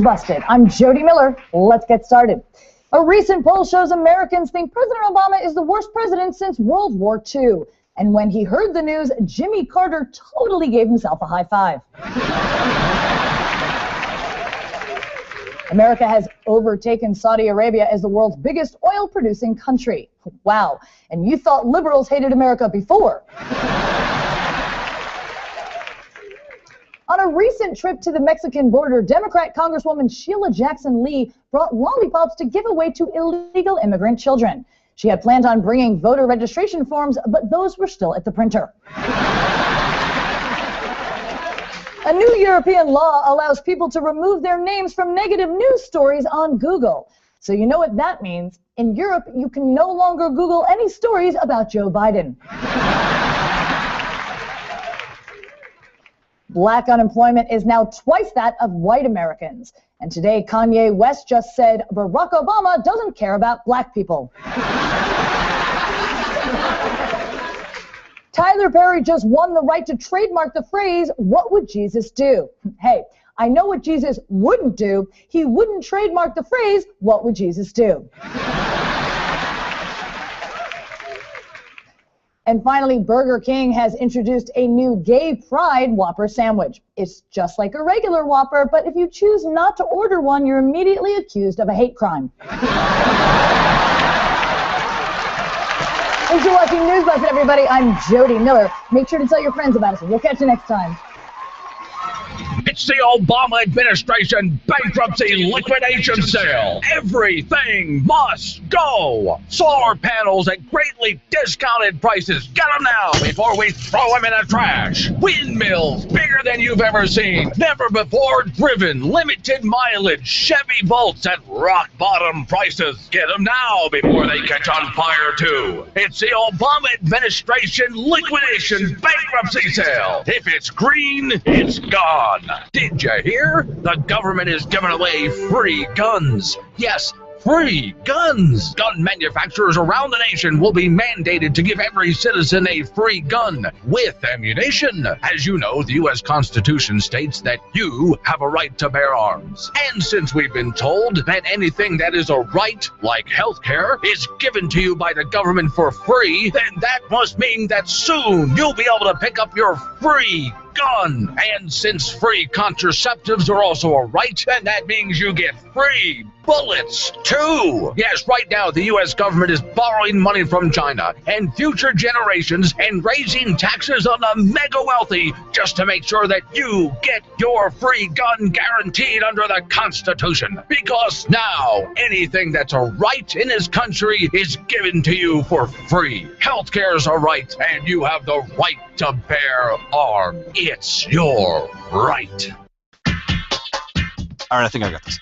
Busted. I'm Jody Miller. Let's get started. A recent poll shows Americans think President Obama is the worst president since World War II. And when he heard the news, Jimmy Carter totally gave himself a high five. America has overtaken Saudi Arabia as the world's biggest oil-producing country. Wow. And you thought liberals hated America before. On a recent trip to the Mexican border, Democrat Congresswoman Sheila Jackson Lee brought lollipops to give away to illegal immigrant children. She had planned on bringing voter registration forms, but those were still at the printer. A new European law allows people to remove their names from negative news stories on Google. So you know what that means. In Europe, you can no longer Google any stories about Joe Biden. Black unemployment is now twice that of white Americans. And today, Kanye West just said Barack Obama doesn't care about black people. Tyler Perry just won the right to trademark the phrase, "What would Jesus do?" Hey, I know what Jesus wouldn't do. He wouldn't trademark the phrase, "What would Jesus do?" And finally, Burger King has introduced a new Gay Pride Whopper sandwich. It's just like a regular Whopper, but if you choose not to order one, you're immediately accused of a hate crime. Thanks for watching News Busted, everybody. I'm Jody Miller. Make sure to tell your friends about us, and we'll catch you next time. It's the Obama administration bankruptcy liquidation sale. Everything must go. Solar panels at greatly discounted prices. Get them now before we throw them in the trash. Windmills bigger than you've ever seen. Never before driven. Limited mileage. Chevy Bolts at rock bottom prices. Get them now before they catch on fire too. It's the Obama administration liquidation bankruptcy sale. If it's green, it's gone. Did you hear? The government is giving away free guns. Yes, free guns. Gun manufacturers around the nation will be mandated to give every citizen a free gun with ammunition. As you know, the U.S. Constitution states that you have a right to bear arms. And since we've been told that anything that is a right, like health care, is given to you by the government for free, then that must mean that soon you'll be able to pick up your free gun. And since free contraceptives are also a right, then that means you get free bullets too. Yes, right now the U.S. government is borrowing money from China and future generations and raising taxes on the mega wealthy just to make sure that you get your free gun guaranteed under the Constitution. Because now anything that's a right in this country is given to you for free. Healthcare's a right, and you have the right to bear arms. It's your right. All right, I think I got this.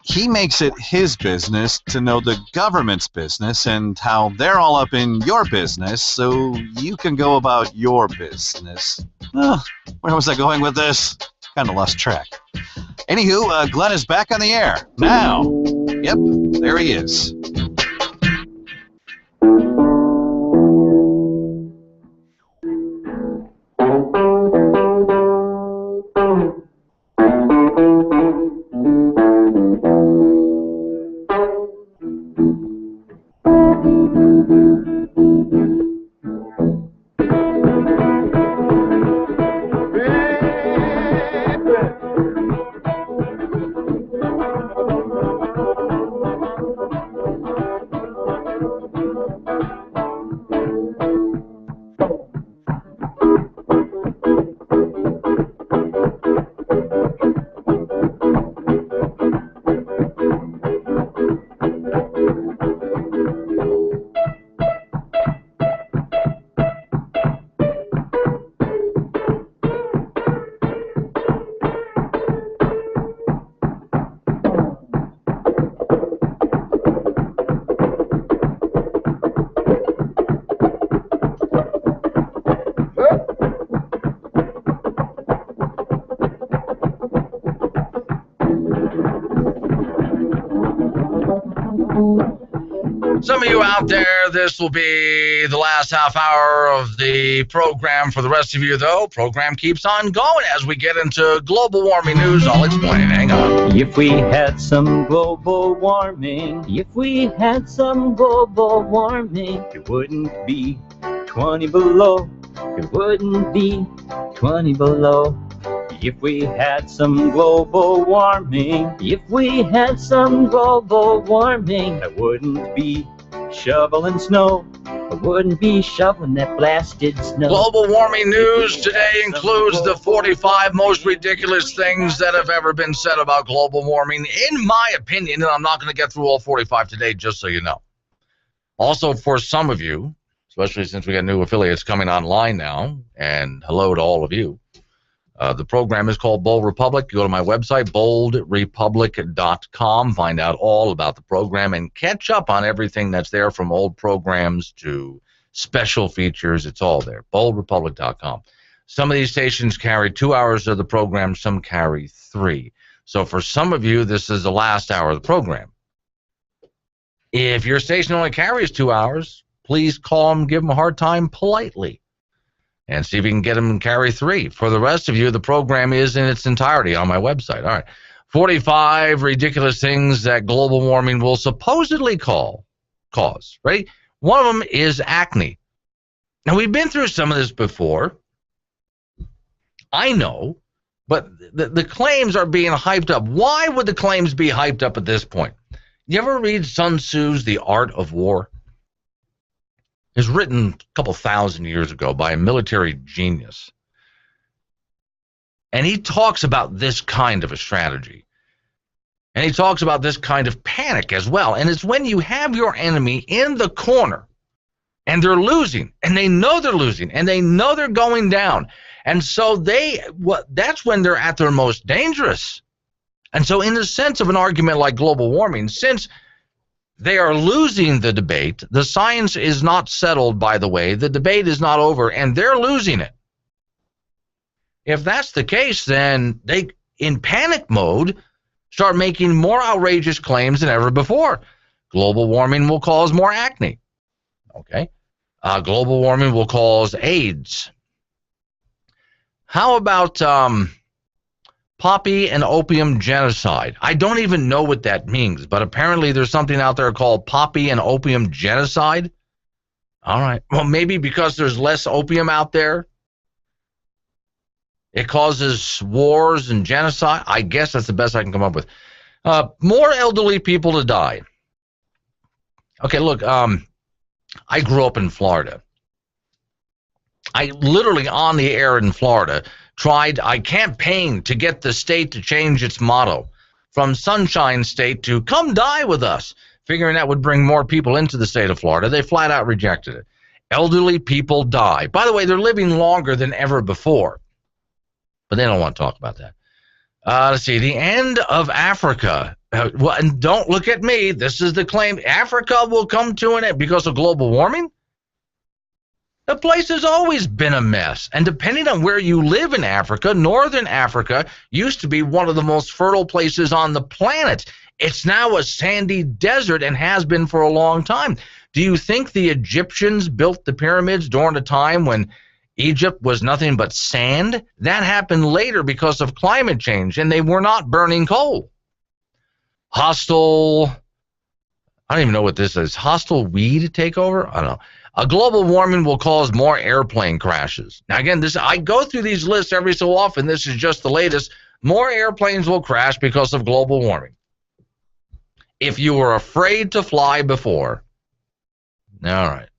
He makes it his business to know the government's business and how they're all up in your business so you can go about your business. Where was I going with this? Kind of lost track. Anywho, Glenn is back on the air. Now. Yep, there he is. some of you out there, this will be the last half hour of the program. For the rest of you, though, program keeps on going as we get into global warming news. I'll explain. Hang on. If we had some global warming, it wouldn't be 20 below. It wouldn't be 20 below. If we had some global warming, I wouldn't be shoveling snow. I wouldn't be shoveling that blasted snow. Global warming news today includes the 45 most ridiculous things that have ever been said about global warming, in my opinion, and I'm not going to get through all 45 today, just so you know. Also, for some of you, especially since we got new affiliates coming online now, and hello to all of you, the program is called Bold Republic. You go to my website, boldrepublic.com, find out all about the program and catch up on everything that's there, from old programs to special features. It's all there, boldrepublic.com. Some of these stations carry 2 hours of the program, some carry 3. So for some of you, this is the last hour of the program. If your station only carries 2 hours, please call them, give them a hard time politely, and see if you can get them to carry 3. For the rest of you, the program is in its entirety on my website. All right. 45 ridiculous things that global warming will supposedly cause. Ready? One of them is acne. Now, we've been through some of this before. I know, but the claims are being hyped up. Why would the claims be hyped up at this point? You ever read Sun Tzu's The Art of War? It was written a couple thousand years ago by a military genius. And he talks about this kind of a strategy. And he talks about this kind of panic as well. And it's when you have your enemy in the corner and they're losing, and they know they're losing, and they know they're going down. And so that's when they're at their most dangerous. And so in the sense of an argument like global warming, since they are losing the debate, the science is not settled, by the way, the debate is not over, and they're losing it. If that's the case, then they, in panic mode, start making more outrageous claims than ever before. Global warming will cause more acne. Okay. Global warming will cause AIDS. How about poppy and opium genocide? I don't even know what that means, but apparently there's something out there called poppy and opium genocide. All right. Well, maybe because there's less opium out there, it causes wars and genocide. I guess that's the best I can come up with. More elderly people to die. Okay, look, I grew up in Florida. I literally, on the air in Florida, I campaigned to get the state to change its motto from Sunshine State to Come Die With Us, figuring that would bring more people into the state of Florida. They flat out rejected it. Elderly people die. By the way, they're living longer than ever before, but they don't want to talk about that. Let's see, the end of Africa. Well, and don't look at me. This is the claim. Africa will come to an end because of global warming? The place has always been a mess. And depending on where you live in Africa, northern Africa used to be one of the most fertile places on the planet. It's now a sandy desert and has been for a long time. Do you think the Egyptians built the pyramids during a time when Egypt was nothing but sand? That happened later because of climate change, and they were not burning coal. Hostile, I don't even know what this is. Hostile weed takeover? I don't know. A global warming will cause more airplane crashes. Now, again, I go through these lists every so often. This is just the latest. More airplanes will crash because of global warming. If you were afraid to fly before, all right.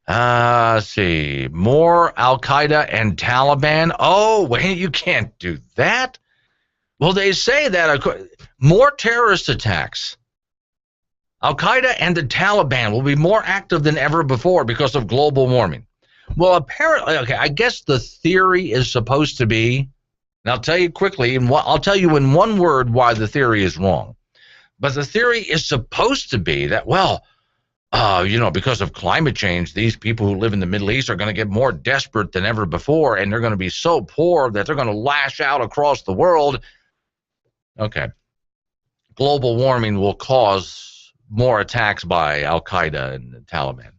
Let's see. More Al-Qaeda and Taliban. Oh, wait, you can't do that. Well, they say that more terrorist attacks. Al-Qaeda and the Taliban will be more active than ever before because of global warming. Well, apparently, okay, I guess the theory is supposed to be, and I'll tell you quickly, and I'll tell you in one word why the theory is wrong. But the theory is supposed to be that, well, because of climate change, these people who live in the Middle East are going to get more desperate than ever before, and they're going to be so poor that they're going to lash out across the world. Okay. Global warming will cause more attacks by Al-Qaeda and the Taliban.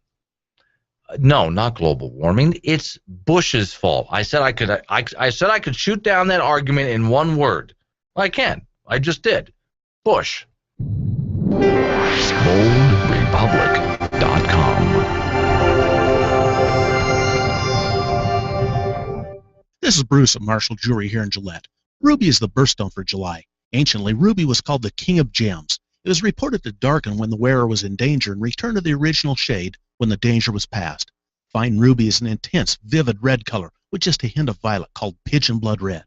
No, not global warming. It's Bush's fault. I said I could shoot down that argument in one word. I can. I just did. Bush. BoldRepublic.com. This is Bruce at Marshall Jewelry here in Gillette. Ruby is the birthstone for July. Anciently, ruby was called the king of gems. It was reported to darken when the wearer was in danger and return to the original shade when the danger was past. Fine ruby is an intense, vivid red color with just a hint of violet called pigeon blood red.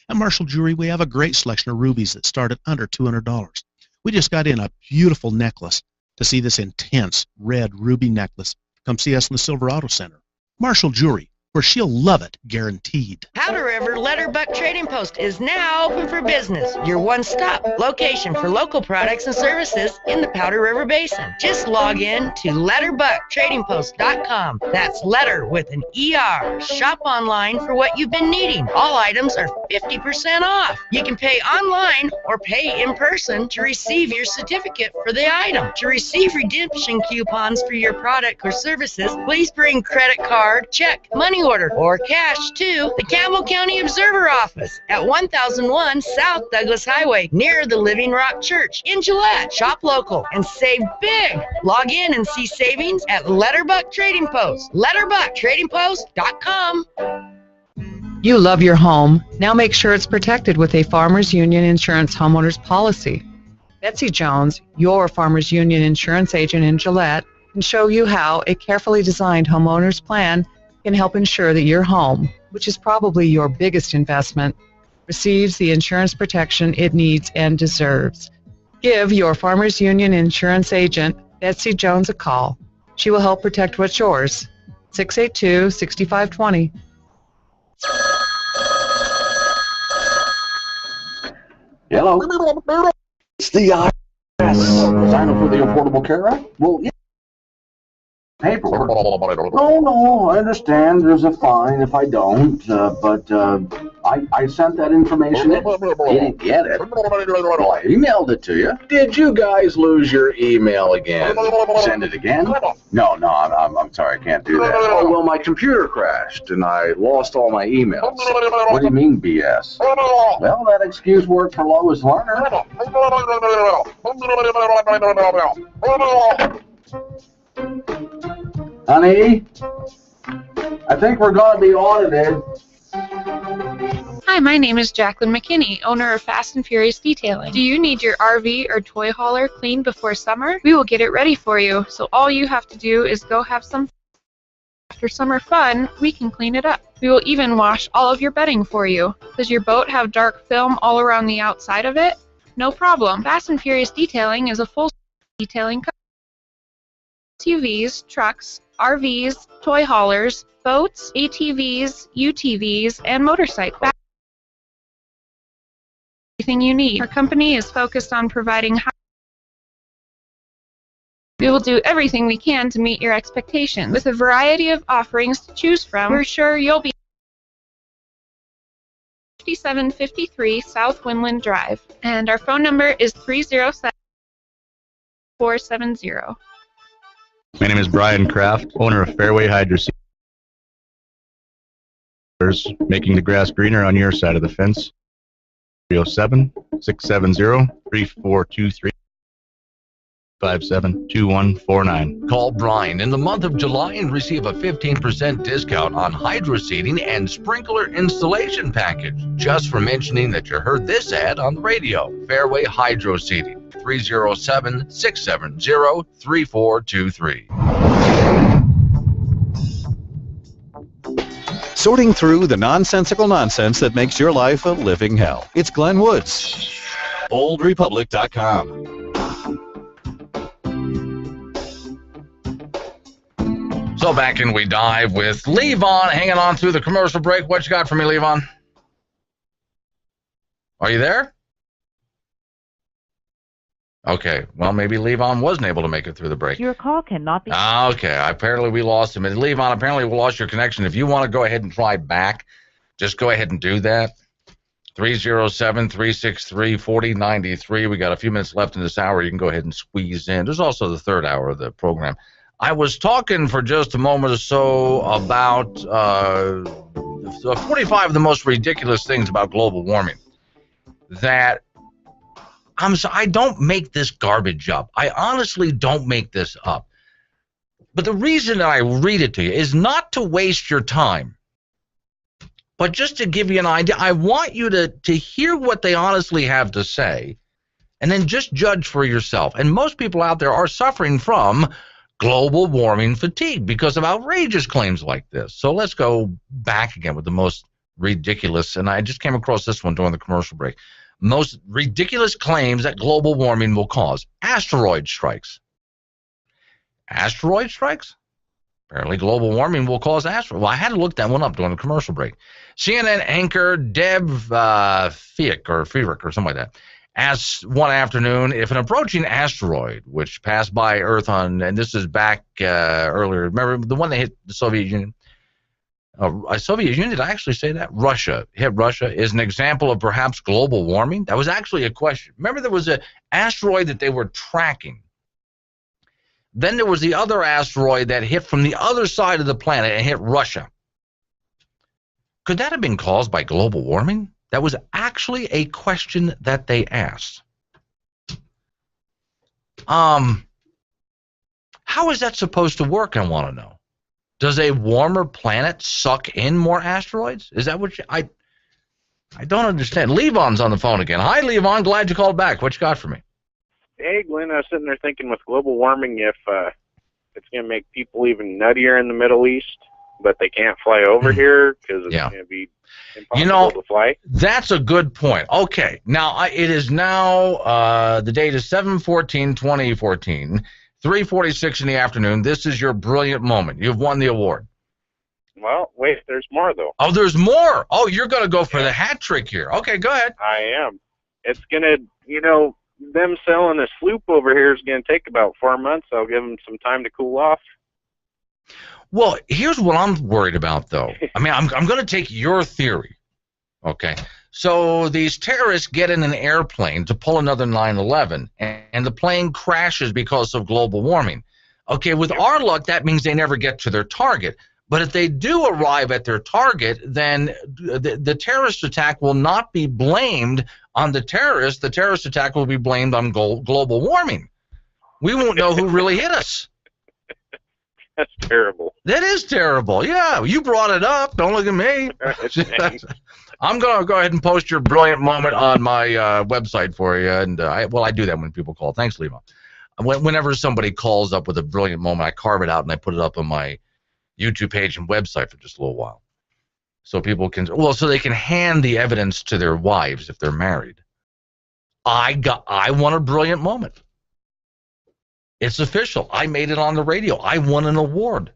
At Marshall Jewelry, we have a great selection of rubies that start at under $200. We just got in a beautiful necklace. To see this intense red ruby necklace, come see us in the Silver Auto Center. Marshall Jewelry, where she'll love it, guaranteed. Powder River Letterbuck Trading Post is now open for business. Your one-stop location for local products and services in the Powder River Basin. Just log in to letterbucktradingpost.com. That's letter with an ER. Shop online for what you've been needing. All items are 50% off. You can pay online or pay in person to receive your certificate for the item. To receive redemption coupons for your product or services, please bring credit card, check, money order, or cash to the Campbell County Observer Office at 1001 South Douglas Highway near the Living Rock Church in Gillette. Shop local and save big. Log in and see savings at Letterbuck Trading Post. Letterbucktradingpost.com. You love your home. Now make sure it's protected with a Farmers Union Insurance homeowners policy. Betsy Jones, your Farmers Union insurance agent in Gillette, can show you how a carefully designed homeowners plan can help ensure that your home, which is probably your biggest investment, receives the insurance protection it needs and deserves. Give your Farmers Union insurance agent, Betsy Jones, a call. She will help protect what's yours. 682-6520. Hello. It's the IRS. Sign up for the Affordable Care Act? Well, yeah. Paperwork. No, I understand there's a fine if I don't, but I sent that information in. You didn't get it. Well, I emailed it to you. Did you guys lose your email again? Send it again? No, I'm sorry, I can't do that. Oh, well, my computer crashed and I lost all my emails. What do you mean, BS? Well, that excuse worked for Lois Lerner. Honey, I think we're going to be audited. Hi, my name is Jacqueline McKinney, owner of Fast and Furious Detailing. Do you need your RV or toy hauler cleaned before summer? We will get it ready for you, so all you have to do is go have some fun. After summer fun, we can clean it up. We will even wash all of your bedding for you. Does your boat have dark film all around the outside of it? No problem. Fast and Furious Detailing is a full detailing company. SUVs, trucks, RVs, toy haulers, boats, ATVs, UTVs, and motorcycles. Everything you need. Our company is focused on providing We will do everything we can to meet your expectations. With a variety of offerings to choose from, we're sure you'll be 5753 South Winland Drive, and our phone number is 307-470. My name is Brian Kraft, owner of Fairway Hydro Seeders, making the grass greener on your side of the fence. 307-670-3423. 572149. Call Brian in the month of July and receive a 15% discount on hydro seeding and sprinkler installation package just for mentioning that you heard this ad on the radio. Fairway Hydro Seeding, 307-670-3423. Sorting through the nonsensical nonsense that makes your life a living hell. It's Glenn Woods. BoldRepublic.com. So back in we dive with Levon hanging on through the commercial break. What you got for me, Levon? Are you there? Okay, well, maybe Levon wasn't able to make it through the break. Your call cannot be... Okay, apparently we lost him. And Levon, apparently we lost your connection. If you want to go ahead and try back, just go ahead and do that. 307-363-4093. We got a few minutes left in this hour. You can go ahead and squeeze in. There's also the third hour of the program. I was talking for just a moment or so about 45 of the most ridiculous things about global warming. That I don't make this garbage up. I honestly don't make this up. But the reason that I read it to you is not to waste your time, but just to give you an idea. I want you to hear what they honestly have to say, and then just judge for yourself. And most people out there are suffering from global warming fatigue because of outrageous claims like this. So let's go back again with the most ridiculous, and I just came across this one during the commercial break. Most ridiculous claims that global warming will cause. Asteroid strikes. Asteroid strikes? Apparently global warming will cause asteroids. Well, I had to look that one up during the commercial break. CNN anchor Deb Fiek or something like that asked one afternoon if an approaching asteroid, which passed by Earth and this is back earlier, remember the one that hit the Soviet Union? Soviet Union, did I actually say that? Russia, hit Russia, is an example of perhaps global warming? That was actually a question. Remember there was an asteroid that they were tracking. Then there was the other asteroid that hit from the other side of the planet and hit Russia. Could that have been caused by global warming? That was actually a question that they asked. How is that supposed to work, I want to know? Does a warmer planet suck in more asteroids? Is that what I don't understand. Levon's on the phone again. Hi, Levon. Glad you called back. What you got for me? Hey, Glenn, I was sitting there thinking with global warming, if it's going to make people even nuttier in the Middle East, but they can't fly over here because it's going to be impossible to fly. That's a good point. Okay. Now, it is now, the date is 7/14/2014, 3:46 in the afternoon. This is your brilliant moment. You've won the award. Well, wait, there's more, though. Oh, there's more? Oh, you're going to go for the hat trick here. Okay, go ahead. I am. It's going to, them selling a sloop over here is going to take about 4 months. I'll give them some time to cool off. Well, here's what I'm worried about, though. I mean, I'm going to take your theory, okay? So these terrorists get in an airplane to pull another 9/11, and the plane crashes because of global warming. Okay, with our luck, that means they never get to their target. But if they do arrive at their target, then the terrorist attack will not be blamed on the terrorists. The terrorist attack will be blamed on global warming. We won't know who really hit us. That's terrible. That is terrible. Yeah, you brought it up. Don't look at me. I'm going to go ahead and post your brilliant moment on my website for you. And I do that when people call. Thanks, Leva. Whenever somebody calls up with a brilliant moment, I carve it out and I put it up on my YouTube page and website for just a little while. So people can, so they can hand the evidence to their wives if they're married. I won a brilliant moment. It's official. I made it on the radio. I won an award.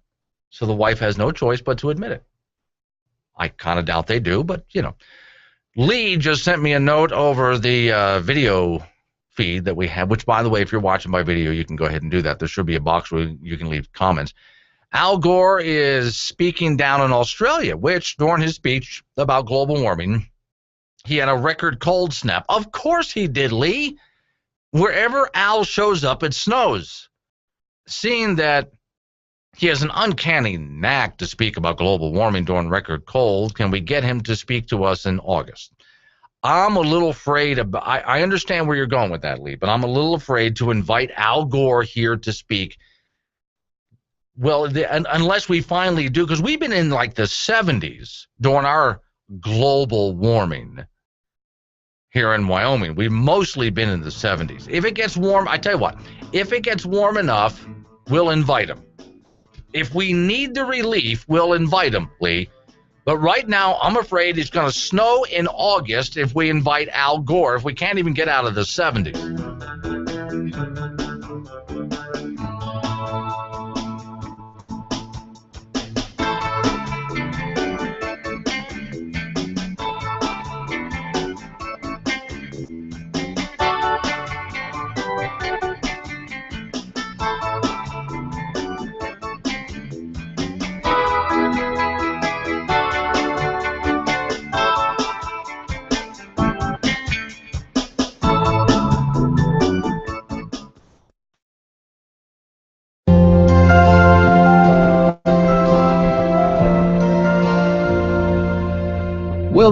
So the wife has no choice but to admit it. I kind of doubt they do, but, Lee just sent me a note over the video feed that we have, which, by the way, if you're watching by video, you can go ahead and do that. There should be a box where you can leave comments. Al Gore is speaking down in Australia, which, during his speech about global warming, he had a record cold snap. Of course he did, Lee. Wherever Al shows up, it snows. Seeing that he has an uncanny knack to speak about global warming during record cold, can we get him to speak to us in August? I'm a little afraid of, I understand where you're going with that, Lee, but I'm a little afraid to invite Al Gore here to speak. Well, unless we finally do, because we've been in like the 70s during our global warming here in Wyoming. We've mostly been in the 70s. If it gets warm, I tell you what, if it gets warm enough, we'll invite him. If we need the relief, we'll invite him, Lee. But right now, I'm afraid it's going to snow in August if we invite Al Gore, if we can't even get out of the 70s.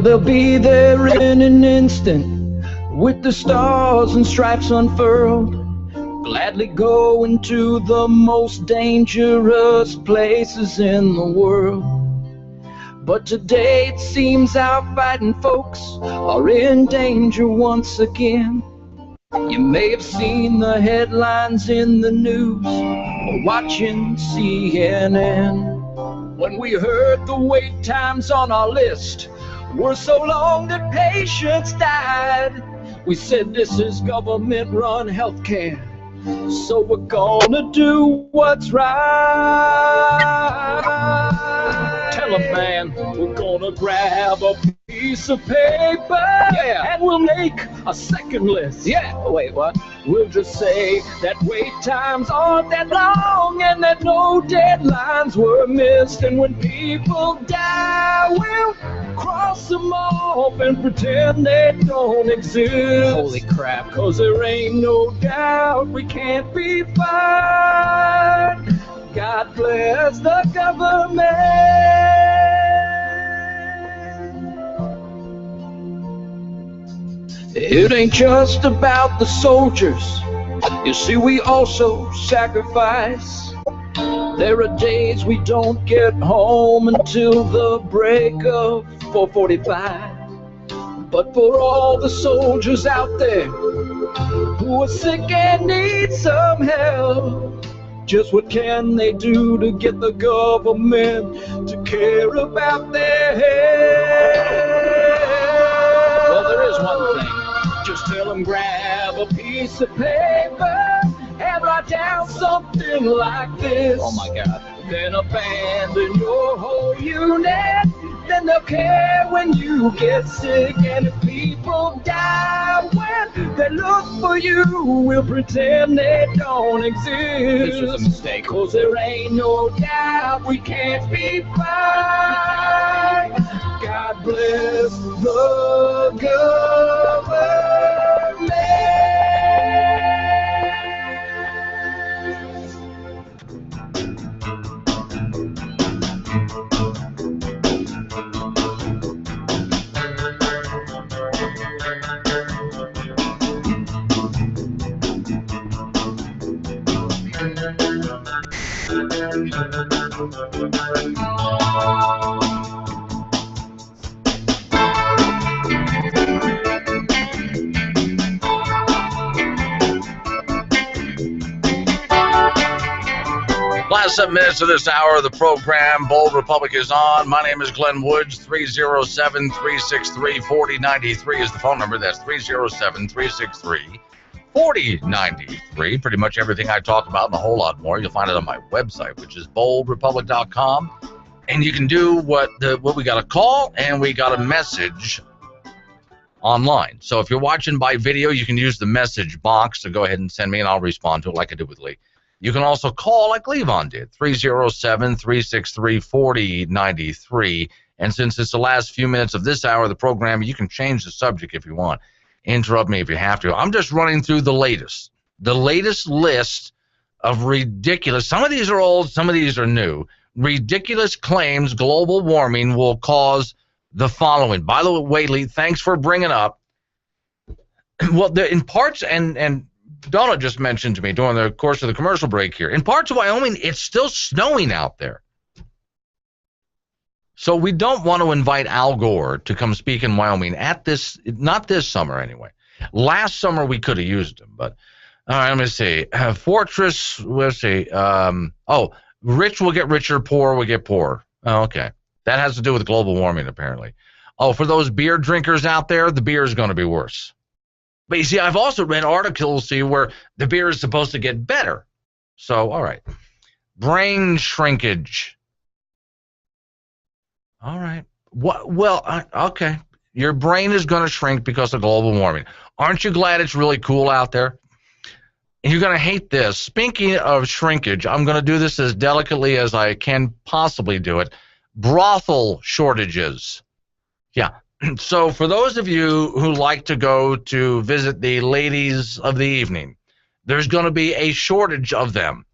they'll be there in an instant with the stars and stripes unfurled. Gladly go into the most dangerous places in the world. But today it seems our fighting folks are in danger once again. You may have seen the headlines in the news or watching CNN. When we heard the wait times on our list were so long that patients died, we said this is government-run healthcare, so we're gonna do what's right. Tell 'em, man, we're gonna grab a piece of paper, and we'll make a second list. Wait, what? We'll just say that wait times aren't that long and that no deadlines were missed. And when people die, we'll cross them off and pretend they don't exist. Holy crap. 'Cause there ain't no doubt we can't be fine. God bless the government. It ain't just about the soldiers. You see, we also sacrifice. There are days we don't get home until the break of 4:45. But for all the soldiers out there who are sick and need some help, just what can they do to get the government to care about their health? Well, there is one thing. Just tell them grab a piece of paper and write down something like this. Oh my God. Then abandon your whole unit. Then they'll care when you get sick. And if people die when they look for you, we'll pretend they don't exist. This was a mistake. 'Cause there ain't no doubt we can't be fine. God bless the government. Last 7 minutes of this hour of the program, Bold Republic is on. My name is Glenn Woods. 307-363-4093 is the phone number. That's 307-363-4093. Pretty much everything I talk about and a whole lot more, you'll find it on my website, which is boldrepublic.com. And you can do what we got a call and we got a message online. So if you're watching by video, you can use the message box to go ahead and send me, and I'll respond to it like I did with Lee. You can also call like Levon did, 307-363-4093. And since it's the last few minutes of this hour of the program, you can change the subject if you want. Interrupt me if you have to. I'm just running through the latest list of ridiculous, some of these are old, some of these are new, ridiculous claims global warming will cause the following. By the way, Lee, thanks for bringing up, well, in parts, and Donna just mentioned to me during the course of the commercial break here, in parts of Wyoming, it's still snowing out there. So we don't want to invite Al Gore to come speak in Wyoming at this, not this summer anyway. Last summer we could have used him, but all right, let me see. Fortress, let's see. Rich will get richer, poor will get poorer. Oh, okay. That has to do with global warming, apparently. Oh, for those beer drinkers out there, the beer is going to be worse. But you see, I've also read articles where the beer is supposed to get better. So, all right. Brain shrinkage. All right. Okay. Your brain is going to shrink because of global warming. Aren't you glad it's really cool out there? And you're going to hate this. Speaking of shrinkage, I'm going to do this as delicately as I can possibly do it. Brothel shortages. Yeah. So for those of you who like to go to visit the ladies of the evening, there's going to be a shortage of them.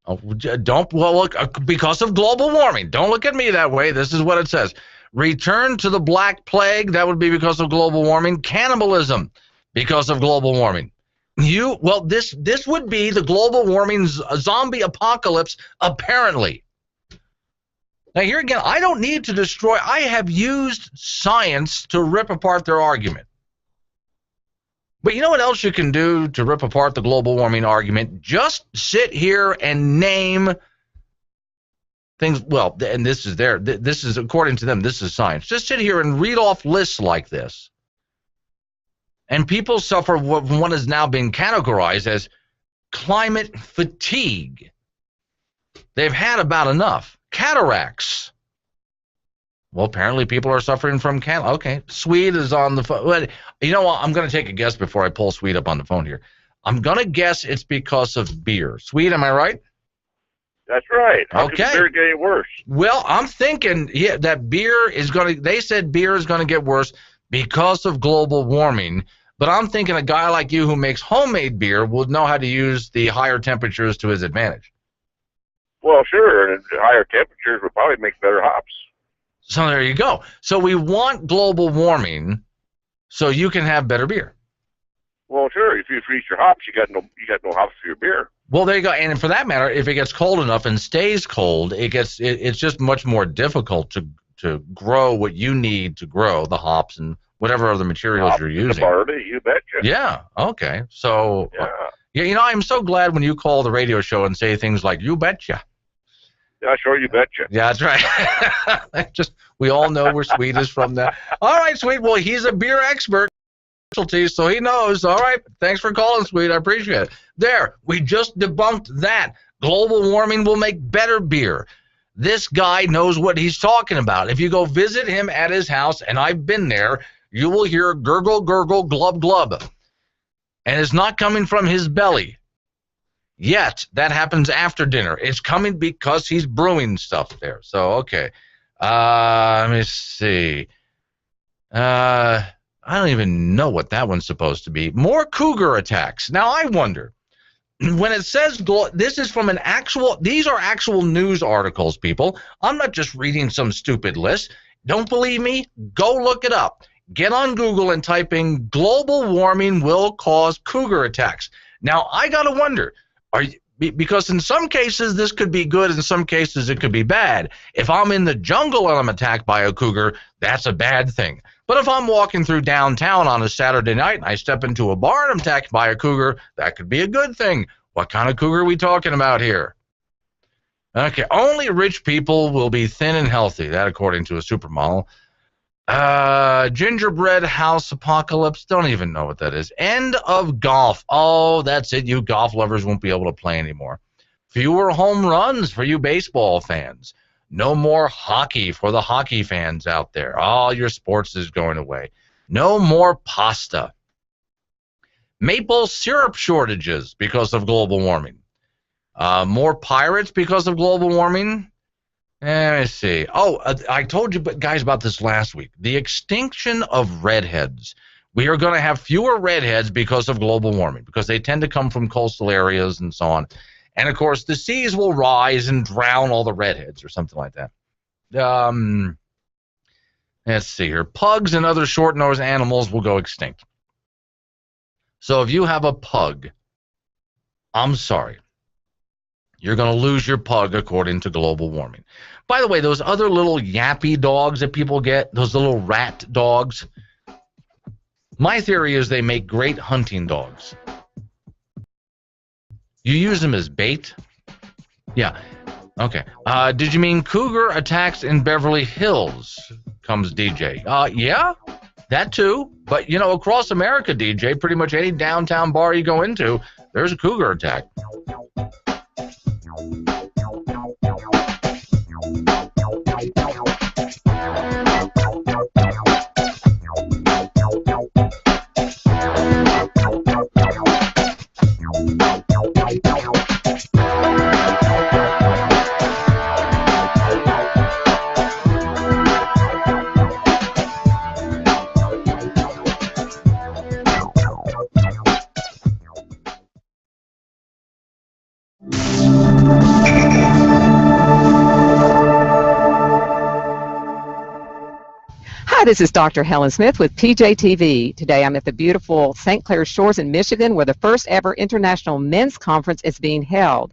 Look, because of global warming. Don't look at me that way. This is what it says. Return to the Black Plague, that would be because of global warming. Cannibalism, because of global warming. This would be the global warming zombie apocalypse, apparently. Now, here again, I don't need to destroy. I have used science to rip apart their argument. But you know what else you can do to rip apart the global warming argument? Just sit here and name things. Well, and this is, according to them, this is science. Just sit here and read off lists like this. And people suffer from what is now being categorized as climate fatigue. They've had about enough. Cataracts. Well, apparently people are suffering from Okay, Swede is on the phone. You know what? I'm going to take a guess before I pull Swede up on the phone here. I'm going to guess it's because of beer. Swede, am I right? That's right. How Okay. could beer get worse? Well, I'm thinking that beer is going to, they said beer is going to get worse because of global warming. But I'm thinking a guy like you who makes homemade beer would know how to use the higher temperatures to his advantage. Well, sure, and higher temperatures would probably make better hops. So there you go. So we want global warming so you can have better beer. Well, sure. If you freeze your hops, you got no hops for your beer. Well, there you go. And for that matter, if it gets cold enough and stays cold, it's just much more difficult to grow what you need to grow the hops and whatever other materials you're using. Barley, you betcha. Yeah. Okay. So yeah, I'm so glad when you call the radio show and say things like "you betcha." Yeah, sure, you betcha. Yeah, that's right. We all know where Swede is from that. All right, Swede. Well, he's a beer expert, so he knows. All right. Thanks for calling, Swede. I appreciate it. There, we just debunked that. Global warming will make better beer. This guy knows what he's talking about. If you go visit him at his house, and I've been there, you will hear gurgle, gurgle, glub, glub. And it's not coming from his belly. Yet, that happens after dinner. It's coming because he's brewing stuff there. So, okay. Let me see. I don't even know what that one's supposed to be. More cougar attacks. Now, I wonder, when it says, this is from these are actual news articles, people. I'm not just reading some stupid list. Don't believe me? Go look it up. Get on Google and type in global warming will cause cougar attacks. Now, I got to wonder, because in some cases this could be good, in some cases it could be bad. If I'm in the jungle and I'm attacked by a cougar, that's a bad thing. But if I'm walking through downtown on a Saturday night and I step into a bar and I'm attacked by a cougar, that could be a good thing. What kind of cougar are we talking about here? Okay, only rich people will be thin and healthy, that according to a supermodel. Gingerbread house apocalypse, don't even know what that is. End of golf. Oh, that's it. You golf lovers won't be able to play anymore. Fewer home runs for you baseball fans. No more hockey for the hockey fans out there. All your sports is going away. No more pasta. Maple syrup shortages because of global warming. More pirates because of global warming. Let me see. Oh, I told you guys about this last week. The extinction of redheads. We are going to have fewer redheads because of global warming, because they tend to come from coastal areas and so on. And, of course, the seas will rise and drown all the redheads or something like that. Let's see here. Pugs and other short-nosed animals will go extinct. So if you have a pug, I'm sorry. You're going to lose your pug according to global warming. By the way, those other little yappy dogs that people get, those little rat dogs, my theory is they make great hunting dogs. You use them as bait? Yeah. Okay. Did you mean cougar attacks in Beverly Hills? Comes DJ. Yeah, that too. But, across America, DJ, pretty much any downtown bar you go into, there's a cougar attack. Hi, this is Dr. Helen Smith with PJTV. Today I'm at the beautiful St. Clair Shores in Michigan, where the first ever International Men's Conference is being held.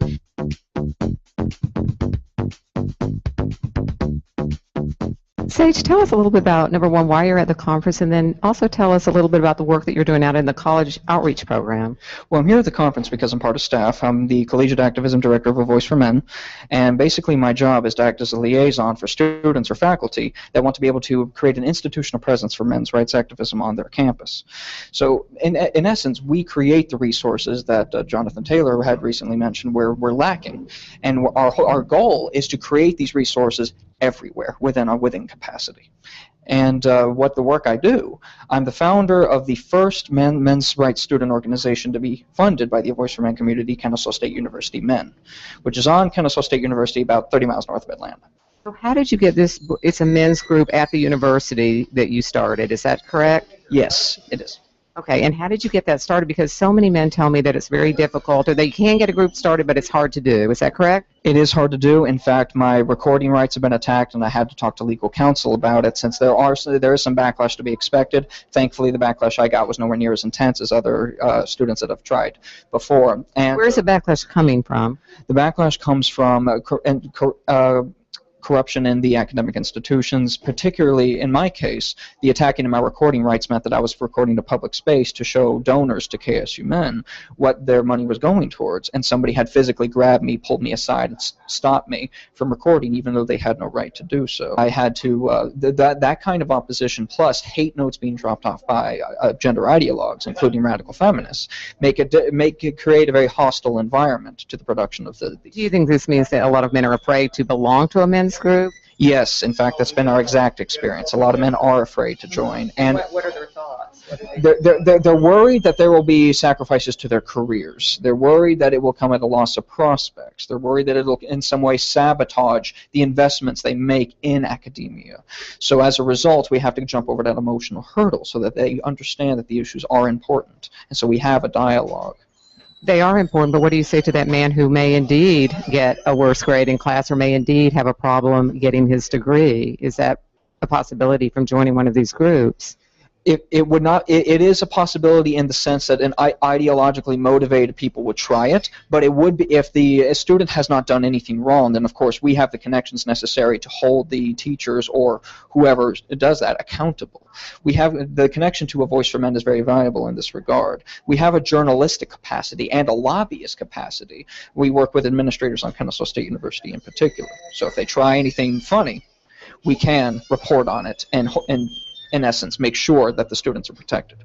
Sage, tell us a little bit about, number one, why you're at the conference, and then also tell us a little bit about the work that you're doing out in the college outreach program. Well, I'm here at the conference because I'm part of staff. I'm the Collegiate Activism Director of A Voice for Men, and basically my job is to act as a liaison for students or faculty that want to be able to create an institutional presence for men's rights activism on their campus. So, in essence, we create the resources that Jonathan Taylor had recently mentioned where we're lacking, and our goal is to create these resources everywhere within capacity. And what the work I do, I'm the founder of the first men's rights student organization to be funded by the Voice for Men community, Kennesaw State University Men, which is on Kennesaw State University about 30 miles north of Atlanta. So how did you get this? It's a men's group at the university that you started, is that correct? Yes, it is. Okay, and how did you get that started? Because so many men tell me that it's very difficult, or they can get a group started, but it's hard to do. Is that correct? It is hard to do. In fact, my recording rights have been attacked, and I had to talk to legal counsel about it since there is some backlash to be expected. Thankfully, the backlash I got was nowhere near as intense as other students that have tried before. And where's the backlash coming from? The backlash comes from corruption in the academic institutions, particularly in my case, the attacking of my recording rights meant that I was recording to public space to show donors to KSU Men what their money was going towards, and somebody had physically grabbed me, pulled me aside, and stopped me from recording, even though they had no right to do so. I had to, that kind of opposition, plus hate notes being dropped off by gender ideologues, including radical feminists, create a very hostile environment to the production of the. Do you think this means that a lot of men are afraid to belong to a men's group? Yes, in fact, that's been our exact experience. A lot of men are afraid to join, and what are their thoughts? They're worried that there will be sacrifices to their careers. They're worried that it will come at a loss of prospects. They're worried that it will in some way sabotage the investments they make in academia. So as a result, we have to jump over that emotional hurdle so that they understand that the issues are important, and so we have a dialogue. They are important, but what do you say to that man who may indeed get a worse grade in class or may indeed have a problem getting his degree? Is that a possibility from joining one of these groups? It would not. It is a possibility in the sense that an ideologically motivated people would try it, but it would be if the student has not done anything wrong. Then of course we have the connections necessary to hold the teachers or whoever does that accountable. We have the connection to A Voice for Men is very valuable in this regard. We have a journalistic capacity and a lobbyist capacity. We work with administrators on Kennesaw State University in particular. So if they try anything funny, we can report on it and in essence, make sure that the students are protected.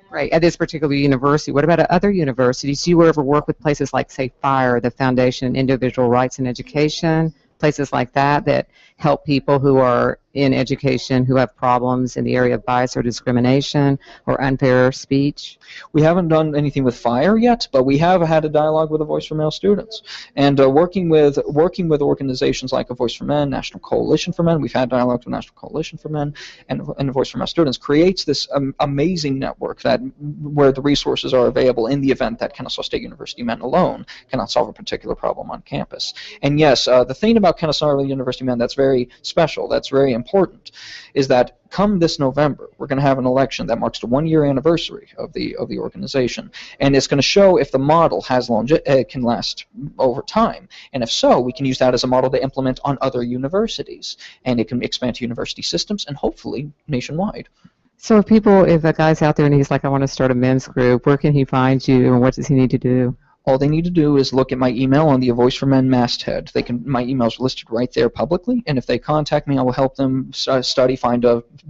Right, at this particular university. What about at other universities? Do you ever work with places like, say, FIRE, the Foundation Individual Rights in Education, places like that that help people who are in education who have problems in the area of bias or discrimination or unfair speech? We haven't done anything with FIRE yet, but we have had a dialogue with A Voice for Male students. And working with organizations like A Voice for Men, National Coalition for Men, we've had dialogue with National Coalition for Men, and A Voice for Male students creates this amazing network where the resources are available in the event that Kennesaw State University Men alone cannot solve a particular problem on campus. And yes, the thing about Kennesaw University Men that's very special, that's very important, is that come this November, we're going to have an election that marks the one-year anniversary of the organization, and it's going to show if the model can last over time, and if so, we can use that as a model to implement on other universities, and it can expand to university systems and hopefully nationwide. So if a guy's out there and he's like, I want to start a men's group, where can he find you, and what does he need to do? All they need to do is look at my email on the A Voice for Men masthead. My email's listed right there publicly, and if they contact me, I will help them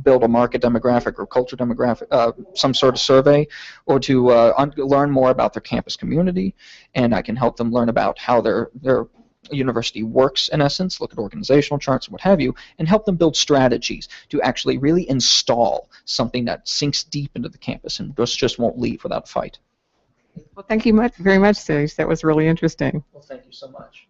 build a market demographic or culture demographic, some sort of survey, or to learn more about their campus community, and I can help them learn about how their university works, in essence, look at organizational charts and what have you, and help them build strategies to actually really install something that sinks deep into the campus and just won't leave without a fight. Well, thank you very much, Sage. That was really interesting. Well, thank you so much.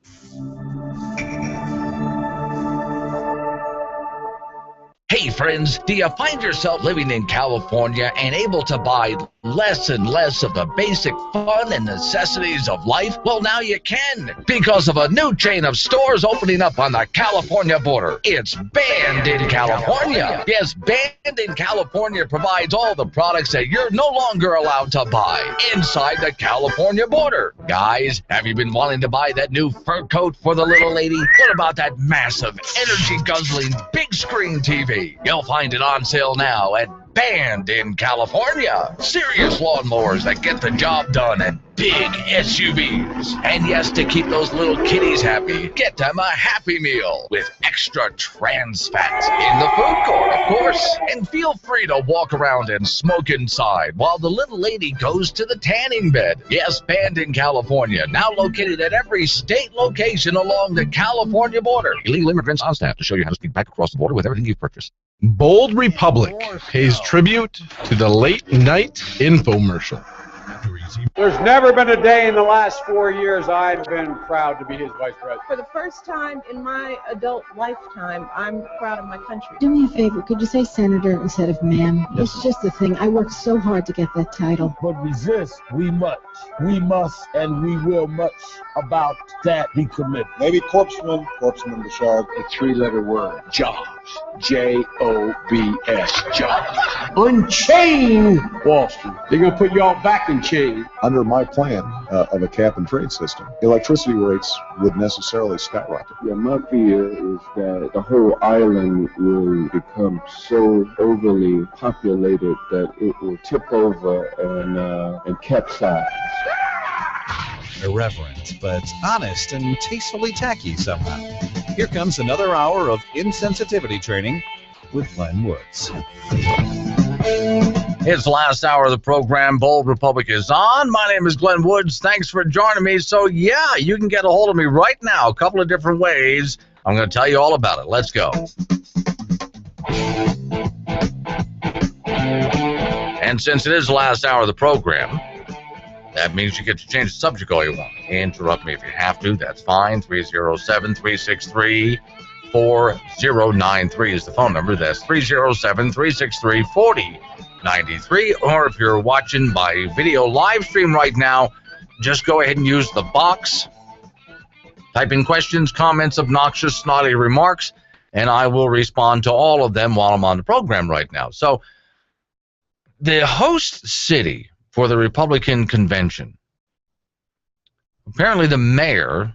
Hey, Hey friends, do you find yourself living in California and able to buy less and less of the basic fun and necessities of life? Well, now you can, because of a new chain of stores opening up on the California border. It's Banned in California. Yes, Banned in California provides all the products that you're no longer allowed to buy inside the California border. Guys, have you been wanting to buy that new fur coat for the little lady? What about that massive, energy-guzzling, big screen TV? You'll find it on sale now at Banned in California. Serious lawnmowers that get the job done and big SUVs. And yes, to keep those little kitties happy, get them a Happy Meal with extra trans fat in the food court, of course. And feel free to walk around and smoke inside while the little lady goes to the tanning bed. Yes, Banned in California, now located at every state location along the California border. Illegal immigrants on staff to show you how to sneak back across the border with everything you've purchased. Bold Republic pays tribute to the late night infomercial. There's never been a day in the last 4 years I've been proud to be his vice president. For the first time in my adult lifetime, I'm proud of my country. Do me a favor, could you say senator instead of ma'am? Yes. It's just the thing. I worked so hard to get that title. But resist, we must, and we will much about that be committed. Maybe Corpsman Bouchard, a three-letter word, jobs. J-O-B-S, jobs. Unchain Wall Street. They're going to put y'all back in chain. Under my plan of a cap-and-trade system, electricity rates would necessarily skyrocket. Yeah, my fear is that the whole island will become so overly populated that it will tip over and capsize. Irreverent, but honest and tastefully tacky somehow. Here comes another hour of insensitivity training with Glenn Woods. It's the last hour of the program. Bold Republic is on. My name is Glenn Woods. Thanks for joining me. So, yeah, you can get a hold of me right now. A couple of different ways. I'm going to tell you all about it. Let's go. And since it is the last hour of the program, that means you get to change the subject all you want. Interrupt me if you have to. That's fine. 307-363-4093 is the phone number. That's 307-363-4093. Or if you're watching by video live stream right now, just go ahead and use the box. Type in questions, comments, obnoxious, snotty remarks, and I will respond to all of them while I'm on the program right now. So, the host city for the Republican convention. Apparently the mayor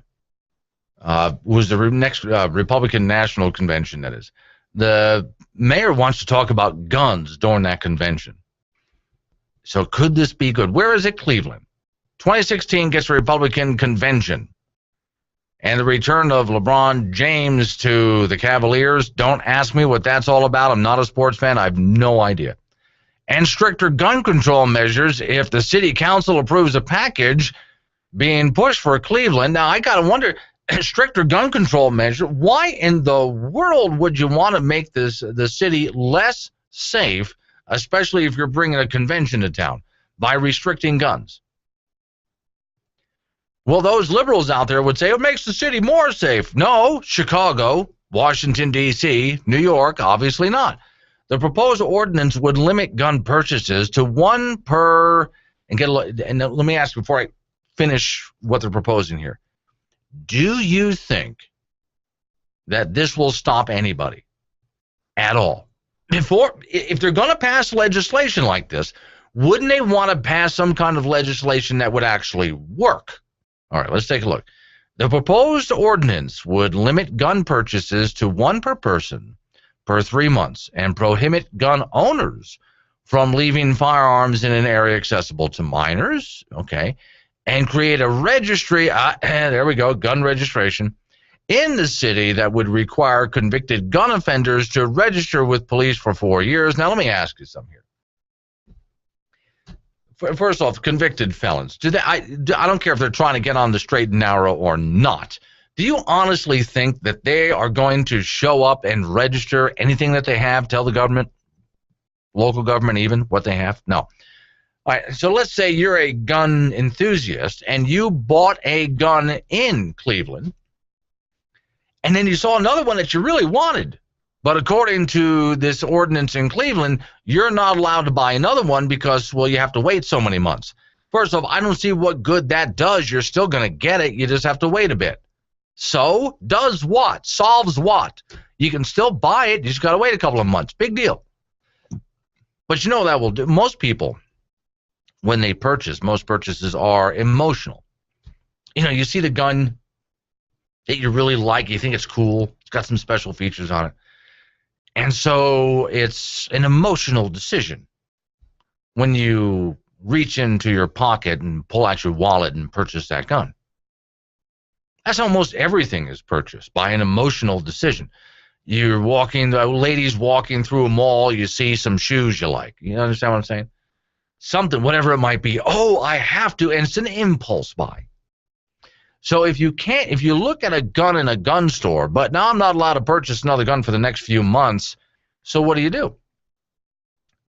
was the next Republican National Convention, that is. The mayor wants to talk about guns during that convention. So could this be good? Where is it? Cleveland. 2016 gets a Republican convention. And the return of LeBron James to the Cavaliers, don't ask me what that's all about. I'm not a sports fan. I have no idea. And stricter gun control measures if the city council approves a package being pushed for Cleveland. Now, I got to wonder, stricter gun control measure, why in the world would you want to make the city less safe, especially if you're bringing a convention to town, by restricting guns? Well, those liberals out there would say it makes the city more safe. No, Chicago, Washington, D.C., New York, obviously not. The proposed ordinance would limit gun purchases to one per, and let me ask before I finish what they're proposing here. Do you think that this will stop anybody at all? If they're going to pass legislation like this, wouldn't they want to pass some kind of legislation that would actually work? All right, let's take a look. The proposed ordinance would limit gun purchases to one per person per 3 months and prohibit gun owners from leaving firearms in an area accessible to minors, okay, and create a registry, there we go, gun registration, in the city that would require convicted gun offenders to register with police for 4 years. Now, let me ask you something here. First off, convicted felons, I don't care if they're trying to get on the straight and narrow or not. Do you honestly think that they are going to show up and register anything that they have, tell the government, local government even, what they have? No. All right, so let's say you're a gun enthusiast and you bought a gun in Cleveland, and then you saw another one that you really wanted, But according to this ordinance in Cleveland, you're not allowed to buy another one because, well, you have to wait so many months. First off, I don't see what good that does. You're still going to get it. You just have to wait a bit. So, does what? Solves what? You can still buy it. You just got to wait a couple of months. Big deal. But you know that will do. Most people, when they purchase, most purchases are emotional. You know, you see the gun that you really like. You think it's cool. It's got some special features on it. And so it's an emotional decision when you reach into your pocket and pull out your wallet and purchase that gun. That's how almost everything is purchased, by an emotional decision. You're walking, the lady's walking through a mall, you see some shoes you like. You understand what I'm saying? Something, whatever it might be. Oh, I have to, and it's an impulse buy. So if you look at a gun in a gun store, but now I'm not allowed to purchase another gun for the next few months, so what do?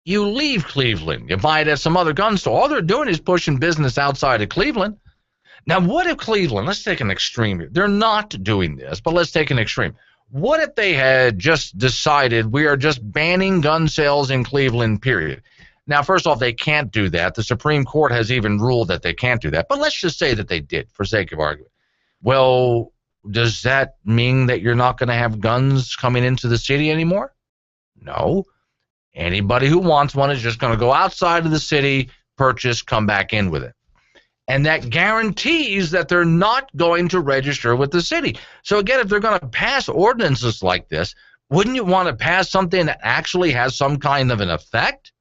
You leave Cleveland. You buy it at some other gun store. All they're doing is pushing business outside of Cleveland. Now, what if Cleveland, let's take an extreme here. They're not doing this, but let's take an extreme. What if they had just decided we are just banning gun sales in Cleveland, period? Now, first off, they can't do that. The Supreme Court has even ruled that they can't do that. But let's just say that they did, for sake of argument. Well, does that mean that you're not going to have guns coming into the city anymore? No. Anybody who wants one is just going to go outside of the city, purchase, come back in with it. And that guarantees that they're not going to register with the city. So again, if they're going to pass ordinances like this, wouldn't you want to pass something that actually has some kind of an effect?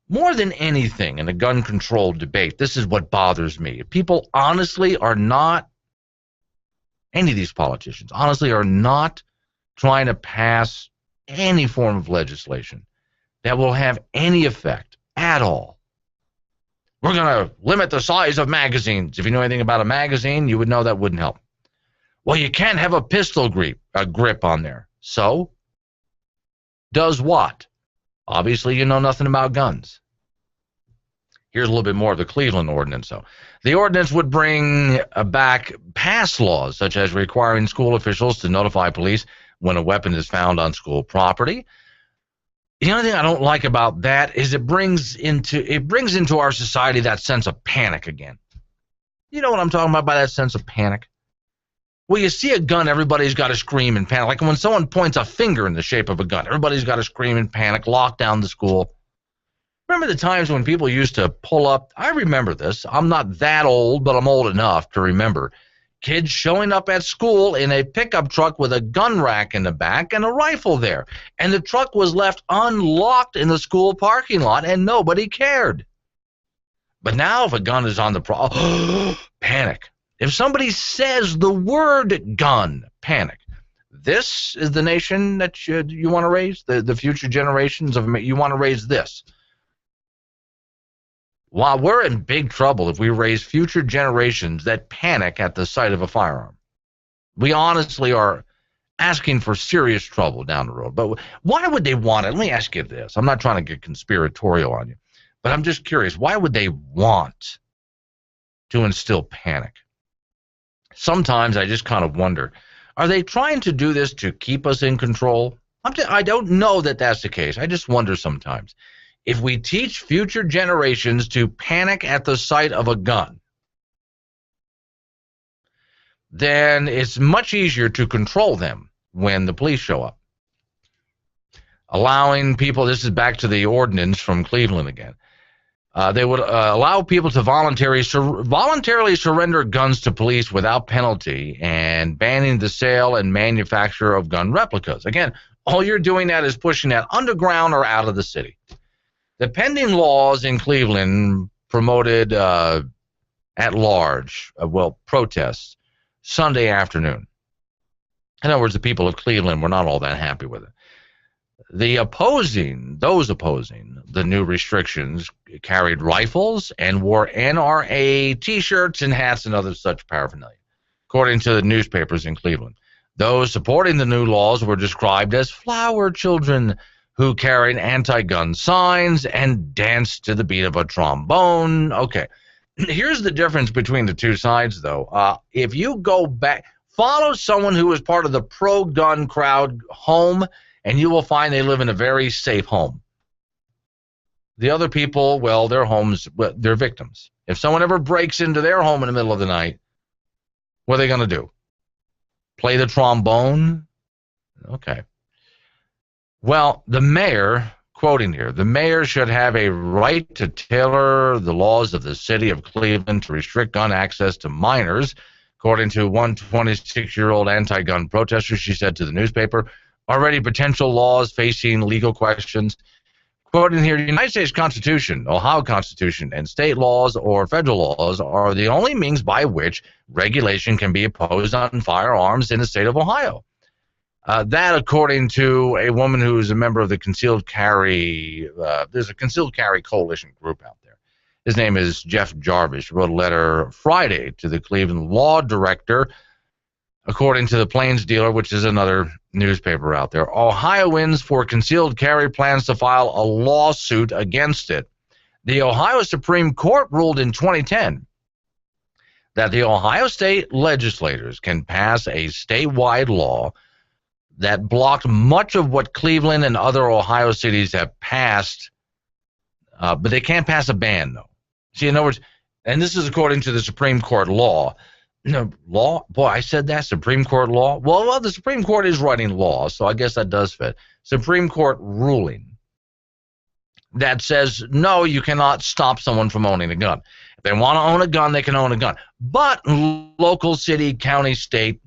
More than anything in a gun control debate, this is what bothers me. People honestly are not, any of these politicians, honestly are not trying to pass any form of legislation that will have any effect at all. We're going to limit the size of magazines. If you know anything about a magazine, you would know that wouldn't help. Well, you can't have a pistol grip on there. So, does what? Obviously, you know nothing about guns. Here's a little bit more of the Cleveland ordinance, though. The ordinance would bring back past laws, such as requiring school officials to notify police when a weapon is found on school property. The only thing I don't like about that is it brings into our society that sense of panic again. You know what I'm talking about by that sense of panic? Well, you see a gun, everybody's got to scream and panic. Like when someone points a finger in the shape of a gun, everybody's got to scream and panic, lock down the school. Remember the times when people used to pull up? I remember this. I'm not that old, but I'm old enough to remember kids showing up at school in a pickup truck with a gun rack in the back and a rifle there. And the truck was left unlocked in the school parking lot, and nobody cared. But now if a gun is on the panic. If somebody says the word gun, panic. This is the nation that you want to raise? The future generations of you want to raise this. Well, we're in big trouble if we raise future generations that panic at the sight of a firearm. We honestly are asking for serious trouble down the road. But why would they want it? Let me ask you this. I'm not trying to get conspiratorial on you, but I'm just curious. Why would they want to instill panic? Sometimes I just kind of wonder, are they trying to do this to keep us in control? I don't know that that's the case. I just wonder sometimes. If we teach future generations to panic at the sight of a gun, then it's much easier to control them when the police show up. Allowing people, this is back to the ordinance from Cleveland again, they would allow people to voluntarily surrender guns to police without penalty and banning the sale and manufacture of gun replicas. Again, all you're doing that is pushing that underground or out of the city. The pending laws in Cleveland promoted at large, protests Sunday afternoon. In other words, the people of Cleveland were not all that happy with it. Those opposing the new restrictions carried rifles and wore NRA T-shirts and hats and other such paraphernalia, according to the newspapers in Cleveland. Those supporting the new laws were described as flower children who carried anti-gun signs and danced to the beat of a trombone. Okay, here's the difference between the two sides, though. If you go back Follow someone who is part of the pro-gun crowd home, and you will find they live in a very safe home. The other people, well, their homes, they're victims. If someone ever breaks into their home in the middle of the night, what are they going to do? Play the trombone? Okay. Well, the mayor, quoting here, the mayor should have a right to tailor the laws of the city of Cleveland to restrict gun access to minors, according to one 26-year-old anti-gun protester. She said to the newspaper, already potential laws facing legal questions. Quoting here, the United States Constitution, Ohio Constitution, and state laws or federal laws are the only means by which regulation can be imposed on firearms in the state of Ohio. That, according to a woman who is a member of the Concealed Carry, there's a Concealed Carry Coalition group out there. His name is Jeff Jarvis. He wrote a letter Friday to the Cleveland law director, according to the Plains Dealer, which is another newspaper out there. Ohioans for concealed carry plans to file a lawsuit against it. The Ohio Supreme Court ruled in 2010 that the Ohio state legislators can pass a statewide law that blocked much of what Cleveland and other Ohio cities have passed, but they can't pass a ban, though. See, in other words, and this is according to the Supreme Court law. No, law? Boy, I said that, Supreme Court law? Well, the Supreme Court is writing law, so I guess that does fit. Supreme Court ruling that says, no, you cannot stop someone from owning a gun. If they want to own a gun, they can own a gun. But local, city, county, state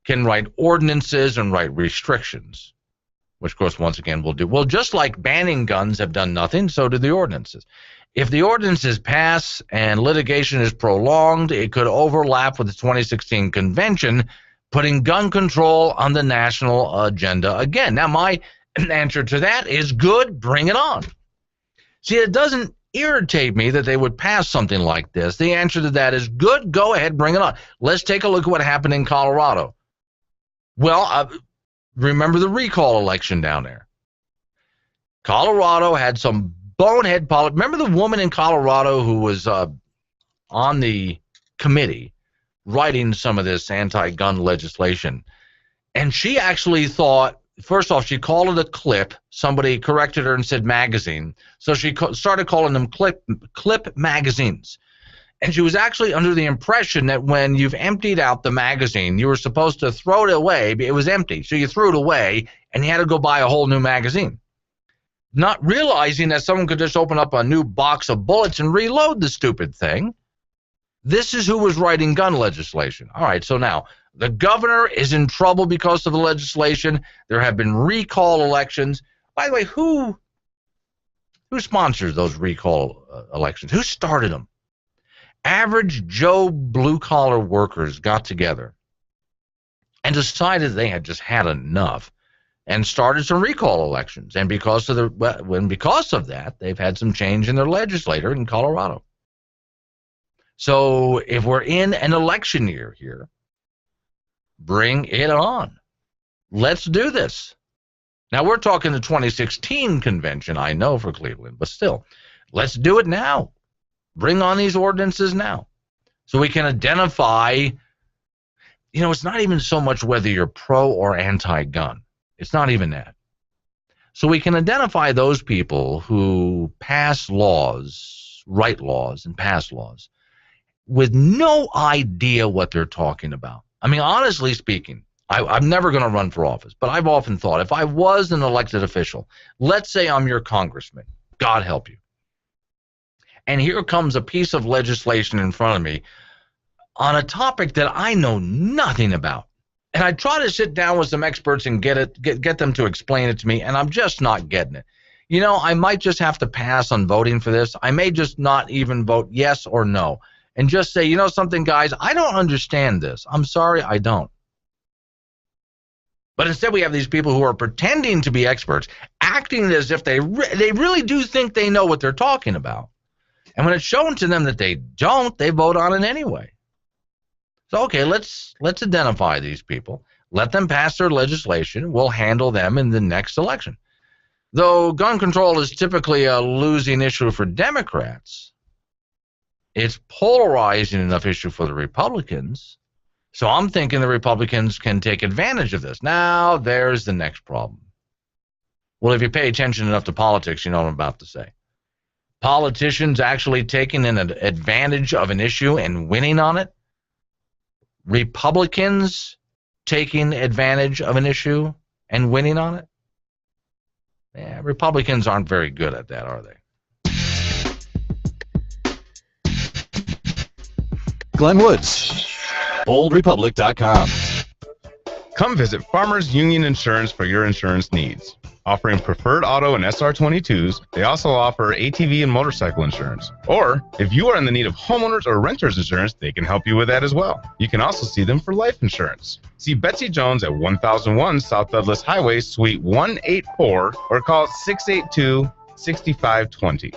can write ordinances and write restrictions, which, of course, once again, we'll do. Well, just like banning guns have done nothing, so do the ordinances. If the ordinances pass and litigation is prolonged, it could overlap with the 2016 convention, putting gun control on the national agenda again. Now, my answer to that is good, bring it on. See, it doesn't irritate me that they would pass something like this. The answer to that is good, go ahead, bring it on. Let's take a look at what happened in Colorado. Well, remember the recall election down there. Colorado had some bonehead politics. Remember the woman in Colorado who was on the committee writing some of this anti-gun legislation? And she actually thought, first off, she called it a clip. Somebody corrected her and said magazine. So she started calling them clip magazines. And she was actually under the impression that when you've emptied out the magazine, you were supposed to throw it away. It was empty. So you threw it away, and you had to go buy a whole new magazine, not realizing that someone could just open up a new box of bullets and reload the stupid thing. This is who was writing gun legislation. All right, so now the governor is in trouble because of the legislation. There have been recall elections. By the way, who sponsors those recall elections? Who started them? Average Joe blue-collar workers got together and decided they had just had enough and started some recall elections. And because of that, they've had some change in their legislature in Colorado. So if we're in an election year here, bring it on. Let's do this. Now, we're talking the 2016 convention, I know, for Cleveland, but still, let's do it now. Bring on these ordinances now so we can identify, it's not even so much whether you're pro or anti-gun. It's not even that. So we can identify those people who pass laws, write laws, and pass laws with no idea what they're talking about. I mean, honestly speaking, I'm never going to run for office, but I've often thought if I was an elected official, let's say I'm your congressman, God help you, and here comes a piece of legislation in front of me on a topic that I know nothing about. And I try to sit down with some experts and get them to explain it to me, and I'm just not getting it. I might just have to pass on voting for this. I may just not even vote yes or no and just say, something, guys, I don't understand this. I'm sorry, I don't. But instead we have these people who are pretending to be experts, acting as if they really do think they know what they're talking about. And when it's shown to them that they don't, they vote on it anyway. So, okay, let's identify these people. Let them pass their legislation. We'll handle them in the next election. Though gun control is typically a losing issue for Democrats, it's polarizing enough issue for the Republicans So I'm thinking the Republicans can take advantage of this. Now, there's the next problem. Well, if you pay attention enough to politics, you know what I'm about to say. Politicians actually taking an advantage of an issue and winning on it. Republicans taking advantage of an issue and winning on it. Yeah, Republicans aren't very good at that, are they? Glenn Woods, BoldRepublic.com. Come visit Farmers Union Insurance for your insurance needs. Offering preferred auto and SR22s, they also offer ATV and motorcycle insurance. Or, if you are in the need of homeowners or renters insurance, they can help you with that as well. You can also see them for life insurance. See Betsy Jones at 1001 South Douglas Highway, Suite 184, or call 682-6520.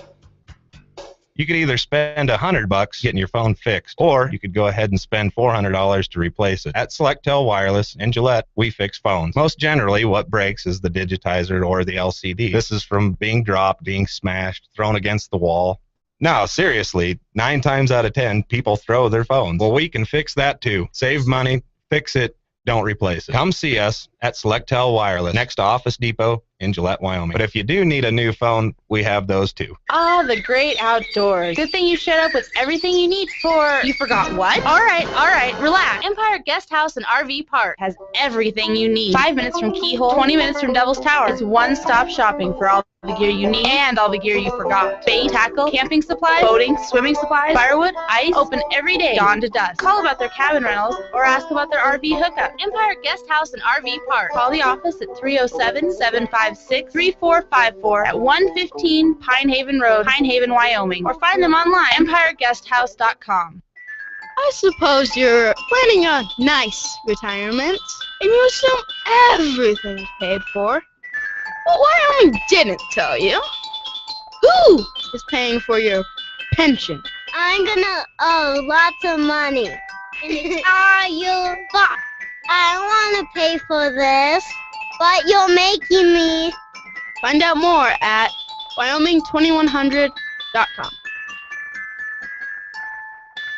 You could either spend $100 getting your phone fixed, or you could go ahead and spend $400 to replace it. At Selectel Wireless in Gillette, we fix phones. Most generally, what breaks is the digitizer or the LCD. This is from being dropped, being smashed, thrown against the wall. Now, seriously, 9 times out of 10, people throw their phones. Well, we can fix that too. Save money, fix it, don't replace it. Come see us at Selectel Wireless, next to Office Depot in Gillette, Wyoming. But if you do need a new phone, we have those too. Ah, the great outdoors. Good thing you showed up with everything you need for... You forgot what? All right, relax. Empire Guest House and RV Park has everything you need. 5 minutes from Keyhole, 20 minutes from Devil's Tower. It's one-stop shopping for all the gear you need and all the gear you forgot. Bait, tackle, camping supplies, boating, swimming supplies, firewood, ice, open every day, dawn to dusk. Call about their cabin rentals or ask about their RV hookup. Empire Guest House and RV Park. Call the office at 307-756-3454 at 115 Pine Haven Road, Pine Haven, Wyoming, or find them online, empireguesthouse.com. I suppose you're planning a nice retirement, and you assume everything is paid for. Well, Wyoming didn't tell you. Who is paying for your pension? I'm gonna owe lots of money. And it's all your fault. I want to pay for this, but you're making me. Find out more at Wyoming2100.com.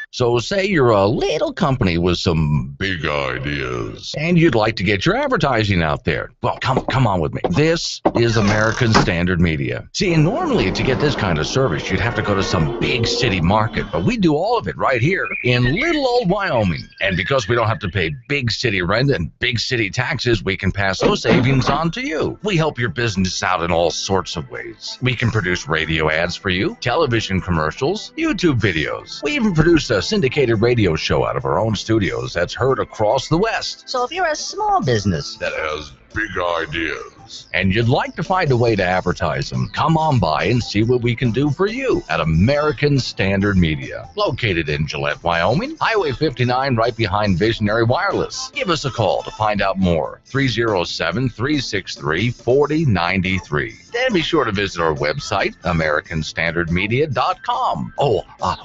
So say you're a little company with some big ideas and you'd like to get your advertising out there. Well, come on with me. This is American Standard Media. See, normally to get this kind of service, you'd have to go to some big city market, but we do all of it right here in little old Wyoming. And because we don't have to pay big city rent and big city taxes, we can pass those savings on to you. We help your business out in all sorts of ways. We can produce radio ads for you, television commercials, YouTube videos. We even produce a syndicated radio show out of our own studios that's heard across the West. So if you're a small business that has big ideas and you'd like to find a way to advertise them, come on by and see what we can do for you at American Standard Media, located in Gillette, Wyoming, Highway 59, right behind Visionary Wireless. Give us a call to find out more, 307-363-4093. Then be sure to visit our website, AmericanStandardMedia.com.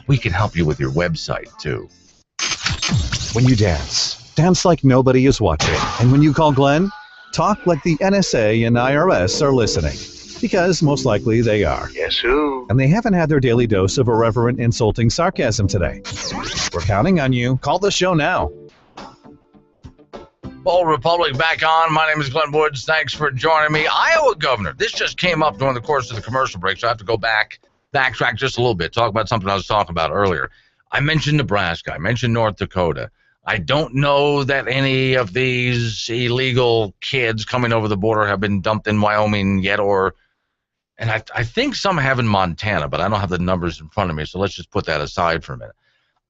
We can help you with your website too. When you dance like nobody is watching. And when you call Glenn, talk like the NSA and IRS are listening. Because most likely they are. Guess who? And they haven't had their daily dose of irreverent, insulting sarcasm today. We're counting on you. Call the show now. Bold Republic back on. My name is Glenn Woods. Thanks for joining me. Iowa governor. This just came up during the course of the commercial break, so I have to go backtrack just a little bit, talk about something I was talking about earlier. I mentioned Nebraska. I mentioned North Dakota. I don't know that any of these illegal kids coming over the border have been dumped in Wyoming yet, and I think some have in Montana, but I don't have the numbers in front of me, so let's just put that aside for a minute.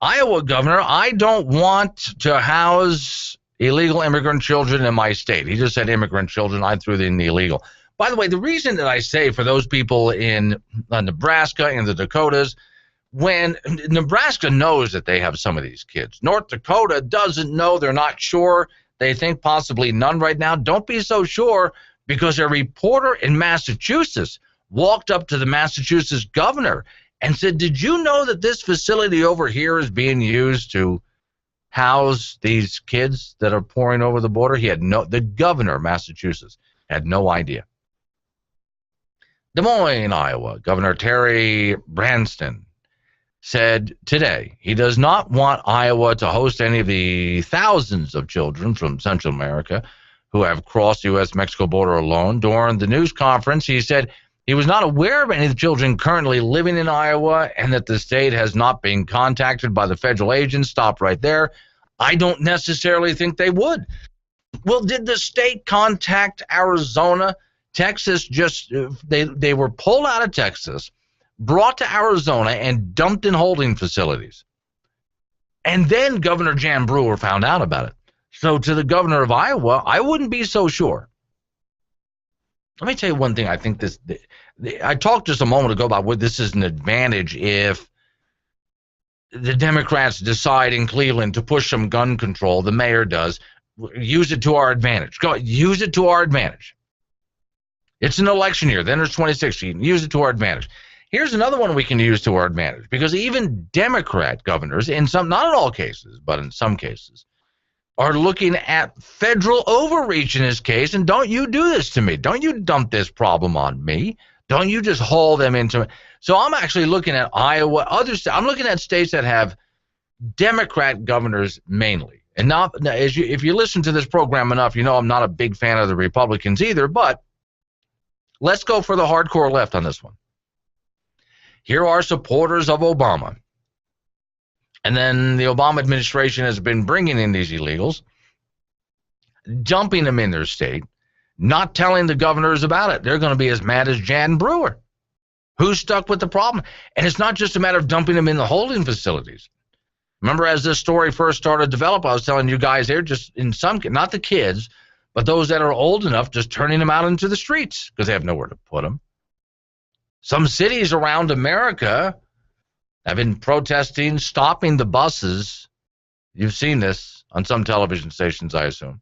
Iowa governor, I don't want to house illegal immigrant children in my state. He just said immigrant children. I threw in the illegal. By the way, the reason that I say for those people in Nebraska and the Dakotas, when Nebraska knows that they have some of these kids, North Dakota doesn't know, they're not sure, they think possibly none right now. Don't be so sure, because a reporter in Massachusetts walked up to the Massachusetts governor and said, did you know that this facility over here is being used to house these kids that are pouring over the border? The governor of Massachusetts had no idea. Des Moines, Iowa, Governor Terry Branstad said today he does not want Iowa to host any of the thousands of children from Central America who have crossed the U.S.-Mexico border alone. During the news conference, he said he was not aware of any of the children currently living in Iowa and that the state has not been contacted by the federal agents. Stop right there. I don't necessarily think they would. Well, did the state contact Arizona? Texas just, they were pulled out of Texas, brought to Arizona, and dumped in holding facilities. And then Governor Jan Brewer found out about it. So to the governor of Iowa, I wouldn't be so sure. Let me tell you one thing. I think this, I talked just a moment ago about what this is an advantage if the Democrats decide in Cleveland to push some gun control, the mayor does, use it to our advantage. Go use it to our advantage. It's an election year. Then there's 2016. Use it to our advantage. Here's another one we can use to our advantage, because even Democrat governors, in some, not in all cases, but in some cases, are looking at federal overreach in this case. And don't you do this to me. Don't you dump this problem on me. Don't you just haul them into it. So I'm actually looking at Iowa, I'm looking at states that have Democrat governors mainly. And not, if you listen to this program enough, you know I'm not a big fan of the Republicans either, but let's go for the hardcore left on this one. Here are supporters of Obama. And then the Obama administration has been bringing in these illegals, dumping them in their state, not telling the governors about it. They're going to be as mad as Jan Brewer. Who's stuck with the problem? And it's not just a matter of dumping them in the holding facilities. Remember, as this story first started to develop, I was telling you guys they're just, in some, not the kids, but those that are old enough, just turning them out into the streets because they have nowhere to put them. Some cities around America have been protesting, stopping the buses. You've seen this on some television stations, I assume.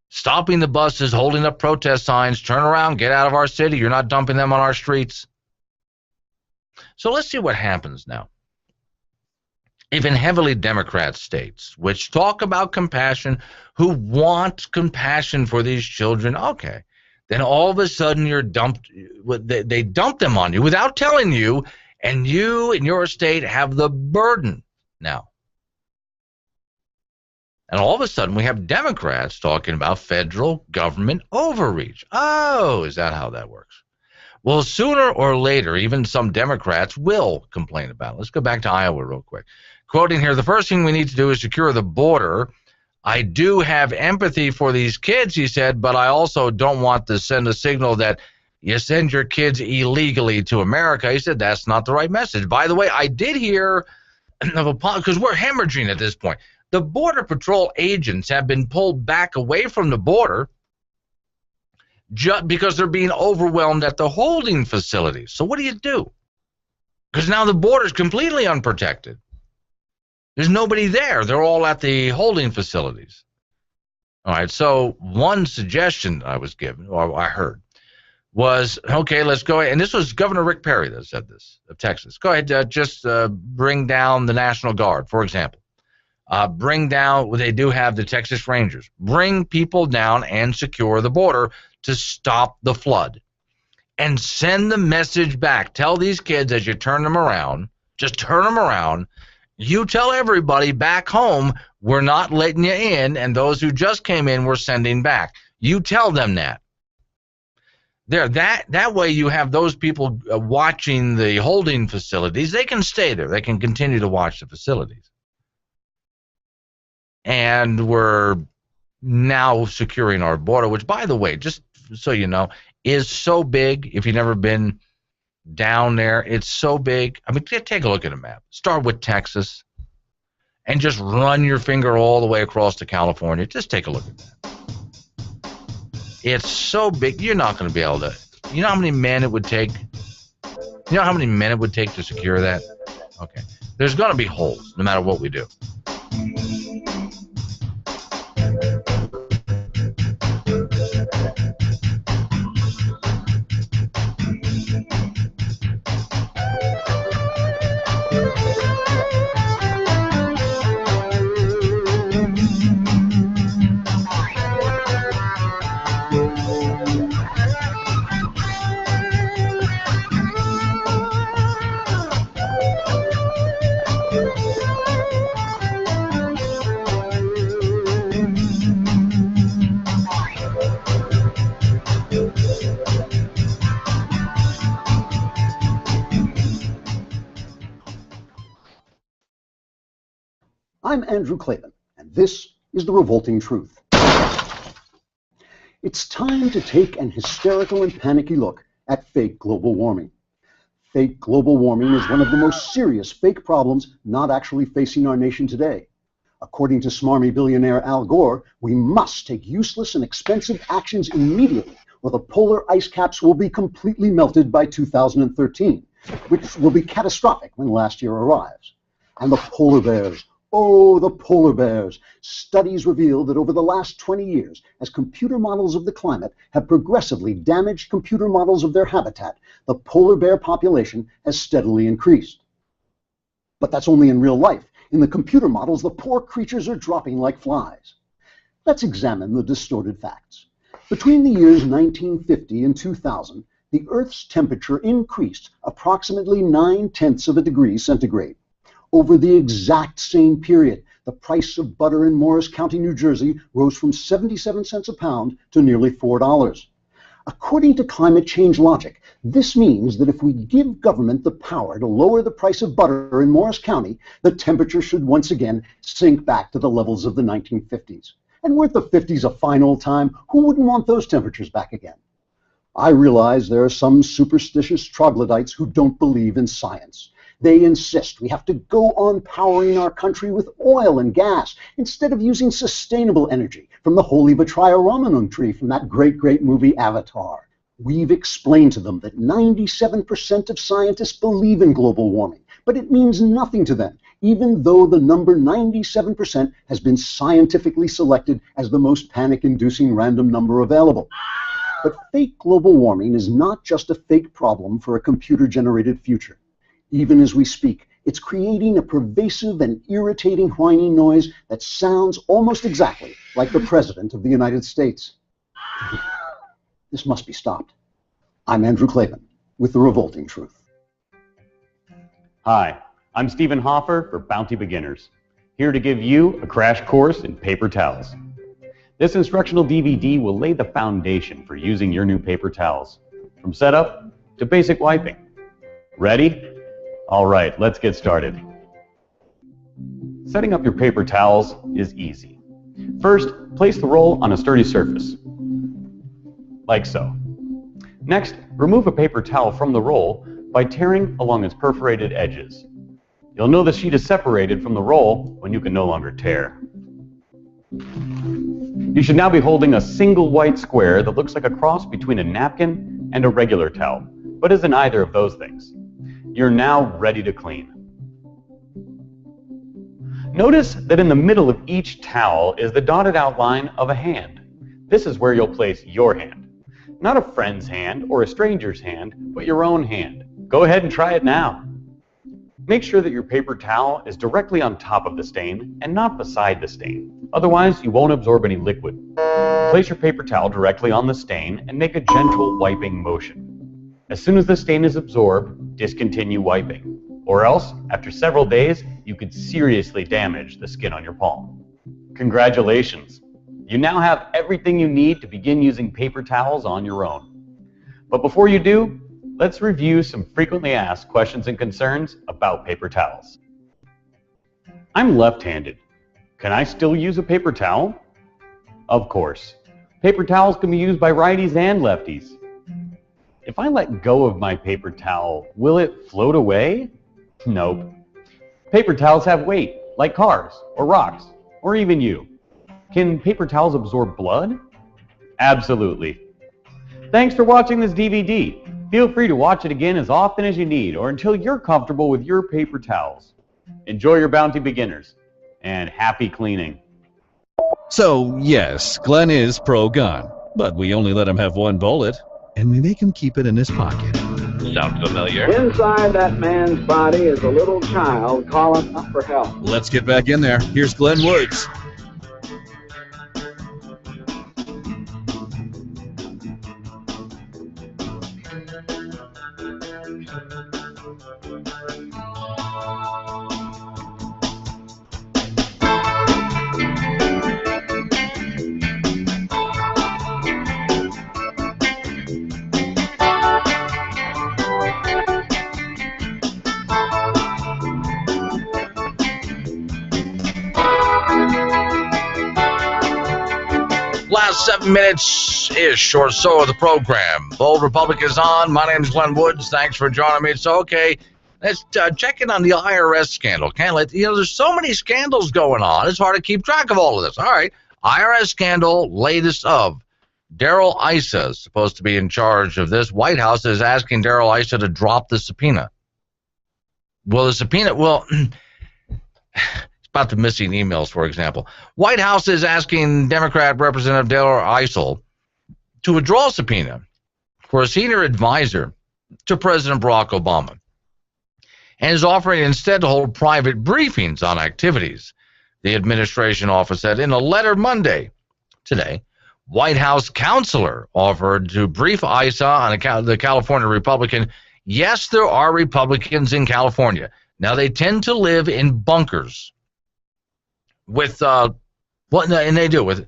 Stopping the buses, holding up protest signs, turn around, get out of our city. You're not dumping them on our streets. So let's see what happens now. If in heavily Democrat states, which talk about compassion, who want compassion for these children, okay, then all of a sudden you're dumped, they dump them on you without telling you, and you in your state have the burden now. And all of a sudden we have Democrats talking about federal government overreach. Oh, is that how that works? Well, sooner or later, even some Democrats will complain about it. Let's go back to Iowa real quick. Quoting here, the first thing we need to do is secure the border. I do have empathy for these kids, he said, but I also don't want to send a signal that you send your kids illegally to America. He said that's not the right message. By the way, I did hear of a, because we're hemorrhaging at this point. The Border Patrol agents have been pulled back away from the border just because they're being overwhelmed at the holding facilities. So what do you do? Because now the border is completely unprotected. There's nobody there. They're all at the holding facilities. All right, so one suggestion I was given, or I heard, was, okay, let's go ahead. And this was Governor Rick Perry that said this, of Texas. Go ahead, just bring down the National Guard, for example. Bring down, well, they do have the Texas Rangers. Bring people down and secure the border to stop the flood. And send the message back. Tell these kids as you turn them around, just turn them around, you tell everybody back home, we're not letting you in, and those who just came in, we're sending back. You tell them that. There, that way you have those people watching the holding facilities. They can stay there. They can continue to watch the facilities. And we're now securing our border, which, by the way, just so you know, is so big. If you've never been down there, it's so big. I mean, take a look at a map. Start with Texas and just run your finger all the way across to California. Just take a look at that. It's so big, you're not going to be able to. You know how many men it would take? You know how many men it would take to secure that? Okay. There's going to be holes no matter what we do. I'm Andrew Klavan, and this is The Revolting Truth. It's time to take an hysterical and panicky look at fake global warming. Fake global warming is one of the most serious fake problems not actually facing our nation today. According to smarmy billionaire Al Gore, we must take useless and expensive actions immediately, or the polar ice caps will be completely melted by 2013, which will be catastrophic when last year arrives. And the polar bears, oh, the polar bears. Studies reveal that over the last 20 years, as computer models of the climate have progressively damaged computer models of their habitat, the polar bear population has steadily increased. But that's only in real life. In the computer models, the poor creatures are dropping like flies. Let's examine the distorted facts. Between the years 1950 and 2000, the Earth's temperature increased approximately 9/10 of a degree centigrade. Over the exact same period, the price of butter in Morris County, New Jersey rose from 77 cents a pound to nearly $4. According to climate change logic, this means that if we give government the power to lower the price of butter in Morris County, the temperature should once again sink back to the levels of the 1950s. And weren't the 50s a fine old time? Who wouldn't want those temperatures back again? I realize there are some superstitious troglodytes who don't believe in science. They insist we have to go on powering our country with oil and gas instead of using sustainable energy from the holy Vitriaramanum tree from that great movie Avatar. We've explained to them that 97% of scientists believe in global warming, but it means nothing to them, even though the number 97% has been scientifically selected as the most panic-inducing random number available. But fake global warming is not just a fake problem for a computer-generated future. Even as we speak, it's creating a pervasive and irritating whining noise that sounds almost exactly like the President of the United States. This must be stopped. I'm Andrew Klavan with The Revolting Truth. Hi, I'm Stephen Hoffer for Bounty Beginners, here to give you a crash course in paper towels. This instructional DVD will lay the foundation for using your new paper towels, from setup to basic wiping. Ready? All right, let's get started. Setting up your paper towels is easy. First, place the roll on a sturdy surface, like so. Next, remove a paper towel from the roll by tearing along its perforated edges. You'll know the sheet is separated from the roll when you can no longer tear. You should now be holding a single white square that looks like a cross between a napkin and a regular towel, but isn't either of those things. You're now ready to clean. Notice that in the middle of each towel is the dotted outline of a hand. This is where you'll place your hand. Not a friend's hand or a stranger's hand, but your own hand. Go ahead and try it now. Make sure that your paper towel is directly on top of the stain and not beside the stain. Otherwise, you won't absorb any liquid. Place your paper towel directly on the stain and make a gentle wiping motion. As soon as the stain is absorbed, discontinue wiping. Or else, after several days, you could seriously damage the skin on your palm. Congratulations! You now have everything you need to begin using paper towels on your own. But before you do, let's review some frequently asked questions and concerns about paper towels. I'm left-handed. Can I still use a paper towel? Of course. Paper towels can be used by righties and lefties. If I let go of my paper towel, will it float away? Nope. Paper towels have weight, like cars, or rocks, or even you. Can paper towels absorb blood? Absolutely. Thanks for watching this DVD. Feel free to watch it again as often as you need, or until you're comfortable with your paper towels. Enjoy your Bounty Beginners, and happy cleaning. So, yes, Glenn is pro-gun, but we only let him have one bullet, and we make him keep it in his pocket. Sound familiar? Inside that man's body is a little child calling out for help. Let's get back in there. Here's Glenn Woods. Last 7 minutes-ish or so of the program. Bold Republic is on. My name is Glenn Woods. Thanks for joining me. It's okay. Let's check in on the IRS scandal. There's so many scandals going on. It's hard to keep track of all of this. All right. IRS scandal, latest of. Darrell Issa is supposed to be in charge of this. White House is asking Darrell Issa to drop the subpoena. Well, the subpoena, it's about the missing emails, for example. White House is asking Democrat Representative Darrell Issa to withdraw a subpoena for a senior advisor to President Barack Obama, and is offering instead to hold private briefings on activities. The administration office said in a letter Monday, today, White House counselor offered to brief Issa on the California Republican. Yes, there are Republicans in California. Now, they tend to live in bunkers with, and they do, with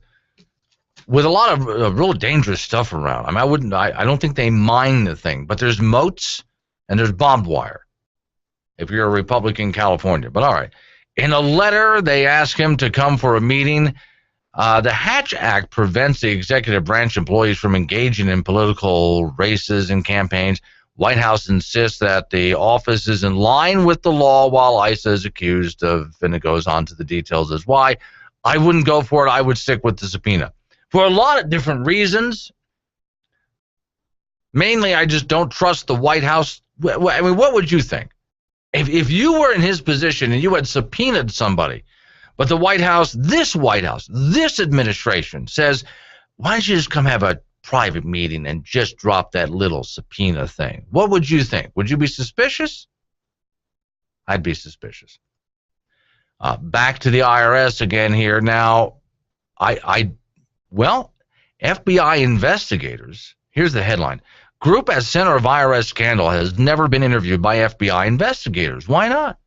a lot of real dangerous stuff around. I mean, I don't think they mine the thing, but there's moats and there's barbed wire if you're a Republican in California. But all right. In a letter, they ask him to come for a meeting. The Hatch Act prevents the executive branch employees from engaging in political races and campaigns. White House insists that the office is in line with the law, while Issa is accused of, and it goes on to the details as why. I wouldn't go for it. I would stick with the subpoena for a lot of different reasons. Mainly, I just don't trust the White House. I mean, what would you think? If you were in his position and you had subpoenaed somebody, but the White House, this administration says, why don't you just come have a private meeting and just drop that little subpoena thing? What would you think? Would you be suspicious? I'd be suspicious. Back to the IRS again here. Now, FBI investigators, here's the headline. Group at center of IRS scandal has never been interviewed by FBI investigators. Why not?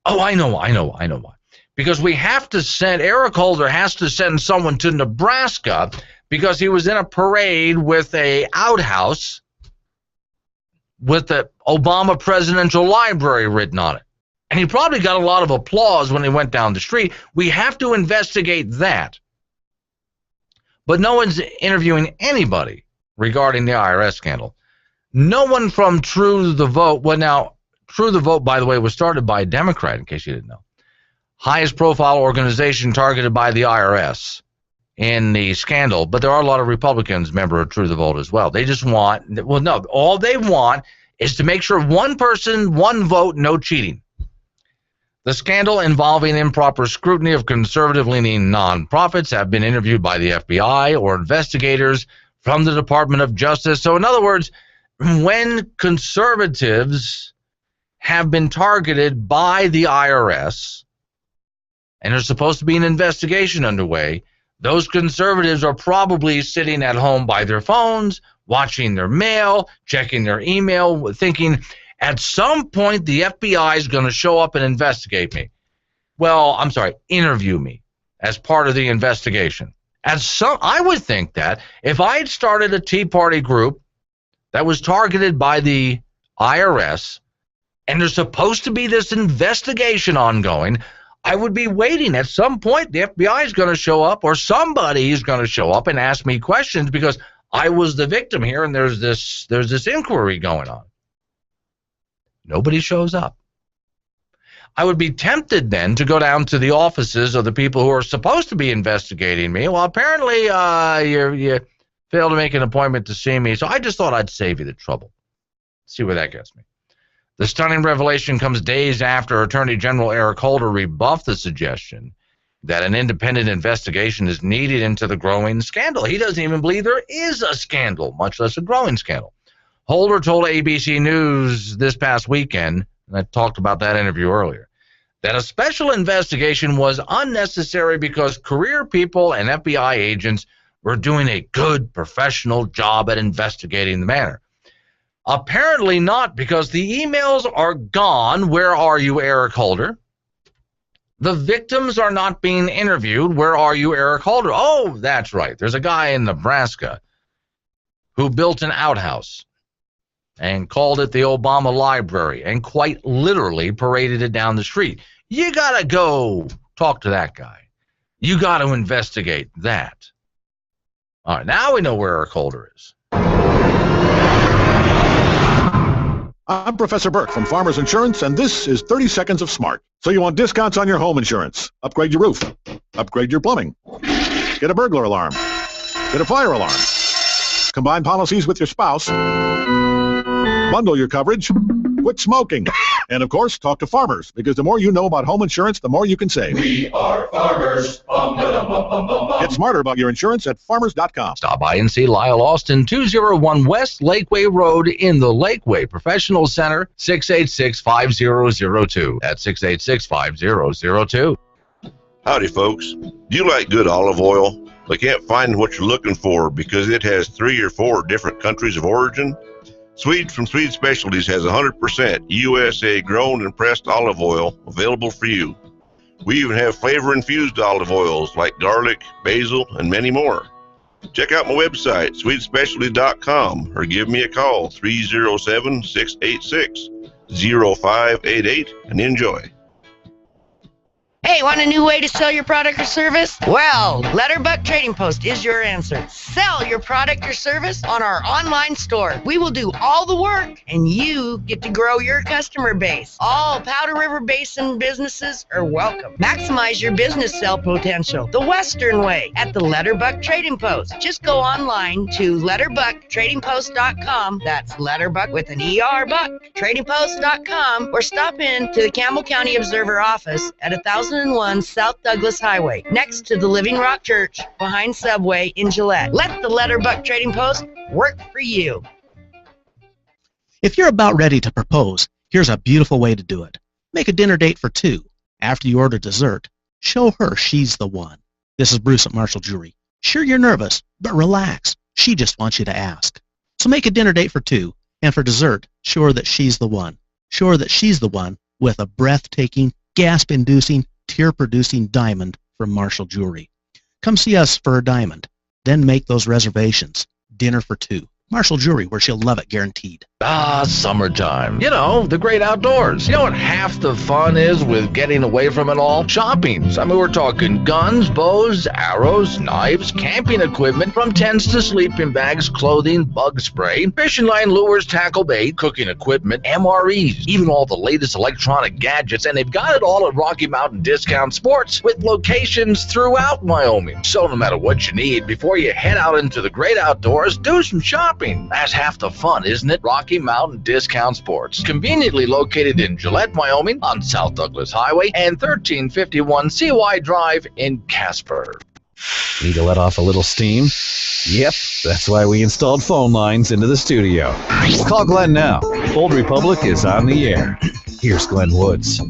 Oh, I know why. Because we have to send, Eric Holder has to send someone to Nebraska because he was in a parade with a outhouse with the Obama Presidential Library written on it. And he probably got a lot of applause when he went down the street. We have to investigate that. But no one's interviewing anybody regarding the IRS scandal. No one from True the Vote. Well, now, True the Vote, by the way, was started by a Democrat, in case you didn't know. Highest profile organization targeted by the IRS in the scandal, but there are a lot of Republicans member of True the Vote as well. They just want, well, no, all they want is to make sure one person, one vote, no cheating. The scandal involving improper scrutiny of conservative-leaning nonprofits have been interviewed by the FBI or investigators from the Department of Justice. So in other words, when conservatives have been targeted by the IRS and there's supposed to be an investigation underway, those conservatives are probably sitting at home by their phones, watching their mail, checking their email, thinking, at some point the FBI is going to show up and investigate me. Well, I'm sorry, interview me as part of the investigation. I would think that if I had started a Tea Party group that was targeted by the IRS and there's supposed to be this investigation ongoing, I would be waiting. At some point, the FBI is going to show up or somebody is going to show up and ask me questions because I was the victim here and there's this inquiry going on. Nobody shows up. I would be tempted then to go down to the offices of the people who are supposed to be investigating me. Well, apparently you failed to make an appointment to see me, so I just thought I'd save you the trouble. See where that gets me. The stunning revelation comes days after Attorney General Eric Holder rebuffed the suggestion that an independent investigation is needed into the growing scandal. He doesn't even believe there is a scandal, much less a growing scandal. Holder told ABC News this past weekend, and I talked about that interview earlier, that a special investigation was unnecessary because career people and FBI agents were doing a good professional job at investigating the matter. Apparently not, because the emails are gone. Where are you, Eric Holder? The victims are not being interviewed. Where are you, Eric Holder? Oh, that's right. There's a guy in Nebraska who built an outhouse and called it the Obama Library and quite literally paraded it down the street. You got to go talk to that guy. You got to investigate that. All right, now we know where our Calder is. I'm Professor Burke from Farmers Insurance, and this is 30 Seconds of Smart. So you want discounts on your home insurance? Upgrade your roof. Upgrade your plumbing. Get a burglar alarm. Get a fire alarm. Combine policies with your spouse. Bundle your coverage. Quit smoking. And, of course, talk to farmers, because the more you know about home insurance, the more you can save. We are farmers. Get smarter about your insurance at farmers.com. Stop by and see Lyle Austin, 201 West Lakeway Road in the Lakeway Professional Center, 686-5002. That's 686-5002. Howdy, folks. Do you like good olive oil but can't find what you're looking for because it has 3 or 4 different countries of origin? Swede from Swede Specialties has 100% USA grown and pressed olive oil available for you. We even have flavor-infused olive oils like garlic, basil, and many more. Check out my website, swedespecialty.com, or give me a call, 307-686-0588, and enjoy. Hey, want a new way to sell your product or service? Well, Letterbuck Trading Post is your answer. Sell your product or service on our online store. We will do all the work, and you get to grow your customer base. All Powder River Basin businesses are welcome. Maximize your business sell potential the Western way at the Letterbuck Trading Post. Just go online to letterbucktradingpost.com. That's Letterbuck with an ER, Buck, tradingpost.com, or stop in to the Campbell County Observer office at 1001 South Douglas Highway, next to the Living Rock Church, behind Subway in Gillette. Let the Letterbuck Trading Post work for you. If you're about ready to propose, here's a beautiful way to do it. Make a dinner date for 2. After you order dessert, show her she's the one. This is Bruce at Marshall Jewelry. Sure, you're nervous, but relax. She just wants you to ask. So make a dinner date for 2, and for dessert, show her that she's the one. Show her that she's the one with a breathtaking, gasp-inducing, tear-producing diamond from Marshall Jewelry. Come see us for a diamond. Then make those reservations. Dinner for 2. Marshall Jewelry, where she'll love it, guaranteed. Ah, summertime. You know, the great outdoors. You know what half the fun is with getting away from it all? Shopping. I mean, we're talking guns, bows, arrows, knives, camping equipment, from tents to sleeping bags, clothing, bug spray, fishing line, lures, tackle bait, cooking equipment, MREs, even all the latest electronic gadgets, and they've got it all at Rocky Mountain Discount Sports with locations throughout Wyoming. So no matter what you need, before you head out into the great outdoors, do some shopping. That's half the fun, isn't it? Rocky Mountain Discount Sports, conveniently located in Gillette, Wyoming, on South Douglas Highway and 1351 CY Drive in Casper. Need to let off a little steam? Yep, that's why we installed phone lines into the studio. Call Glenn now. Old Republic is on the air. Here's Glenn Woods.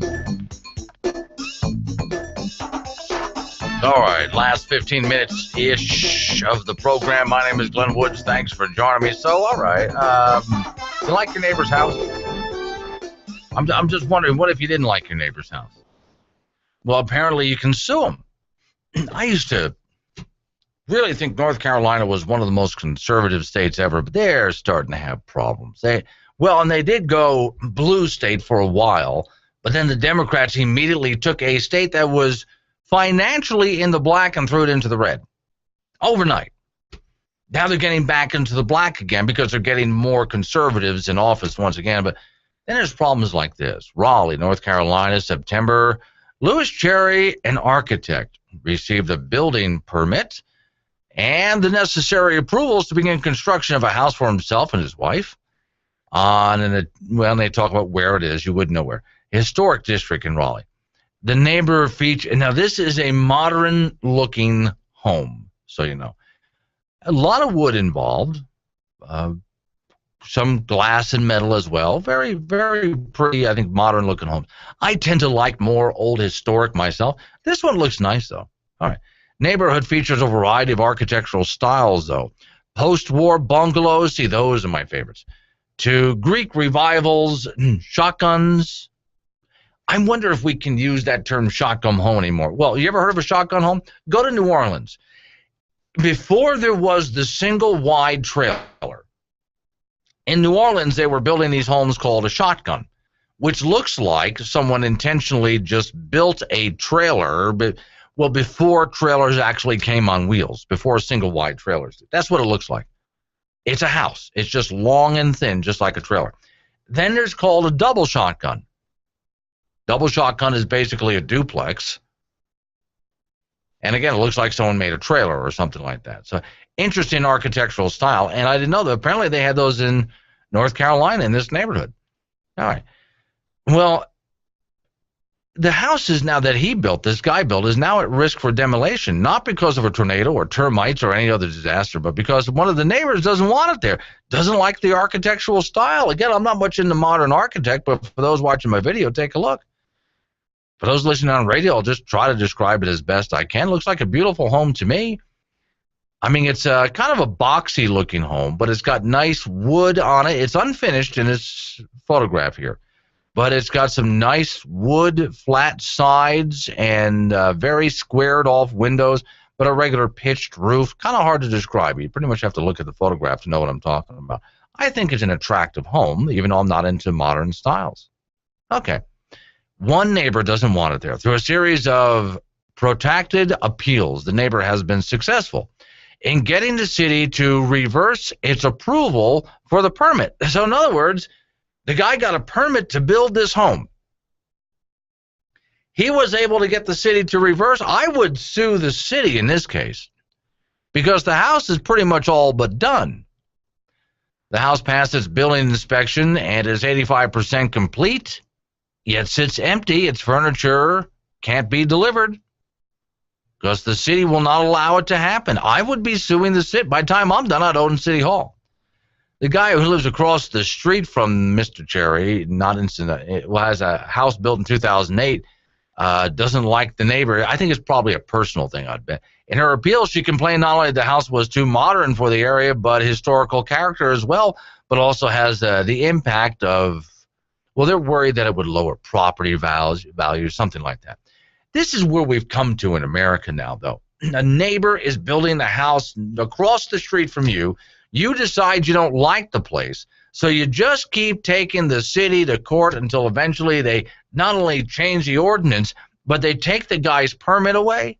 All right, last 15 minutes-ish of the program. My name is Glenn Woods. Thanks for joining me. So, all right, you like your neighbor's house? I'm just wondering, what if you didn't like your neighbor's house? Well, apparently you can sue them. I used to really think North Carolina was one of the most conservative states ever, but they're starting to have problems. And they did go blue state for a while, but then the Democrats immediately took a state that was financially in the black and threw it into the red overnight. Now they're getting back into the black again because they're getting more conservatives in office once again. But then there's problems like this. Raleigh, North Carolina, September. Louis Cherry, an architect, received a building permit and the necessary approvals to begin construction of a house for himself and his wife. And they talk about where it is. You wouldn't know where. Historic district in Raleigh. The neighbor feature. Now, this is a modern-looking home, so you know. A lot of wood involved, some glass and metal as well. Very, very pretty, I think, modern-looking homes. I tend to like more old historic myself. This one looks nice, though. All right. Neighborhood features a variety of architectural styles, though. Post-war bungalows, see, those are my favorites, to Greek revivals, shotguns. I wonder if we can use that term shotgun home anymore. Well, you ever heard of a shotgun home? Go to New Orleans. Before there was the single wide trailer, in New Orleans they were building these homes called a shotgun, which looks like someone intentionally just built a trailer, but Well, before trailers actually came on wheels, before single wide trailers. That's what it looks like. It's a house. It's just long and thin, just like a trailer. Then there's called a double shotgun. Double shotgun is basically a duplex. And again, it looks like someone made a trailer or something like that. So interesting architectural style. And I didn't know that. Apparently they had those in North Carolina in this neighborhood. All right. Well, the houses now that he built, this guy built, is now at risk for demolition, not because of a tornado or termites or any other disaster, but because one of the neighbors doesn't want it there, doesn't like the architectural style. Again, I'm not much into modern architect, but for those watching my video, take a look. For those listening on radio, I'll just try to describe it as best I can. It looks like a beautiful home to me. I mean, it's kind of a boxy-looking home, but it's got nice wood on it. It's unfinished in this photograph here. But it's got some nice wood flat sides and very squared off windows, but a regular pitched roof. Kind of hard to describe. You pretty much have to look at the photograph to know what I'm talking about. I think it's an attractive home, even though I'm not into modern styles. Okay. One neighbor doesn't want it there. Through a series of protracted appeals, the neighbor has been successful in getting the city to reverse its approval for the permit. So in other words, the guy got a permit to build this home. He was able to get the city to reverse. I would sue the city in this case because the house is pretty much all but done. The house passed its building inspection and is 85% complete, yet sits empty. Its furniture can't be delivered because the city will not allow it to happen. I would be suing the city. By the time I'm done, I'd own City Hall. The guy who lives across the street from Mr. Cherry, has a house built in 2008, doesn't like the neighbor. I think it's probably a personal thing, I'd bet. In her appeal, she complained not only the house was too modern for the area, but historical character as well, but also has the impact of, well, they're worried that it would lower property value, something like that. This is where we've come to in America now, though. A neighbor is building a house across the street from you. You decide you don't like the place, so you just keep taking the city to court until eventually they not only change the ordinance, but they take the guy's permit away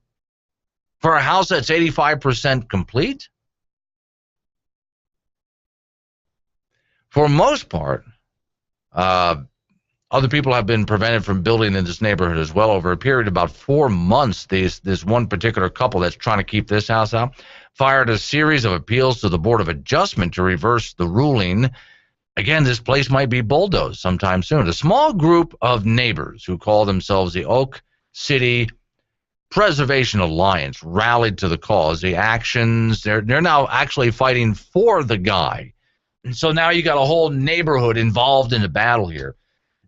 for a house that's 85% complete. For most part, other people have been prevented from building in this neighborhood as well over a period of about 4 months. This one particular couple that's trying to keep this house out fired a series of appeals to the Board of Adjustment to reverse the ruling. Again, this place might be bulldozed sometime soon. A small group of neighbors who call themselves the Oak City Preservation Alliance rallied to the cause. The actions, they're now actually fighting for the guy. And so now you got a whole neighborhood involved in the battle here.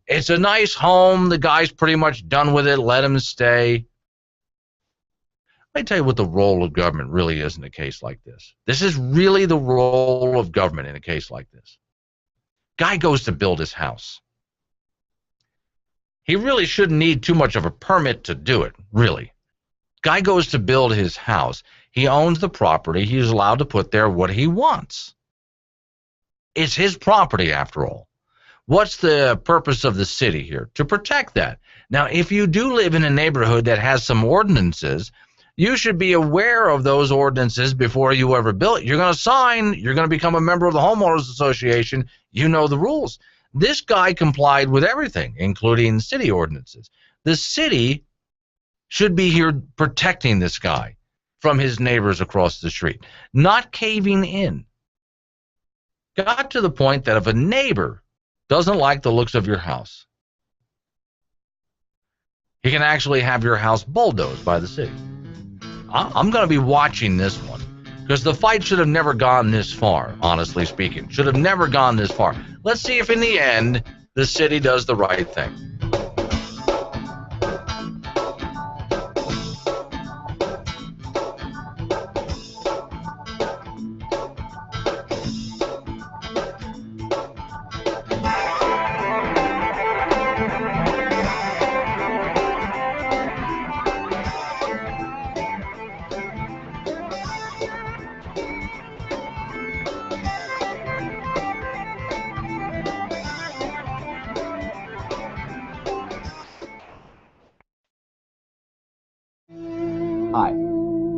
It's a nice home. The guy's pretty much done with it. Let him stay. Let me tell you what the role of government really is in a case like this. This is really the role of government in a case like this. Guy goes to build his house. He really shouldn't need too much of a permit to do it, really. Guy goes to build his house. He owns the property. He's allowed to put there what he wants. It's his property, after all. What's the purpose of the city here? To protect that. Now, if you do live in a neighborhood that has some ordinances, you should be aware of those ordinances before you ever build it. You're going to sign. You're going to become a member of the homeowners association. You know the rules. This guy complied with everything, including city ordinances. The city should be here protecting this guy from his neighbors across the street, not caving in. Got to the point that if a neighbor doesn't like the looks of your house, he can actually have your house bulldozed by the city. I'm going to be watching this one because the fight should have never gone this far, honestly speaking. Should have never gone this far. Let's see if in the end the city does the right thing.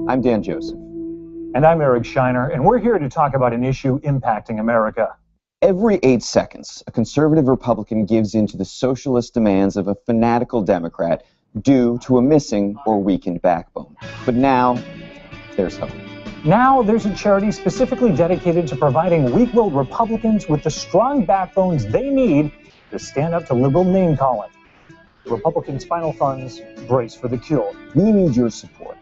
I'm Dan Joseph. And I'm Eric Shiner, and we're here to talk about an issue impacting America. Every 8 seconds, a conservative Republican gives in to the socialist demands of a fanatical Democrat due to a missing or weakened backbone. But now, there's hope. Now, there's a charity specifically dedicated to providing weak-willed Republicans with the strong backbones they need to stand up to liberal name-calling. The Republican Spinal Fund's Brace for the Cure. We need your support.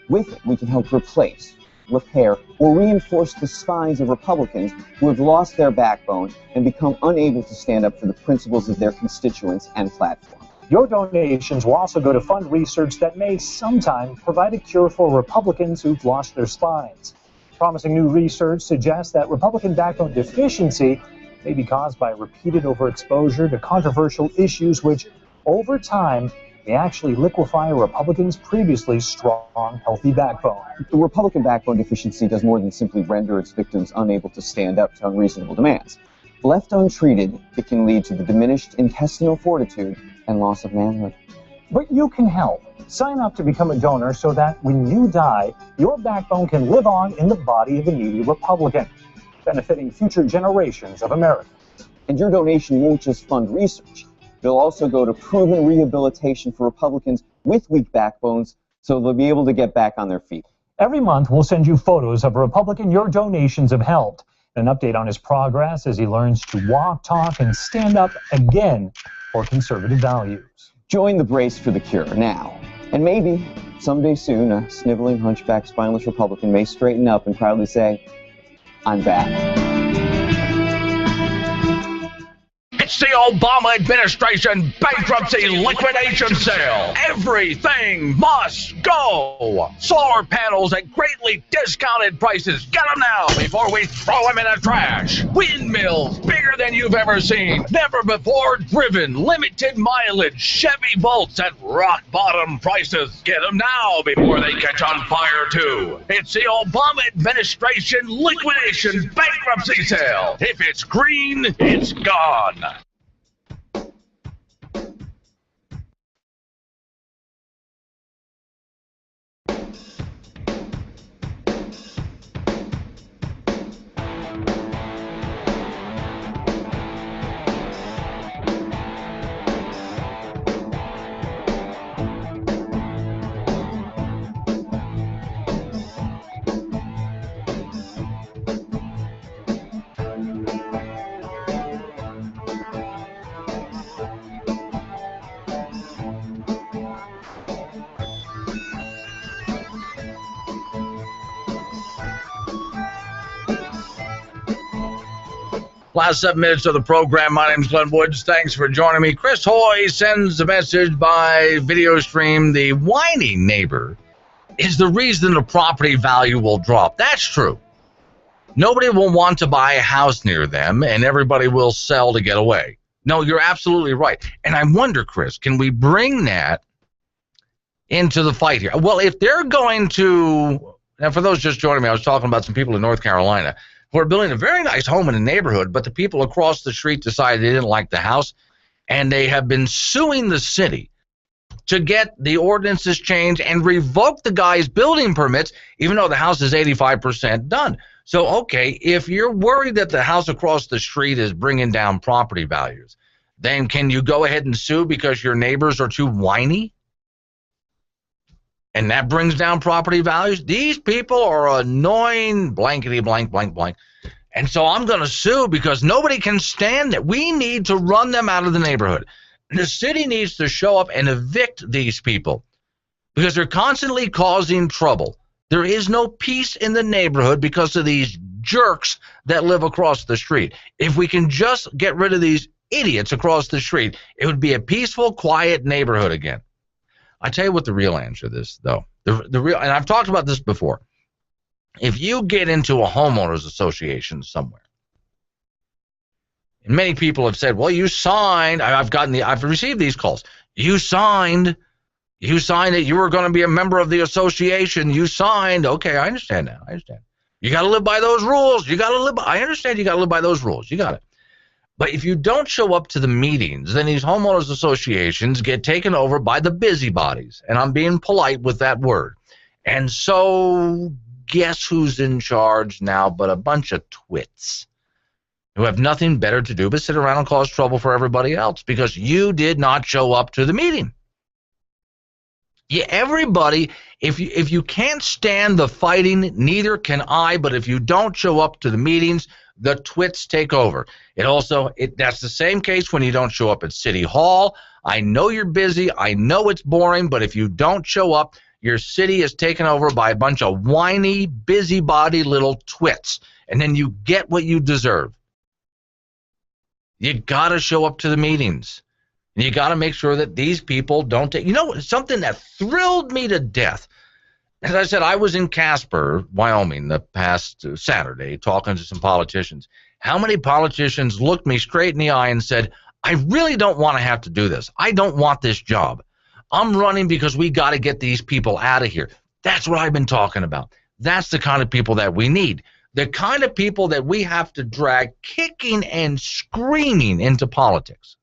With it, we can help replace, repair, or reinforce the spines of Republicans who have lost their backbone and become unable to stand up for the principles of their constituents and platform. Your donations will also go to fund research that may sometime provide a cure for Republicans who've lost their spines. Promising new research suggests that Republican backbone deficiency may be caused by repeated overexposure to controversial issues which, over time, may actually liquefy a Republican's previously strong, healthy backbone. The Republican backbone deficiency does more than simply render its victims unable to stand up to unreasonable demands. Left untreated, it can lead to the diminished intestinal fortitude and loss of manhood. But you can help. Sign up to become a donor so that when you die, your backbone can live on in the body of a needy Republican, benefiting future generations of Americans. And your donation won't just fund research. They'll also go to proven rehabilitation for Republicans with weak backbones so they'll be able to get back on their feet. Every month, we'll send you photos of a Republican your donations have helped, an update on his progress as he learns to walk, talk, and stand up again for conservative values. Join the Brace for the Cure now. And maybe, someday soon, a sniveling, hunchback, spineless Republican may straighten up and proudly say, I'm back. It's the Obama administration bankruptcy liquidation sale. Everything must go. Solar panels at greatly discounted prices. Get them now before we throw them in the trash. Windmills bigger than you've ever seen. Never before driven. Limited mileage. Chevy Bolts at rock bottom prices. Get them now before they catch on fire too. It's the Obama administration liquidation bankruptcy sale. If it's green, it's gone. Last 7 minutes of the program. My name's Glenn Woods. Thanks for joining me. Chris Hoy sends a message by video stream. The whiny neighbor is the reason the property value will drop. That's true. Nobody will want to buy a house near them, and everybody will sell to get away. No, you're absolutely right. And I wonder, Chris, can we bring that into the fight here? Well, if they're going to, now for those just joining me, I was talking about some people in North Carolina who are building a very nice home in a neighborhood, but the people across the street decided they didn't like the house, and they have been suing the city to get the ordinances changed and revoke the guy's building permits, even though the house is 85% done. So, okay, if you're worried that the house across the street is bringing down property values, then can you go ahead and sue because your neighbors are too whiny? And that brings down property values. These people are annoying, blankety blank, blank, blank. And so I'm going to sue because nobody can stand it. We need to run them out of the neighborhood. The city needs to show up and evict these people because they're constantly causing trouble. There is no peace in the neighborhood because of these jerks that live across the street. If we can just get rid of these idiots across the street, it would be a peaceful, quiet neighborhood again. I tell you what the real answer to this, though. The real, and I've talked about this before. If you get into a homeowners association somewhere, and many people have said, well, you signed, I've received these calls. You signed that you were going to be a member of the association. You signed. Okay, I understand now. I understand. You got to live by those rules. I understand you got to live by those rules. You got it. But if you don't show up to the meetings, then these homeowners associations get taken over by the busybodies. And I'm being polite with that word. And so guess who's in charge now but a bunch of twits who have nothing better to do but sit around and cause trouble for everybody else because you did not show up to the meeting. Yeah, everybody, if you can't stand the fighting, neither can I, but if you don't show up to the meetings, the twits take over. That's the same case when you don't show up at City Hall. I know you're busy, I know it's boring, but if you don't show up, your city is taken over by a bunch of whiny, busybody little twits, and then you get what you deserve. You got to show up to the meetings. And you got to make sure that these people don't take... You know, something that thrilled me to death. As I said, I was in Casper, Wyoming, the past Saturday, talking to some politicians. How many politicians looked me straight in the eye and said, I really don't want to have to do this. I don't want this job. I'm running because we got to get these people out of here. That's what I've been talking about. That's the kind of people that we need. The kind of people that we have to drag kicking and screaming into politics.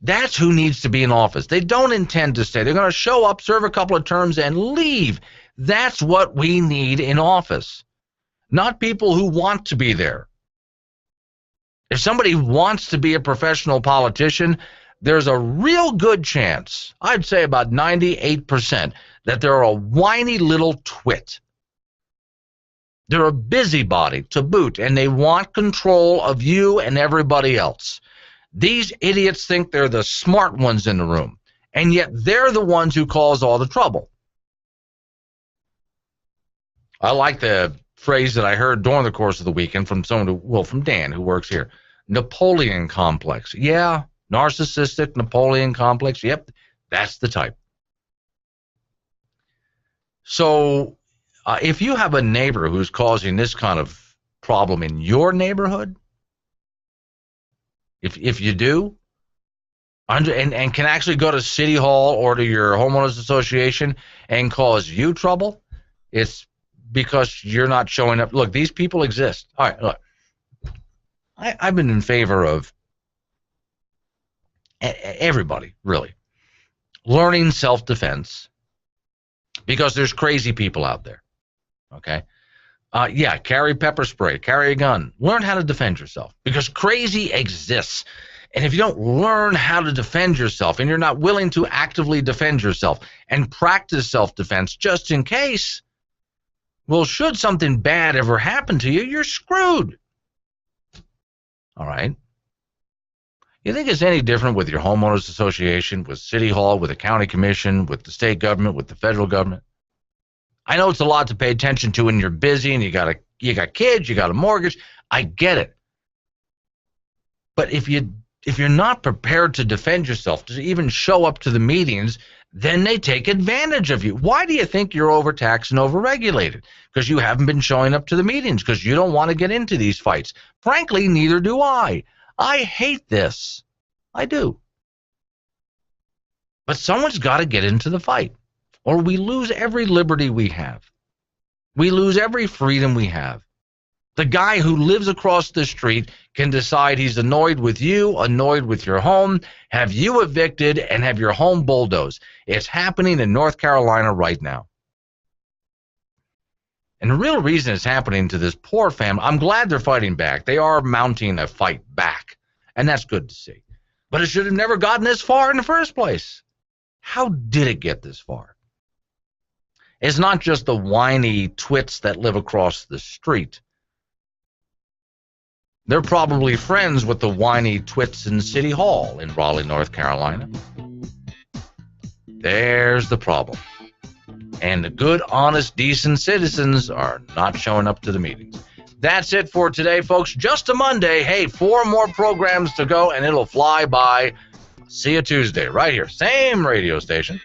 That's who needs to be in office. They don't intend to stay. They're going to show up, serve a couple of terms, and leave. That's what we need in office. Not people who want to be there. If somebody wants to be a professional politician, there's a real good chance, I'd say about 98%, that they're a whiny little twit. They're a busybody to boot, and they want control of you and everybody else. These idiots think they're the smart ones in the room, and yet they're the ones who cause all the trouble. I like the phrase that I heard during the course of the weekend from from Dan, who works here. Napoleon complex. Yeah, narcissistic Napoleon complex. Yep, that's the type. So if you have a neighbor who's causing this kind of problem in your neighborhood, if you do, and can actually go to City Hall or to your homeowners association and cause you trouble, it's because you're not showing up. Look, these people exist. All right, look, I've been in favor of everybody, really, learning self-defense because there's crazy people out there, okay? Yeah, carry pepper spray, carry a gun. Learn how to defend yourself because crazy exists. And if you don't learn how to defend yourself and you're not willing to actively defend yourself and practice self-defense just in case, well, should something bad ever happen to you, you're screwed. All right? You think it's any different with your homeowners association, with City Hall, with the county commission, with the state government, with the federal government? I know it's a lot to pay attention to and you're busy and you got kids, you got a mortgage. I get it. But if you're not prepared to defend yourself, to even show up to the meetings, then they take advantage of you. Why do you think you're overtaxed and overregulated? Because you haven't been showing up to the meetings, because you don't want to get into these fights. Frankly, neither do I. I hate this. I do. But someone's got to get into the fight, or we lose every liberty we have. We lose every freedom we have. The guy who lives across the street can decide he's annoyed with you, annoyed with your home, have you evicted, and have your home bulldozed. It's happening in North Carolina right now. And the real reason it's happening to this poor family, I'm glad they're fighting back. They are mounting a fight back, and that's good to see. But it should have never gotten this far in the first place. How did it get this far? It's not just the whiny twits that live across the street. They're probably friends with the whiny twits in City Hall in Raleigh, North Carolina. There's the problem. And the good, honest, decent citizens are not showing up to the meetings. That's it for today, folks. Just a Monday. Hey, 4 more programs to go, and it'll fly by. See you Tuesday, right here. Same radio station.